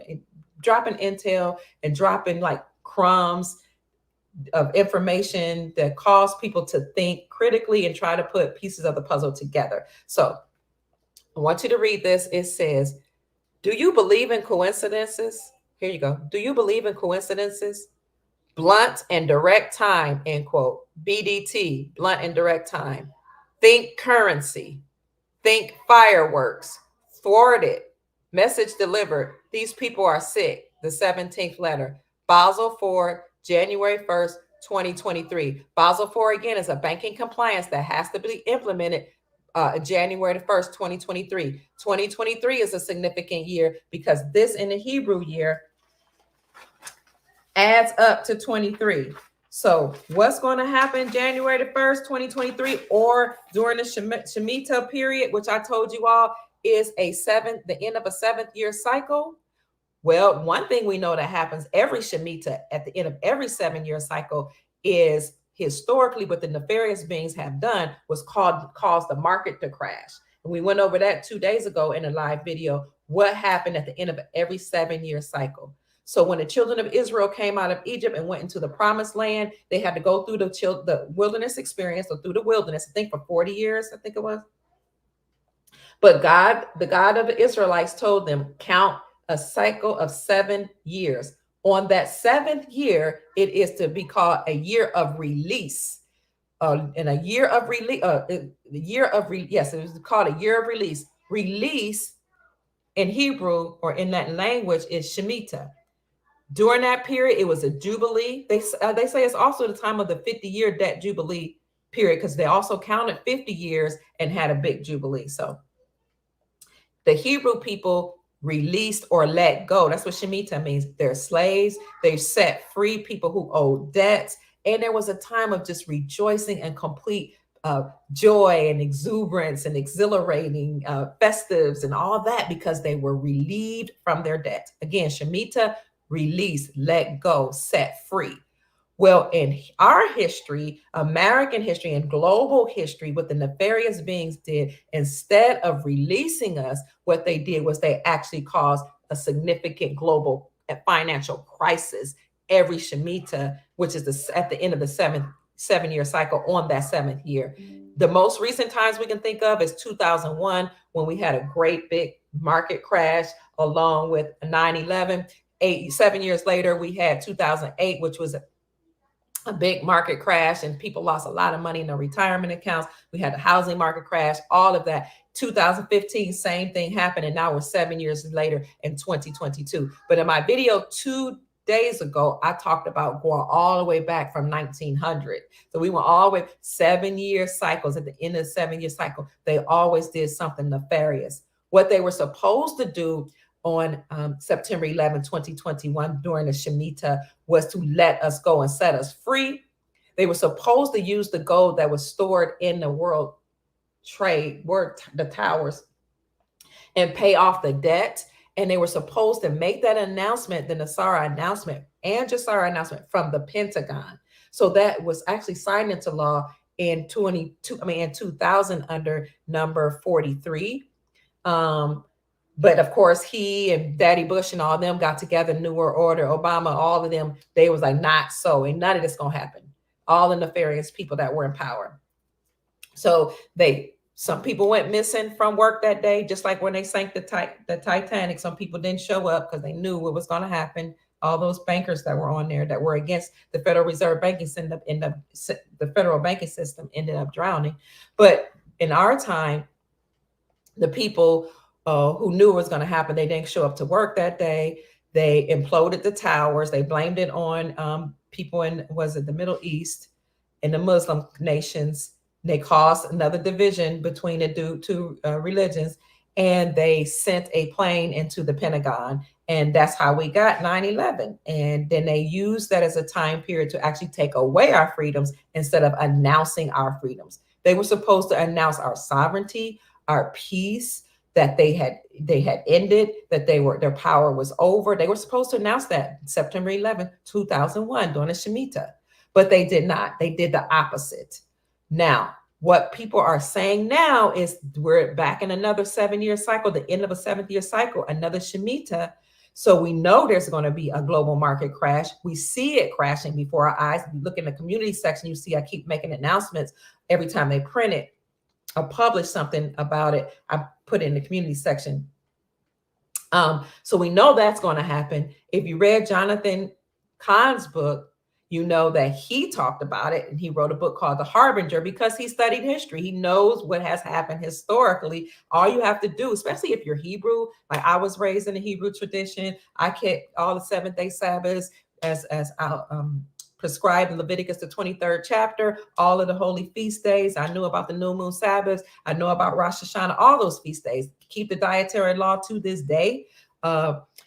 dropping intel and dropping like crumbs of information that cause people to think critically and try to put pieces of the puzzle together. So I want you to read this. It says, do you believe in coincidences? Here you go. Do you believe in coincidences? Blunt and direct time, end quote. BDT, blunt and direct time. Think currency. Think fireworks. Thwarted. Message delivered. These people are sick. The 17th letter. Basel IV, January 1st, 2023. Basel IV, again, is a banking compliance that has to be implemented January 1st, 2023. 2023 is a significant year because this in the Hebrew year adds up to 23. So what's going to happen January 1st, 2023, or during the Shemitah period, which I told you all is the end of a 7th year cycle? Well, one thing we know that happens every Shemitah at the end of every 7-year cycle is historically what the nefarious beings have done was cause the market to crash. And we went over that 2 days ago in a live video, what happened at the end of every 7-year cycle. So when the children of Israel came out of Egypt and went into the promised land, they had to go through the wilderness experience, or through the wilderness, I think for 40 years, I think it was. But God, the God of the Israelites, told them, count a cycle of 7 years. On that 7th year, it is to be called a year of release. And a year of release, yes, it was called a year of release. Release in Hebrew, or in that language, is Shemitah. During that period, it was a jubilee. They say it's also the time of the 50-year debt jubilee period, because they also counted 50 years and had a big jubilee. So the Hebrew people released or let go. That's what Shemitah means. They're slaves. They set free people who owed debts. And there was a time of just rejoicing and complete joy and exuberance and exhilarating festives and all that, because they were relieved from their debt. Again, Shemitah, release, let go, set free. Well, in our history, American history and global history, what the nefarious beings did, instead of releasing us, what they did was they actually caused a significant global financial crisis every Shemitah, which is at the end of the 7-year cycle, on that 7th year. The most recent times we can think of is 2001, when we had a great big market crash, along with 9/11. 7 years later, we had 2008, which was a big market crash, and people lost a lot of money in their retirement accounts. We had the housing market crash, all of that. 2015, same thing happened, and now we're 7 years later in 2022. But in my video 2 days ago, I talked about going all the way back from 1900. So we went all the way 7-year cycles. At the end of the 7-year cycle, they always did something nefarious. What they were supposed to do on September 11, 2021, during the Shemitah, was to let us go and set us free. They were supposed to use the gold that was stored in the World Trade, the towers, and pay off the debt. And they were supposed to make that announcement, the Nasara announcement and Jasara announcement, from the Pentagon. So that was actually signed into law in 2000 under number 43. But of course, he and Daddy Bush and all of them got together, New World Order, Obama, all of them, they was like, not so, and none of this gonna happen. All the nefarious people that were in power. So some people went missing from work that day, just like when they sank the Titanic. Some people didn't show up because they knew what was going to happen. All those bankers that were on there that were against the Federal Reserve banking system, the federal banking system ended up drowning. But in our time, the people who knew what was going to happen, they didn't show up to work that day. They imploded the towers. They blamed it on people in, was it the Middle East and the Muslim nations. They caused another division between the two religions, and they sent a plane into the Pentagon, and that's how we got 9/11. And then they used that as a time period to actually take away our freedoms instead of announcing our freedoms. They were supposed to announce our sovereignty, our peace, that they had ended, that their power was over. They were supposed to announce that September 11, 2001, during the Shemitah, but they did not. They did the opposite. Now, what people are saying now is we're back in another 7-year cycle, the end of a 7th-year cycle, another Shemitah. So we know there's going to be a global market crash. We see it crashing before our eyes. If you look in the community section, you see I keep making announcements every time they print it or publish something about it. I put it in the community section. So we know that's going to happen. If you read Jonathan Kahn's book, you know that he talked about it, and he wrote a book called The Harbinger because he studied history. He knows what has happened historically. All you have to do, especially if you're Hebrew, like I was raised in the Hebrew tradition, I kept all the 7th-day Sabbaths as prescribed in Leviticus, the 23rd chapter, all of the holy feast days. I knew about the new moon Sabbaths. I know about Rosh Hashanah, all those feast days. Keep the dietary law to this day.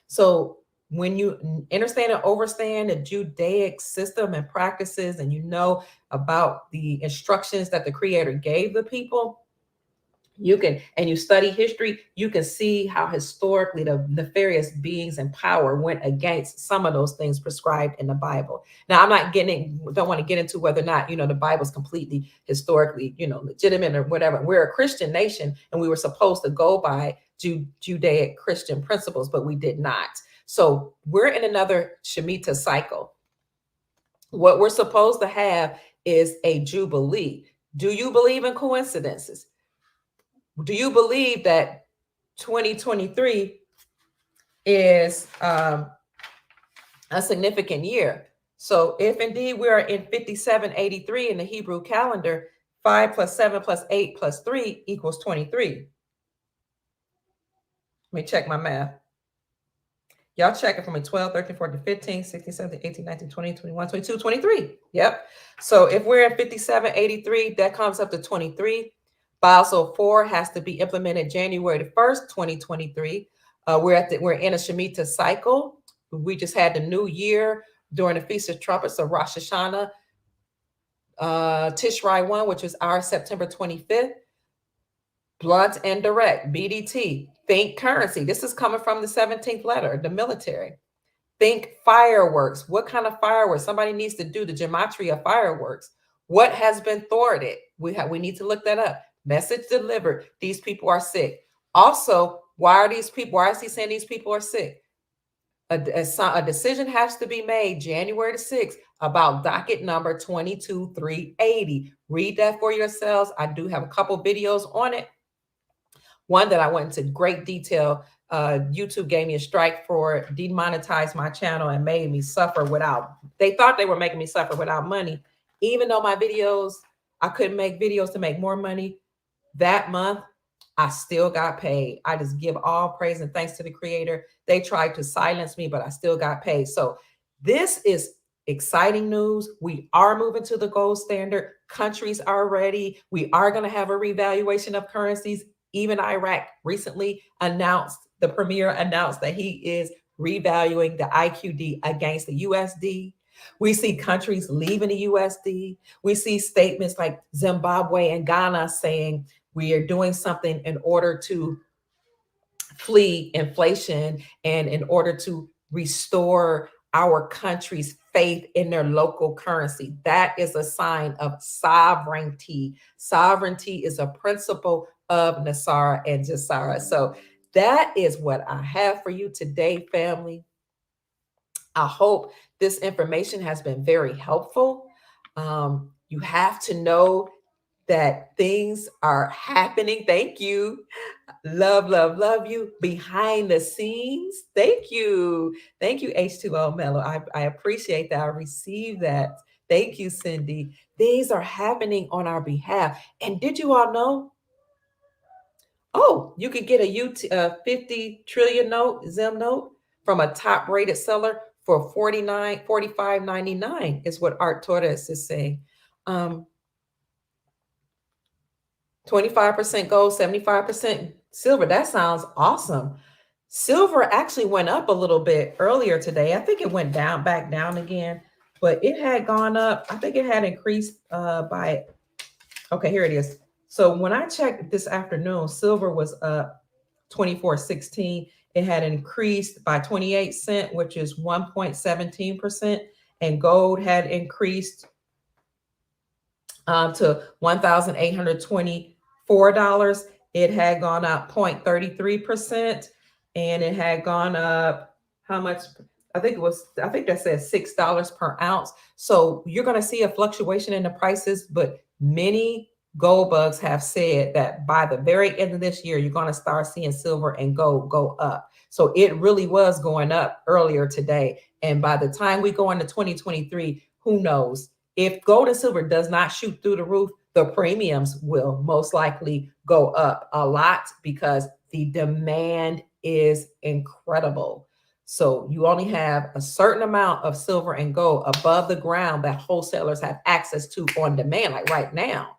So when you understand and understand the Judaic system and practices, and you know about the instructions that the Creator gave the people, You can, and you study history, you can see how historically the nefarious beings in power went against some of those things prescribed in the Bible. Now, I'm not don't want to get into whether or not, the Bible's completely historically, legitimate or whatever. We're a Christian nation, and we were supposed to go by Judaic Christian principles, but we did not. So we're in another Shemitah cycle. What we're supposed to have is a Jubilee. Do you believe in coincidences? Do you believe that 2023 is a significant year? So if indeed we are in 5783 in the Hebrew calendar, 5 plus 7 plus 8 plus 3 equals 23. Let me check my math. Y'all check it for me. 12, 13, 14, 15, 16, 17, 18, 19, 20, 21, 22, 23. Yep. So if we're at 5783, that comes up to 23. Basel IV has to be implemented January the 1st, 2023. We're in a Shemitah cycle. We just had the new year during the Feast of Trumpets, so Rosh Hashanah, Tishrei 1, which is our September 25th. Blunt and direct, BDT. Think currency. This is coming from the 17th letter, the military. Think fireworks. What kind of fireworks? Somebody needs to do the gematria of fireworks. What has been thwarted? We need to look that up. Message delivered. These people are sick. Also, why is he saying these people are sick? A decision has to be made January the 6th about docket number 22380. Read that for yourselves. I do have a couple videos on it. One that I went into great detail. YouTube gave me a strike for demonetized my channel and made me suffer they thought they were making me suffer without money. Even though my videos, I couldn't make videos to make more money that month, I still got paid. I just give all praise and thanks to the creator. They tried to silence me, but I still got paid. So this is exciting news. We are moving to the gold standard. Countries are ready. We are going to have a revaluation of currencies. Even Iraq recently the premier announced that he is revaluing the IQD against the USD. We see countries leaving the USD. We see statements like Zimbabwe and Ghana saying we are doing something in order to flee inflation and in order to restore our country's faith in their local currency. That is a sign of sovereignty. Sovereignty is a principle of Nasara and Jasara. So that is what I have for you today, family. I hope this information has been very helpful. You have to know that things are happening. Thank you. Love, love, love you behind the scenes. Thank you. Thank you, H2O Mellow. I appreciate that. I received that. Thank you, Cindy. These are happening on our behalf. And did you all know? Oh, you could get a 50 trillion note, Zim note, from a top rated seller for $45.99 is what Art Torres is saying. 25% gold, 75% silver. That sounds awesome. Silver actually went up a little bit earlier today. I think it went back down again, but it had gone up. I think it had increased okay, here it is. So when I checked this afternoon, silver was up 24.16. It had increased by 28 cents, which is 1.17%, and gold had increased to $1,824. It had gone up 0.33%, and it had gone up how much? I think that says $6 per ounce. So you're going to see a fluctuation in the prices, but many gold bugs have said that by the very end of this year, you're going to start seeing silver and gold go up. So it really was going up earlier today. And by the time we go into 2023, who knows? If gold and silver does not shoot through the roof, the premiums will most likely go up a lot because the demand is incredible. So you only have a certain amount of silver and gold above the ground that wholesalers have access to on demand, like right now.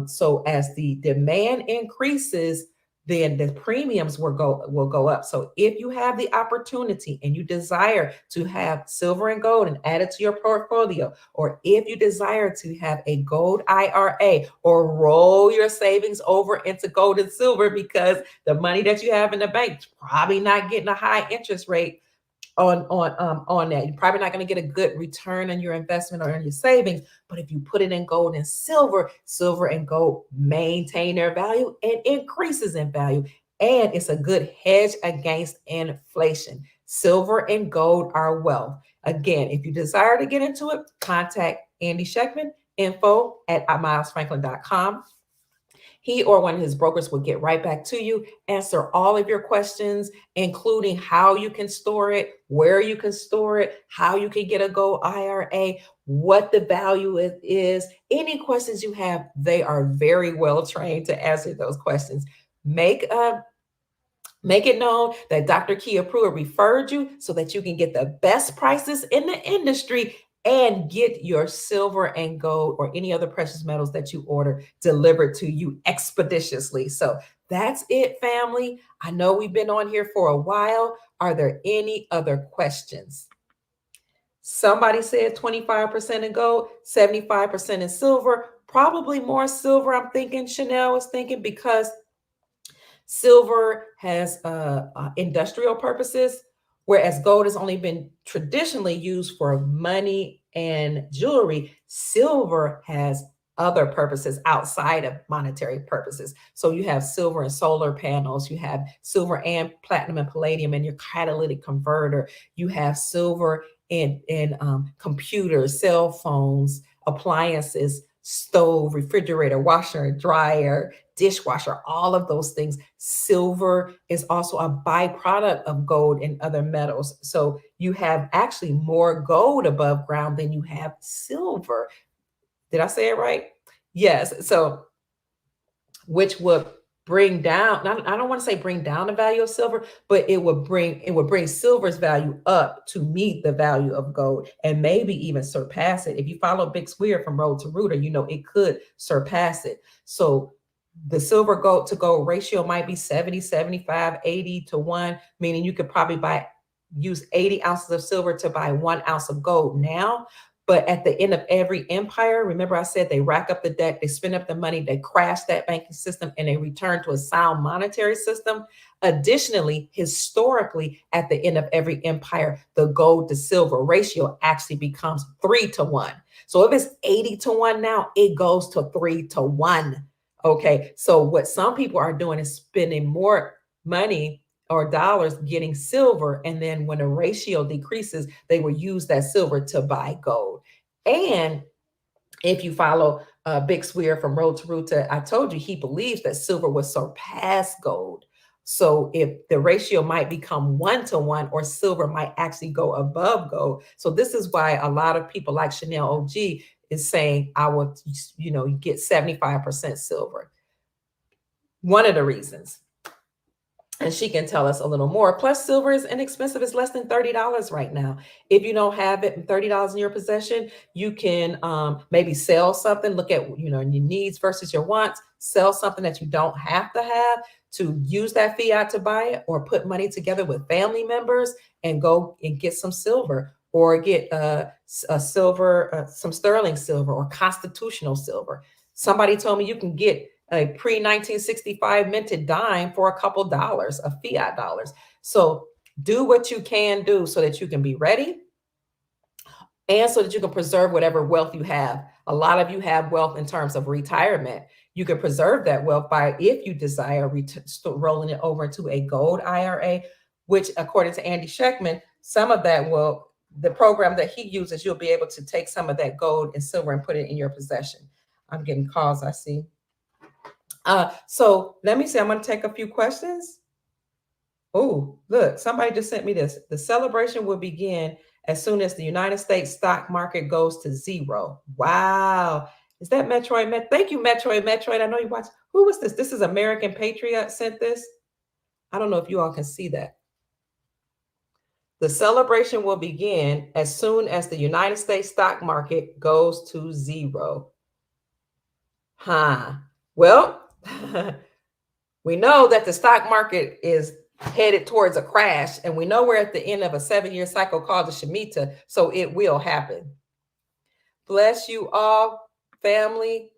So as the demand increases, then the premiums will go up. So if you have the opportunity and you desire to have silver and gold and add it to your portfolio, or if you desire to have a gold IRA or roll your savings over into gold and silver, because the money that you have in the bank is probably not getting a high interest rate on that. You're probably not going to get a good return on your investment or on your savings. But if you put it in gold and silver, silver and gold maintain their value and increases in value. And it's a good hedge against inflation. Silver and gold are wealth. Again, if you desire to get into it, contact Andy Schectman, info@milesfranklin.com. He or one of his brokers will get right back to you, answer all of your questions, including how you can store it, where you can store it, how you can get a gold IRA, what the value is. Any questions you have, they are very well trained to answer those questions. Make it known that Dr. Kia Pruitt referred you so that you can get the best prices in the industry and get your silver and gold or any other precious metals that you order delivered to you expeditiously. So that's it, family. I know we've been on here for a while. Are there any other questions? Somebody said 25% in gold, 75% in silver, probably more silver. I'm thinking Chanel was thinking, because silver has industrial purposes, whereas gold has only been traditionally used for money and jewelry. Silver has other purposes outside of monetary purposes. So you have silver in solar panels, you have silver and platinum and palladium in your catalytic converter, you have silver in computers, cell phones, appliances, stove, refrigerator, washer, dryer, dishwasher, all of those things. Silver is also a byproduct of gold and other metals. So you have actually more gold above ground than you have silver. Did I say it right? Yes. So which would bring down, I don't want to say bring down the value of silver, but it would bring silver's value up to meet the value of gold and maybe even surpass it. If you follow Big Square from Road to Rooter, you know it could surpass it. So the silver gold to gold ratio might be 70, 75, 80 to 1, meaning you could probably use 80 ounces of silver to buy 1 ounce of gold now. But at the end of every empire, remember I said they rack up the debt, they spend up the money, they crash that banking system, and they return to a sound monetary system. Additionally, historically, at the end of every empire, the gold to silver ratio actually becomes 3 to 1. So if it's 80 to 1 now, it goes to 3 to 1. Okay, so what some people are doing is spending more money or dollars getting silver, and then when the ratio decreases, they will use that silver to buy gold. And if you follow Big Swear from Road to Rooter, I told you he believes that silver will surpass gold. So if the ratio might become 1 to 1, or silver might actually go above gold. So this is why a lot of people like Chanel OG is saying, I will, get 75% silver. One of the reasons. And she can tell us a little more. Plus, silver is inexpensive. It's less than $30 right now. If you don't have it, $30 in your possession, you can maybe sell something. Look at your needs versus your wants. Sell something that you don't have to use that fiat to buy it, or put money together with family members and go and get some silver, or get a silver, some sterling silver or constitutional silver. Somebody told me you can get a pre-1965 minted dime for a couple dollars, of fiat dollars. So do what you can do so that you can be ready and so that you can preserve whatever wealth you have. A lot of you have wealth in terms of retirement. You can preserve that wealth by, if you desire, rolling it over into a gold IRA, which according to Andy Schectman, some of that the program that he uses, you'll be able to take some of that gold and silver and put it in your possession. I'm getting calls, I see. So let me see, I'm going to take a few questions. Oh, look, somebody just sent me this. The celebration will begin as soon as the United States stock market goes to zero. Wow. Is that Metroid? Thank you, Metroid. I know you watch. Who was this? This is American Patriot sent this. I don't know if you all can see that. The celebration will begin as soon as the United States stock market goes to zero. Well, We know that the stock market is headed towards a crash, and we know we're at the end of a 7-year cycle called the Shemitah, so it will happen. Bless you all, family.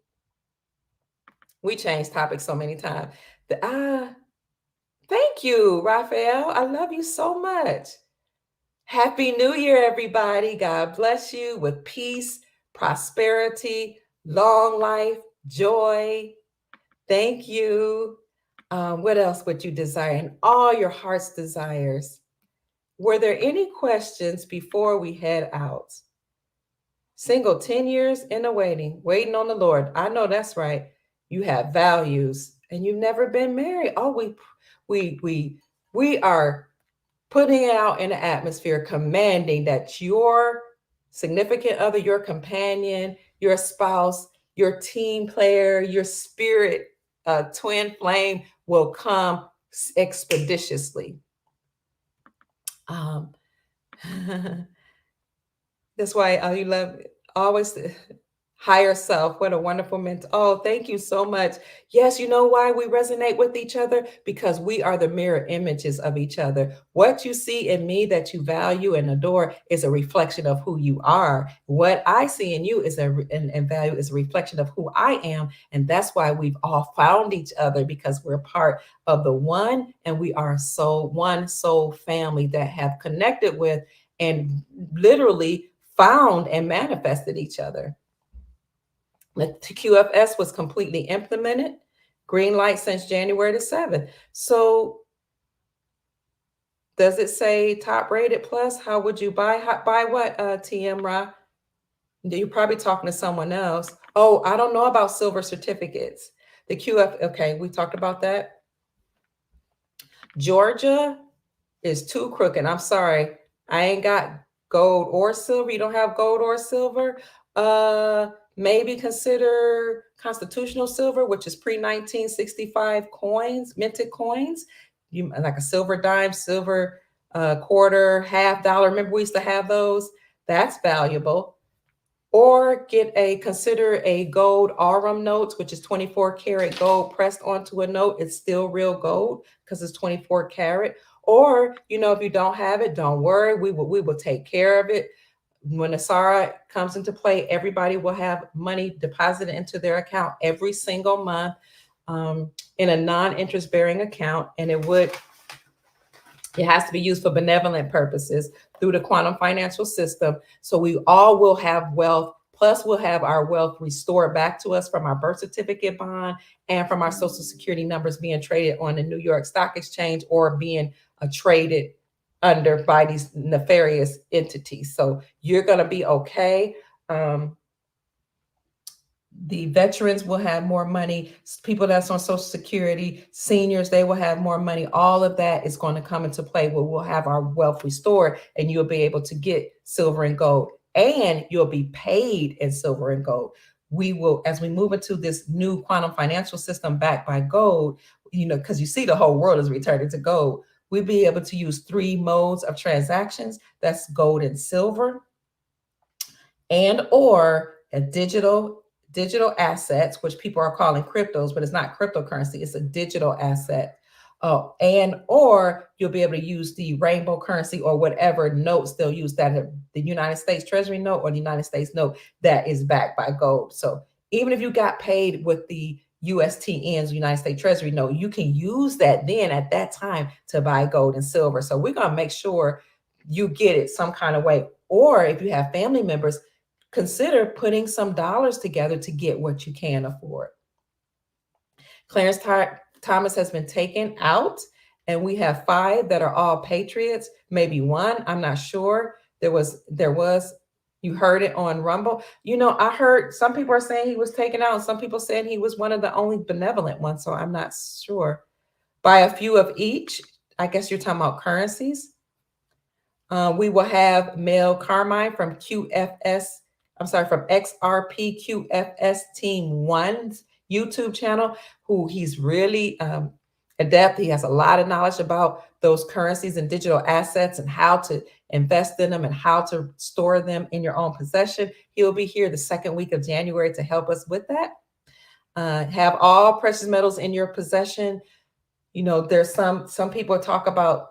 We changed topics so many times. Thank you, Raphael. I love you so much. Happy New Year, everybody. God bless you with peace, prosperity, long life, joy. Thank you. What else would you desire? And all your heart's desires. Were there any questions before we head out? Single 10 years in the waiting on the Lord. I know that's right. You have values and you've never been married. Oh, we are putting it out in the atmosphere, commanding that your significant other, your companion, your spouse, your team player, your spirit twin flame will come expeditiously. That's why you love always higher self. What a wonderful mentor. Oh, thank you so much. Yes, you know why we resonate with each other? Because we are the mirror images of each other. What you see in me that you value and adore is a reflection of who you are. What I see in you is and value is a reflection of who I am. And that's why we've all found each other, because we're part of the one, and we are one soul family that have connected with and literally found and manifested each other. The QFS was completely implemented. Green light since January the 7th. So does it say top rated plus? How would you buy what, TM Ra? You're probably talking to someone else. Oh, I don't know about silver certificates. The QF, okay, we talked about that. Georgia is too crooked. I'm sorry. I ain't got gold or silver. You don't have gold or silver. Maybe consider constitutional silver, which is pre-1965 coins, minted coins. You like a silver dime, silver quarter, $50. Remember we used to have those? That's valuable. Or consider a gold Aurum notes, which is 24 karat gold pressed onto a note. It's still real gold because it's 24 karat. Or, if you don't have it, don't worry. We will take care of it. When Asara comes into play, everybody will have money deposited into their account every single month in a non-interest bearing account. And it has to be used for benevolent purposes through the quantum financial system. So we all will have wealth, plus we'll have our wealth restored back to us from our birth certificate bond and from our social security numbers being traded on the New York Stock Exchange or being traded under by these nefarious entities. So you're going to be okay. The veterans will have more money. People that's on Social Security, seniors, they will have more money. All of that is going to come into play where we'll have our wealth restored, and you'll be able to get silver and gold, and you'll be paid in silver and gold. We will, as we move into this new quantum financial system backed by gold, because you see the whole world is returning to gold. We'll be able to use 3 modes of transactions. That's gold and silver, and or a digital assets, which people are calling cryptos, but it's not cryptocurrency, it's a digital asset. And or you'll be able to use the rainbow currency or whatever notes they'll use, that the United States Treasury note or the United States note that is backed by gold. So even if you got paid with the USTN's United States Treasury note, you can use that then at that time to buy gold and silver. So we're going to make sure you get it some kind of way. Or if you have family members, consider putting some dollars together to get what you can afford. Clarence Thomas has been taken out, and we have 5 that are all patriots, maybe 1, I'm not sure. There was, you heard it on Rumble. I heard some people are saying he was taken out, and some people said he was one of the only benevolent ones, so I'm not sure. Buy a few of each. I guess you're talking about currencies. We will have Mel Carmine from XRP QFS Team 1's YouTube channel, who he's really adept. He has a lot of knowledge about those currencies and digital assets and how to invest in them and how to store them in your own possession. He'll be here the 2nd week of January to help us with that. Have all precious metals in your possession. there's some people talk about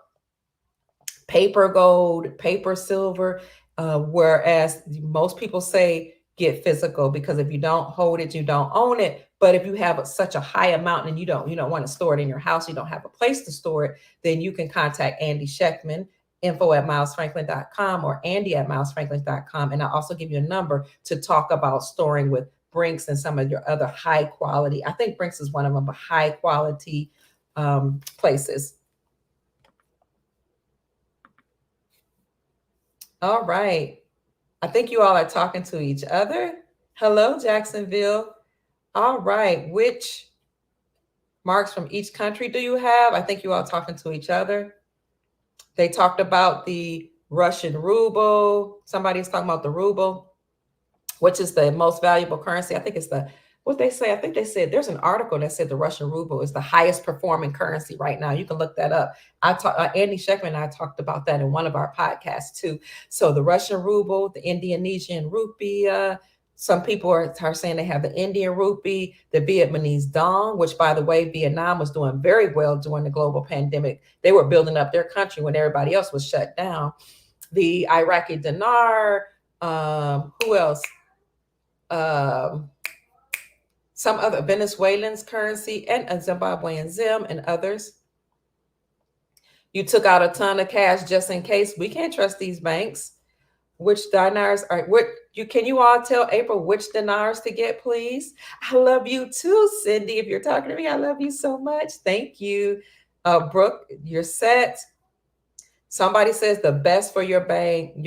paper gold, paper silver, whereas most people say get physical, because if you don't hold it, you don't own it. But if you have such a high amount and you don't want to store it in your house, you don't have a place to store it, then you can contact Andy Schectman, info@milesfranklin.com, or Andy@milesfranklin.com. And I'll also give you a number to talk about storing with Brinks and some of your other high quality. I think Brinks is one of them, but high quality places. All right. I think you all are talking to each other. Hello, Jacksonville. All right. Which marks from each country do you have? I think you all talking to each other. They talked about the Russian ruble. Somebody's talking about the ruble, which is the most valuable currency. I think it's what they say. I think they said there's an article that said the Russian ruble is the highest performing currency right now. You can look that up. Andy Schectman and I talked about that in one of our podcasts too. So the Russian ruble, the Indonesian rupee, some people are saying they have the Indian rupee, the Vietnamese dong, which, by the way, Vietnam was doing very well during the global pandemic. They were building up their country when everybody else was shut down. The Iraqi dinar, who else? Some other Venezuelan's currency, and a Zimbabwean Zim, and others. You took out a ton of cash just in case. We can't trust these banks. Which dinars are can you all tell April which dinars to get, please? I love you too, Cindy. If you're talking to me, I love you so much. Thank you. Brooke, you're set. Somebody says the best for your bank,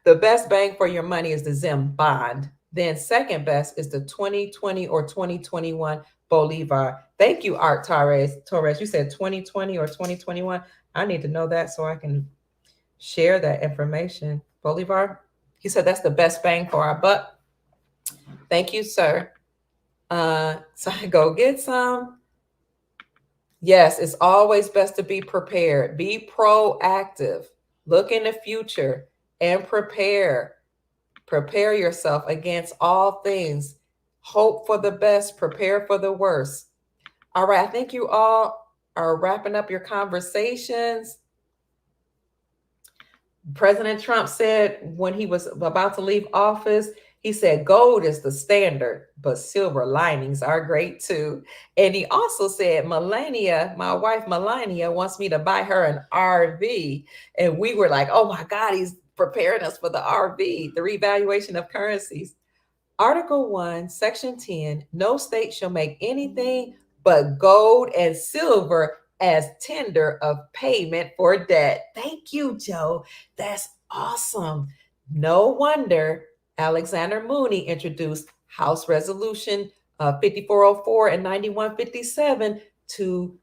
the best bang for your money is the Zim bond. Then second best is the 2020 or 2021 Bolivar. Thank you, Art Torres. You said 2020 or 2021. I need to know that so I can share that information. Bolivar, he said that's the best bang for our buck. Thank you, sir. So I go get some. Yes, it's always best to be prepared. Be proactive. Look in the future and prepare. Prepare yourself against all things. Hope for the best, prepare for the worst. All right, I think you all are wrapping up your conversations. President Trump said when he was about to leave office, he said gold is the standard, but silver linings are great too. And he also said Melania, my wife Melania, wants me to buy her an RV. And we were like, oh my God, he's preparing us for the RV, the Re-Valuation of Currencies. Article 1, Section 10, no state shall make anything but gold and silver as tender of payment for debt. Thank you, Joe. That's awesome. No wonder Alexander Moony introduced House Resolution 5404 and 9157 to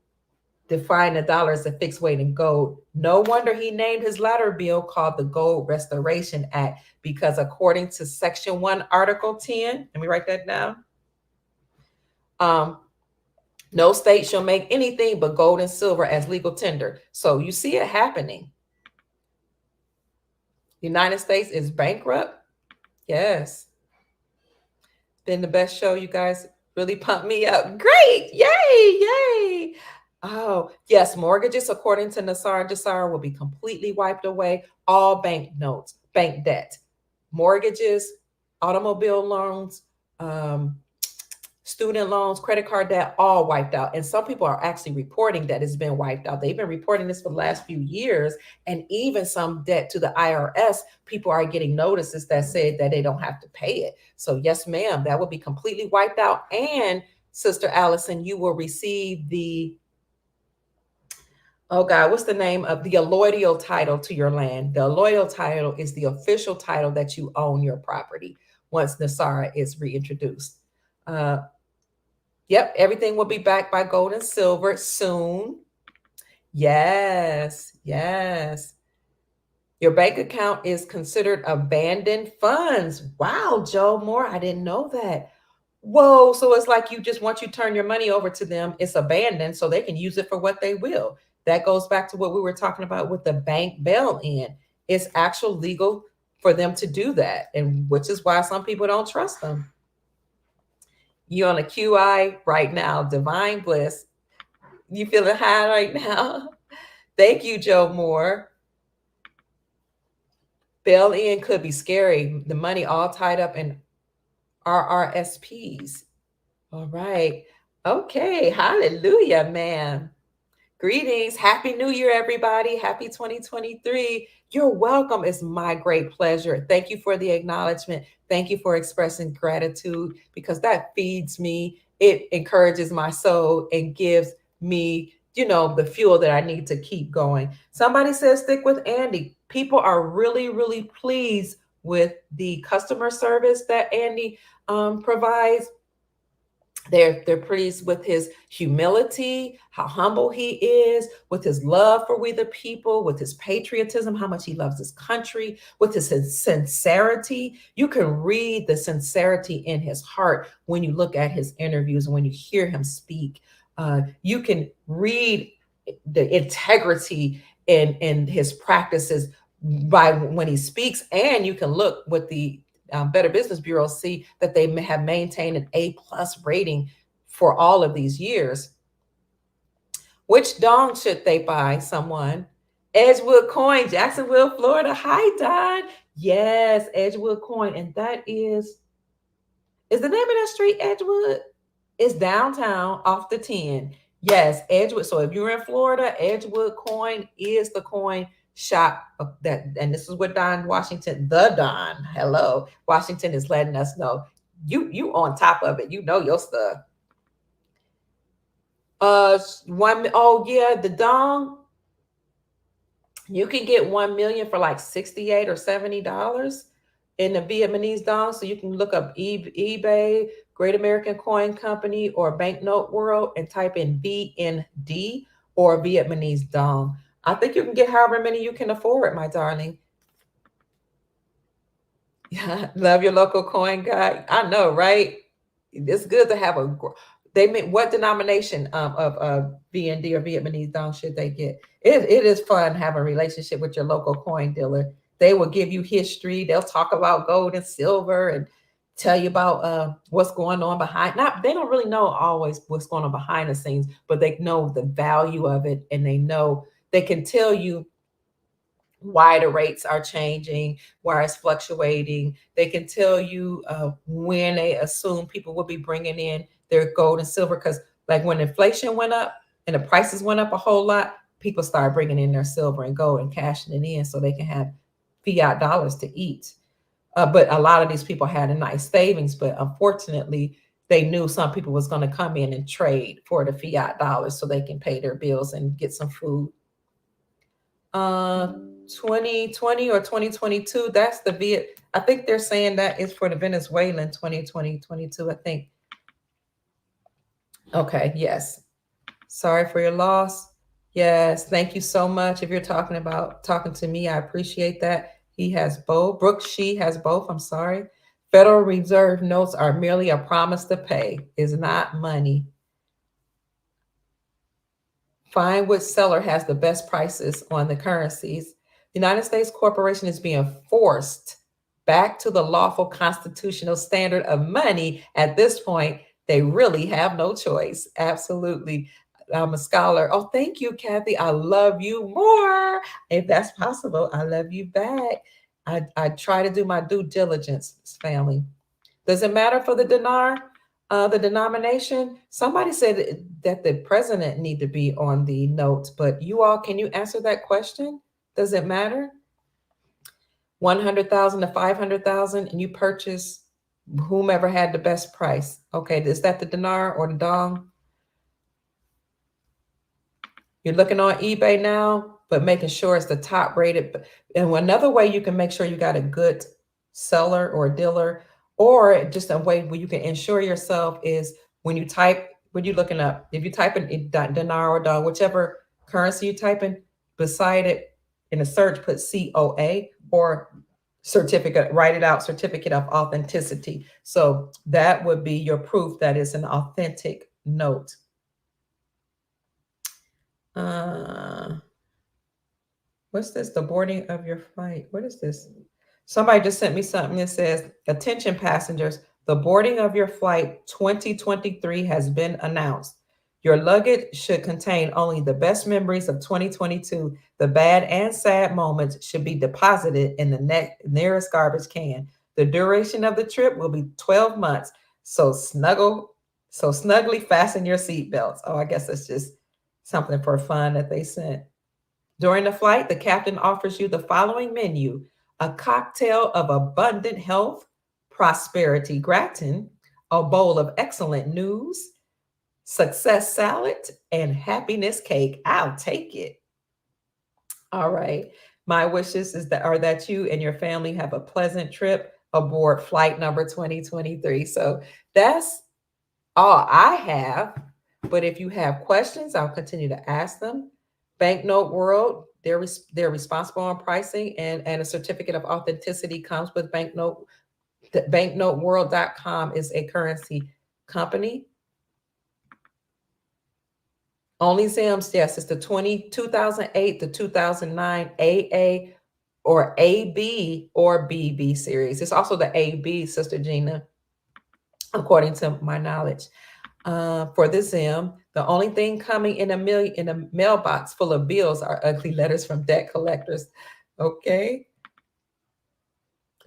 define the dollar as a fixed weight in gold. No wonder he named his latter bill called the Gold Restoration Act, because according to Section 1, Article 10, let me write that down. No state shall make anything but gold and silver as legal tender. So you see it happening. United States is bankrupt. Yes. Been the best show. You guys really pumped me up. Great. Yay. Yay. Oh, yes. Mortgages, according to Nassar and Jassar, will be completely wiped away. All bank notes, bank debt, mortgages, automobile loans, student loans, credit card debt, all wiped out. And some people are actually reporting that it's been wiped out. They've been reporting this for the last few years. And even some debt to the IRS, people are getting notices that said that they don't have to pay it. So yes, ma'am, that will be completely wiped out. And Sister Allison, you will receive the, oh God, what's the name of the allodial title to your land? The allodial title is the official title that you own your property once Nassara is reintroduced. Yep, everything will be backed by gold and silver soon. Yes, yes. Your bank account is considered abandoned funds. Wow, Joe Moore, I didn't know that. Whoa, so it's like once you turn your money over to them, it's abandoned so they can use it for what they will. That goes back to what we were talking about with the bank bail-in. It's actual legal for them to do that, and which is why some people don't trust them. You on a QI right now, Divine Bliss. You feeling high right now? Thank you, Joe Moore. Bail in could be scary. The money all tied up in RRSPs. All right. Okay. Hallelujah, man. Greetings. Happy New Year, everybody. Happy 2023. You're welcome. It's my great pleasure. Thank you for the acknowledgement. Thank you for expressing gratitude because that feeds me. It encourages my soul and gives me, the fuel that I need to keep going. Somebody says stick with Andy. People are really, really pleased with the customer service that Andy provides. They're pleased with his humility, how humble he is, with his love for we the people, with his patriotism, how much he loves his country, with his sincerity. You can read the sincerity in his heart when you look at his interviews and when you hear him speak. You can read the integrity in his practices by when he speaks, and you can look with the Better Business Bureau, see that they have maintained an A+ rating for all of these years. Which dong should they buy? Someone. Edgewood Coin, Jacksonville, Florida. Hi, Don. Yes, Edgewood Coin. And that is the name of that street, Edgewood? It's downtown off the 10. Yes, Edgewood. So if you're in Florida, Edgewood Coin is the coin shop that, and this is what Don Washington, the Don, hello, Washington is letting us know. You on top of it. You know your stuff. The dong. You can get 1 million for like $68 or $70 in the Vietnamese dong. So you can look up eBay, Great American Coin Company, or Banknote World and type in VND or Vietnamese dong. I think you can get however many you can afford, my darling. Yeah, love your local coin guy. I know, right? It's good to have a. They mean what denomination of VND or Vietnamese dong should they get? It is fun having a relationship with your local coin dealer. They will give you history. They'll talk about gold and silver and tell you about what's going on behind. They don't really know always what's going on behind the scenes, but they know the value of it, and they can tell you why the rates are changing, why it's fluctuating. They can tell you when they assume people will be bringing in their gold and silver, because like when inflation went up and the prices went up a whole lot, people started bringing in their silver and gold and cashing it in so they can have fiat dollars to eat. But a lot of these people had a nice savings, but unfortunately, they knew some people was going to come in and trade for the fiat dollars so they can pay their bills and get some food. 2020 or 2022, that's the I think they're saying that is for the Venezuelan 2020, 22, I think. Okay, yes. Sorry for your loss. Yes, thank you so much. If you're talking to me, I appreciate that. He has both. Brooke, she has both. I'm sorry. Federal Reserve notes are merely a promise to pay, is not money. Find which seller has the best prices on the currencies. The United States corporation is being forced back to the lawful constitutional standard of money. At this point, they really have no choice. Absolutely. I'm a scholar. Oh, thank you, Kathy. I love you more. If that's possible, I love you back. I try to do my due diligence, family. Does it matter for the dinar? The denomination? Somebody said that the president need to be on the notes, but you all, can you answer that question? Does it matter? 100,000 to 500,000, and you purchase whomever had the best price. Okay, is that the dinar or the dong? You're looking on eBay now, but making sure it's the top rated. And another way you can make sure you got a good seller or dealer, or just a way where you can insure yourself, is when you're looking up, if you type in dinar or dong, whichever currency you type in, beside it in a search, put COA or certificate, write it out, certificate of authenticity. So that would be your proof that it's an authentic note. What's this? The boarding of your flight. What is this? Somebody just sent me something that says, attention passengers, the boarding of your flight 2023 has been announced. Your luggage should contain only the best memories of 2022. The bad and sad moments should be deposited in the nearest garbage can. The duration of the trip will be 12 months. So snugly fasten your seatbelts. Oh, I guess that's just something for fun that they sent. During the flight, the captain offers you the following menu: a cocktail of abundant health, prosperity gratin, a bowl of excellent news, success salad, and happiness cake. I'll take it. All right. My wishes are that you and your family have a pleasant trip aboard flight number 2023. So that's all I have. But if you have questions, I'll continue to ask them. Banknote World, they're responsible on pricing, and a certificate of authenticity comes with Banknote. Banknoteworld.com is a currency company. Only Zims, yes, it's the 2008 to 2009 AA or AB or BB series. It's also the AB, Sister Gina, according to my knowledge. For the Zim, the only thing coming in a mailbox full of bills are ugly letters from debt collectors. Okay.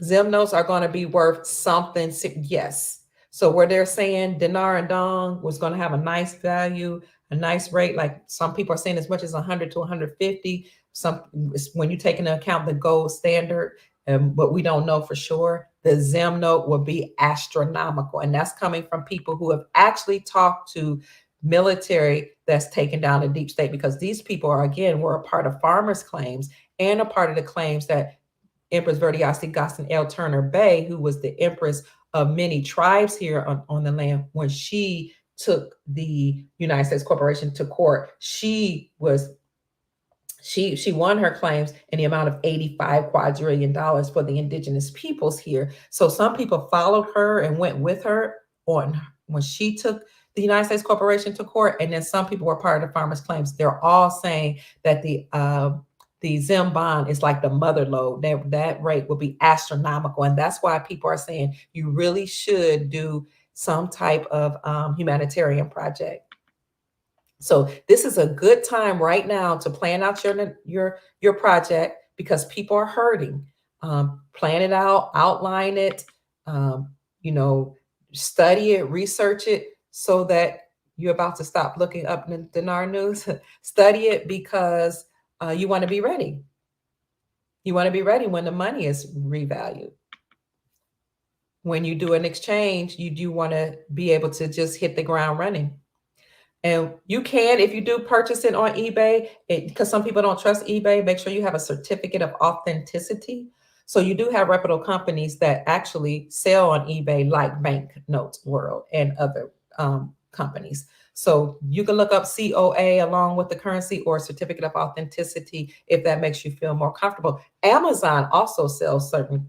Zim notes are going to be worth something. Yes. So where they're saying dinar and dong was going to have a nice value, a nice rate, like some people are saying as much as 100 to 150. When you take into account the gold standard, but we don't know for sure, the Zim note will be astronomical. And that's coming from people who have actually talked to military that's taken down the deep state, because these people were a part of farmers' claims and a part of the claims that Empress Verdiasti Gaston L. Turner Bay, who was the empress of many tribes here on the land, when she took the United States Corporation to court, she won her claims in the amount of $85 quadrillion for the indigenous peoples here. So some people followed her and went with her on when she took the United States Corporation to court, and then some people were part of the farmers' claims. They're all saying that the Zim bond is like the mother lode. That rate will be astronomical. And that's why people are saying you really should do some type of humanitarian project. So this is a good time right now to plan out your project, because people are hurting. Plan it out, outline it, study it, research it, so that you're about to stop looking up the dinar news. Study it, because you want to be ready. You want to be ready when the money is revalued. When you do an exchange, you do want to be able to just hit the ground running. And you can, if you do purchase it on eBay, because some people don't trust eBay, make sure you have a certificate of authenticity. So you do have reputable companies that actually sell on eBay, like Banknote World and other companies. So you can look up COA along with the currency, or certificate of authenticity, if that makes you feel more comfortable. Amazon also sells certain.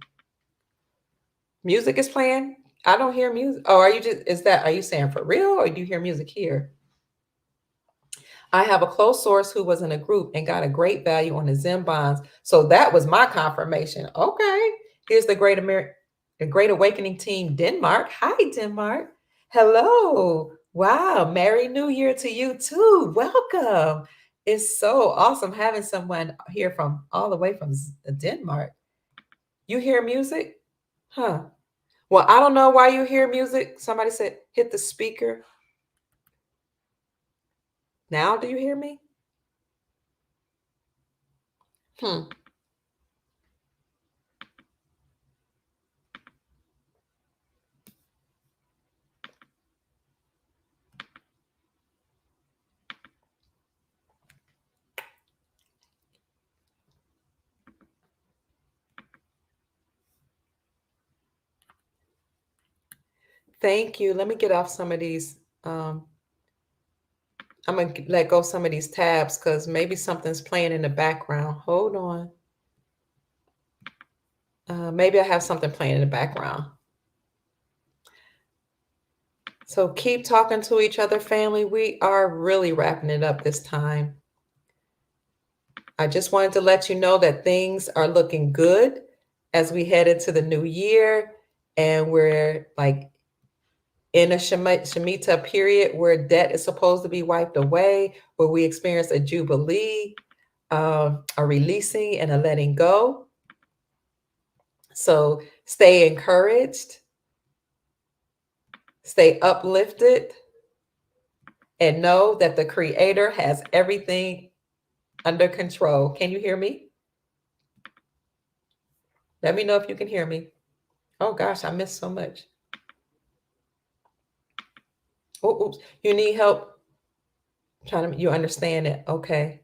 Music is playing. I don't hear music. Oh, are you saying for real, or do you hear music here? I have a close source who was in a group and got a great value on the Zim bonds. So that was my confirmation. Okay. Here's the Great Awakening Team, Denmark. Hi, Denmark. Hello. Wow. Merry New Year to you too. Welcome. It's so awesome having someone here from all the way from Denmark. You hear music? Huh. Well, I don't know why you hear music. Somebody said, hit the speaker. Now, do you hear me? Thank you. Let me get off some of these. I'm going to let go of some of these tabs, because maybe something's playing in the background. Hold on. Maybe I have something playing in the background. So keep talking to each other, family. We are really wrapping it up this time. I just wanted to let you know that things are looking good as we head into the new year, and we're like in a Shemitah period where debt is supposed to be wiped away, where we experience a jubilee, a releasing and a letting go. So stay encouraged, stay uplifted, and know that the Creator has everything under control. Can you hear me? Let me know if you can hear me. Oh gosh, I missed so much. Oh, oops. You need help trying to, you understand it. Okay.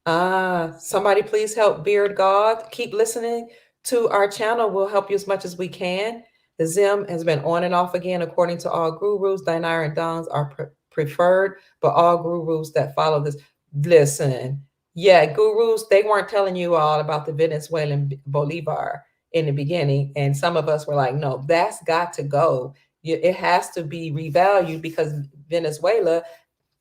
Somebody please help Beard God. Keep listening to our channel. We'll help you as much as we can. The Zim has been on and off again according to all gurus. Dinar and Dons are preferred, but all gurus that follow this, listen. Yeah, gurus, they weren't telling you all about the Venezuelan Bolivar in the beginning. And some of us were like, no, that's got to go. It has to be revalued because Venezuela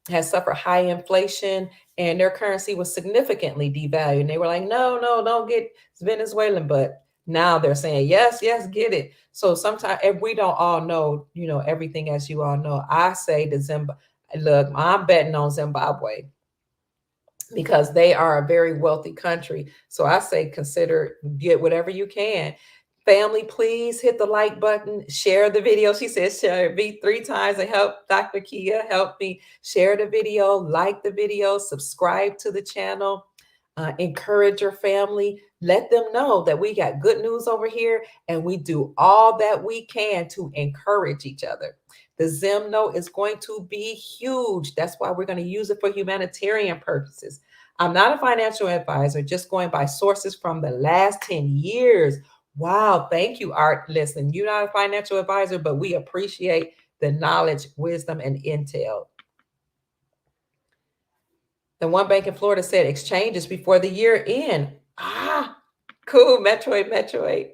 has suffered high inflation and their currency was significantly devalued. And they were like, no, don't get Venezuelan. But now they're saying, yes, get it. So sometimes if we don't all know, everything as you all know, I say to Zimbabwe, look, I'm betting on Zimbabwe because they are a very wealthy country. So I say, get whatever you can. Family, please hit the like button, share the video. She says share me 3 times and help Dr. Kia help me share the video, like the video, subscribe to the channel, encourage your family. Let them know that we got good news over here and we do all that we can to encourage each other. The Zim note is going to be huge. That's why we're going to use it for humanitarian purposes. I'm not a financial advisor, just going by sources from the last 10 years. Wow, thank you, Art. Listen, you're not a financial advisor, but we appreciate the knowledge, wisdom, and intel. The one bank in Florida said exchanges before the year end. Cool, Metroid.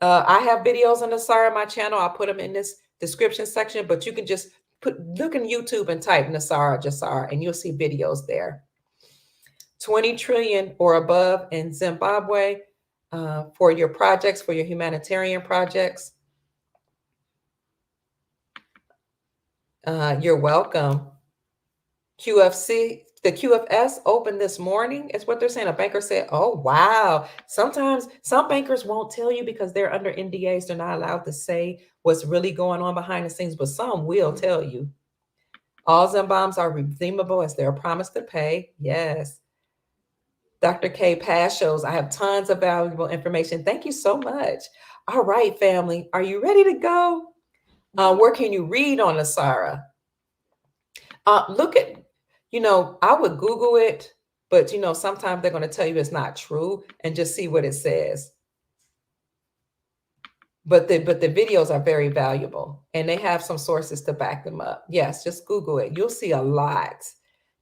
I have videos on the side of my channel. I'll put them in this description section, but you can just look in YouTube and type Nasara Jasara, and you'll see videos there. 20 trillion or above in Zimbabwe. For your projects, for your humanitarian projects. You're welcome. QFC, the QFS opened this morning, is what they're saying. A banker said, oh, wow. Sometimes some bankers won't tell you because they're under NDAs. They're not allowed to say what's really going on behind the scenes, but some will tell you. All Zimbabweans are redeemable as they're promised to pay. Yes. Dr. K Pass shows I have tons of valuable information. Thank you so much. All right, family, are you ready to go? Where can you read on Nasara? Look at, I would Google it, but sometimes they're going to tell you it's not true and just see what it says. But the videos are very valuable and they have some sources to back them up. Yes, just Google it. You'll see a lot.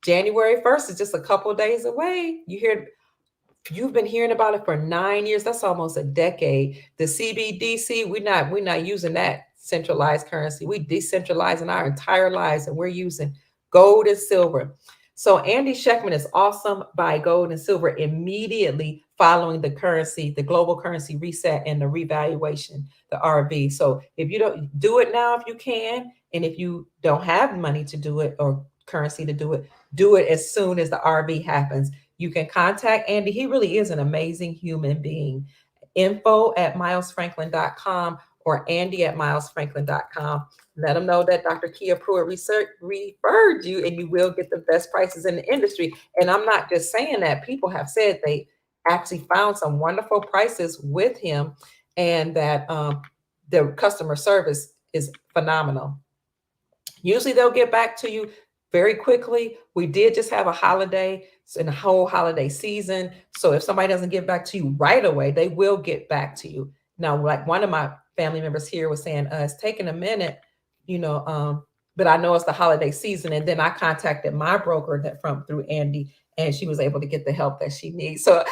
January 1st is just a couple of days away. You've been hearing about it for 9 years. That's almost a decade. The CBDC, we're not using that centralized currency. We decentralizing our entire lives and we're using gold and silver. So Andy Schectman is awesome. Buy gold and silver immediately following the global currency reset and the revaluation, the RV. So if you don't do it now, if you can, and if you don't have money to do it or currency to do it as soon as the RV happens. You can contact Andy. He really is an amazing human being. info@milesfranklin.com or andy@milesfranklin.com. Let them know that Dr. Kia Pruitt referred you and you will get the best prices in the industry. And I'm not just saying that. People have said they actually found some wonderful prices with him and that the customer service is phenomenal. Usually they'll get back to you very quickly. We did just have a holiday and a whole holiday season. So if somebody doesn't get back to you right away, they will get back to you. Now, like one of my family members here was saying, it's taking a minute, but I know it's the holiday season. And then I contacted my broker through Andy, and she was able to get the help that she needs. So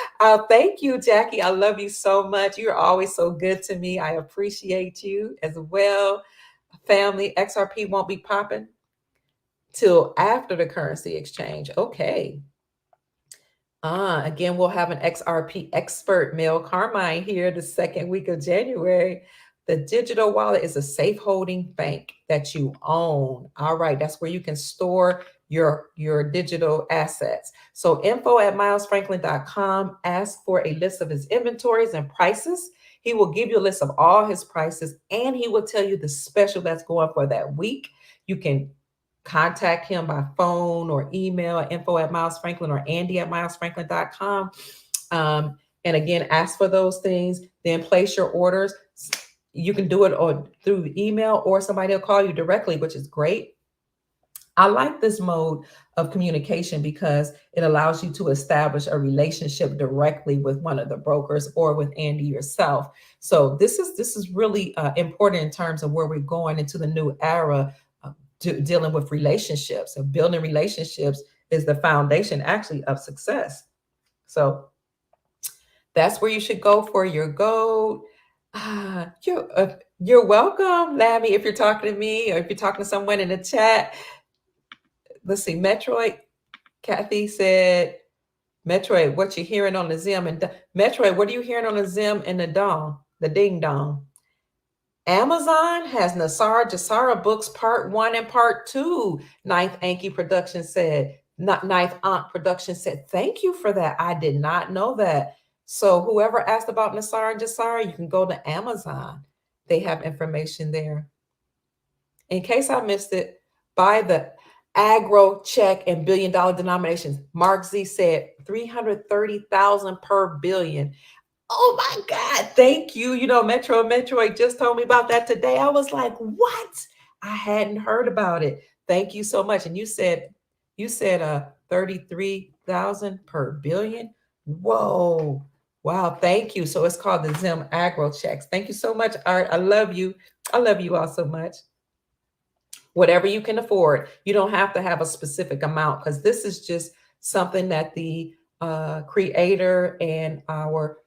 thank you, Jackie. I love you so much. You're always so good to me. I appreciate you as well. Family, XRP won't be popping till after the currency exchange. Okay. Again, we'll have an XRP expert, Mel Carmine, here the second week of January. The digital wallet is a safe holding bank that you own. All right, that's where you can store your digital assets. So info@milesfranklin.com. Ask for a list of his inventories and prices. He will give you a list of all his prices, and he will tell you the special that's going for that week. You can contact him by phone or email at info@milesfranklin or andy@milesfranklin.com. And again, ask for those things, then place your orders. You can do it through email, or somebody will call you directly, which is great. I like this mode of communication because it allows you to establish a relationship directly with one of the brokers or with Andy yourself. So this is really important in terms of where we're going into the new era, dealing with relationships. And building relationships is the foundation actually of success. So that's where you should go for your gold. You're welcome, Labby, if you're talking to me or if you're talking to someone in the chat. Let's see, Metroid. Kathy said, Metroid, what you hearing on the Zim? And Metroid, what are you hearing on the Zim and the dong, the ding dong? Amazon has Nasara Jasara books part 1 and part 2. Ninth Anki Production said, Ninth Aunt Production said, thank you for that. I did not know that. So whoever asked about Nasara and Jasara, you can go to Amazon. They have information there. In case I missed it, buy the agro check and $1 billion denominations. Mark Z said 330,000 per billion. Oh my God, thank you. You know, Metroid just told me about that today. I was like, what? I hadn't heard about it. Thank you so much. And you said 33,000 per billion. Whoa. Wow, thank you. So it's called the Zim Agro Checks. Thank you so much, Art. I love you. I love you all so much. Whatever you can afford. You don't have to have a specific amount, because this is just something that the creator and our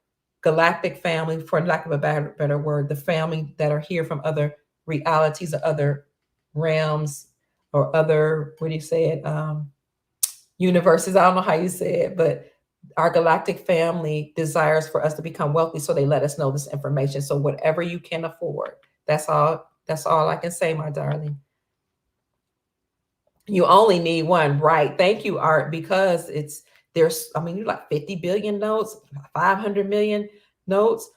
galactic family, for lack of a better word, the family that are here from other realities or other realms or other, what do you say it, universes. I don't know how you say it, but our galactic family desires for us to become wealthy, so they let us know this information. So whatever you can afford, that's all I can say, my darling. You only need one, right? Thank you, Art, because there's you like 50 billion notes, 500 million notes,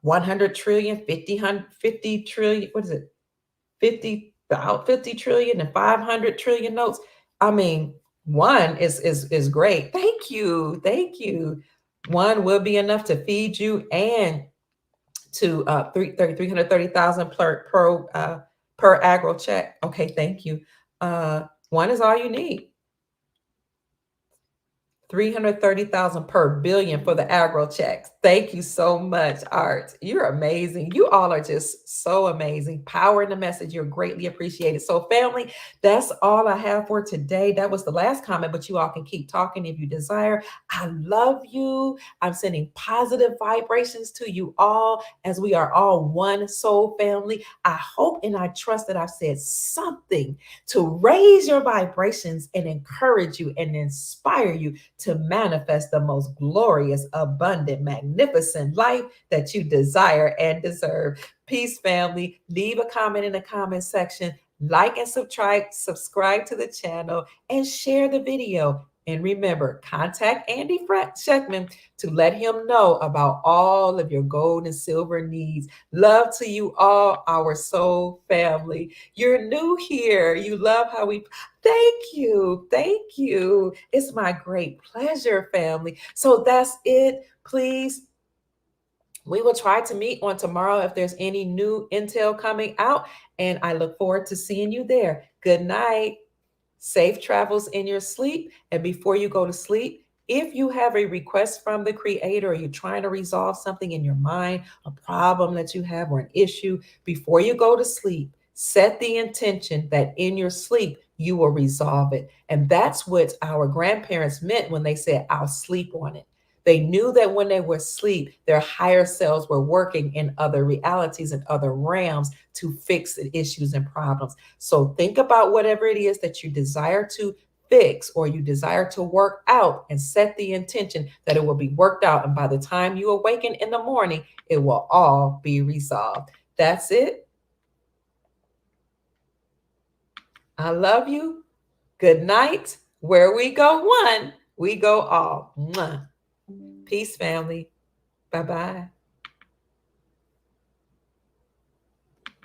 100 trillion, 50 trillion, what is it? 50 trillion and 500 trillion notes. I mean, one is great. Thank you. Thank you. One will be enough to feed you and to 330,000 per agro check. Okay, thank you. One is all you need. 330,000 per billion for the agro checks. Thank you so much, Art. You're amazing. You all are just so amazing. Power in the message. You're greatly appreciated. So family, that's all I have for today. That was the last comment, but you all can keep talking if you desire. I love you. I'm sending positive vibrations to you all, as we are all one soul family. I hope and I trust that I've said something to raise your vibrations and encourage you and inspire you to manifest the most glorious, abundant, magnificent life that you desire and deserve. Peace, family. Leave a comment in the comment section. Like and subscribe to the channel and share the video. And remember, contact Andy Schectman to let him know about all of your gold and silver needs. Love to you all, our soul family. You're new here. You love how we... Thank you. Thank you. It's my great pleasure, family. So that's it. Please, we will try to meet on tomorrow if there's any new intel coming out. And I look forward to seeing you there. Good night. Safe travels in your sleep. And before you go to sleep, if you have a request from the creator, or you're trying to resolve something in your mind, a problem that you have or an issue, before you go to sleep, set the intention that in your sleep, you will resolve it. And that's what our grandparents meant when they said, I'll sleep on it. They knew that when they were asleep, their higher selves were working in other realities and other realms to fix the issues and problems. So think about whatever it is that you desire to fix or you desire to work out, and set the intention that it will be worked out. And by the time you awaken in the morning, it will all be resolved. That's it. I love you. Good night. Where we go one, we go all. Mwah. Peace, family. Bye-bye.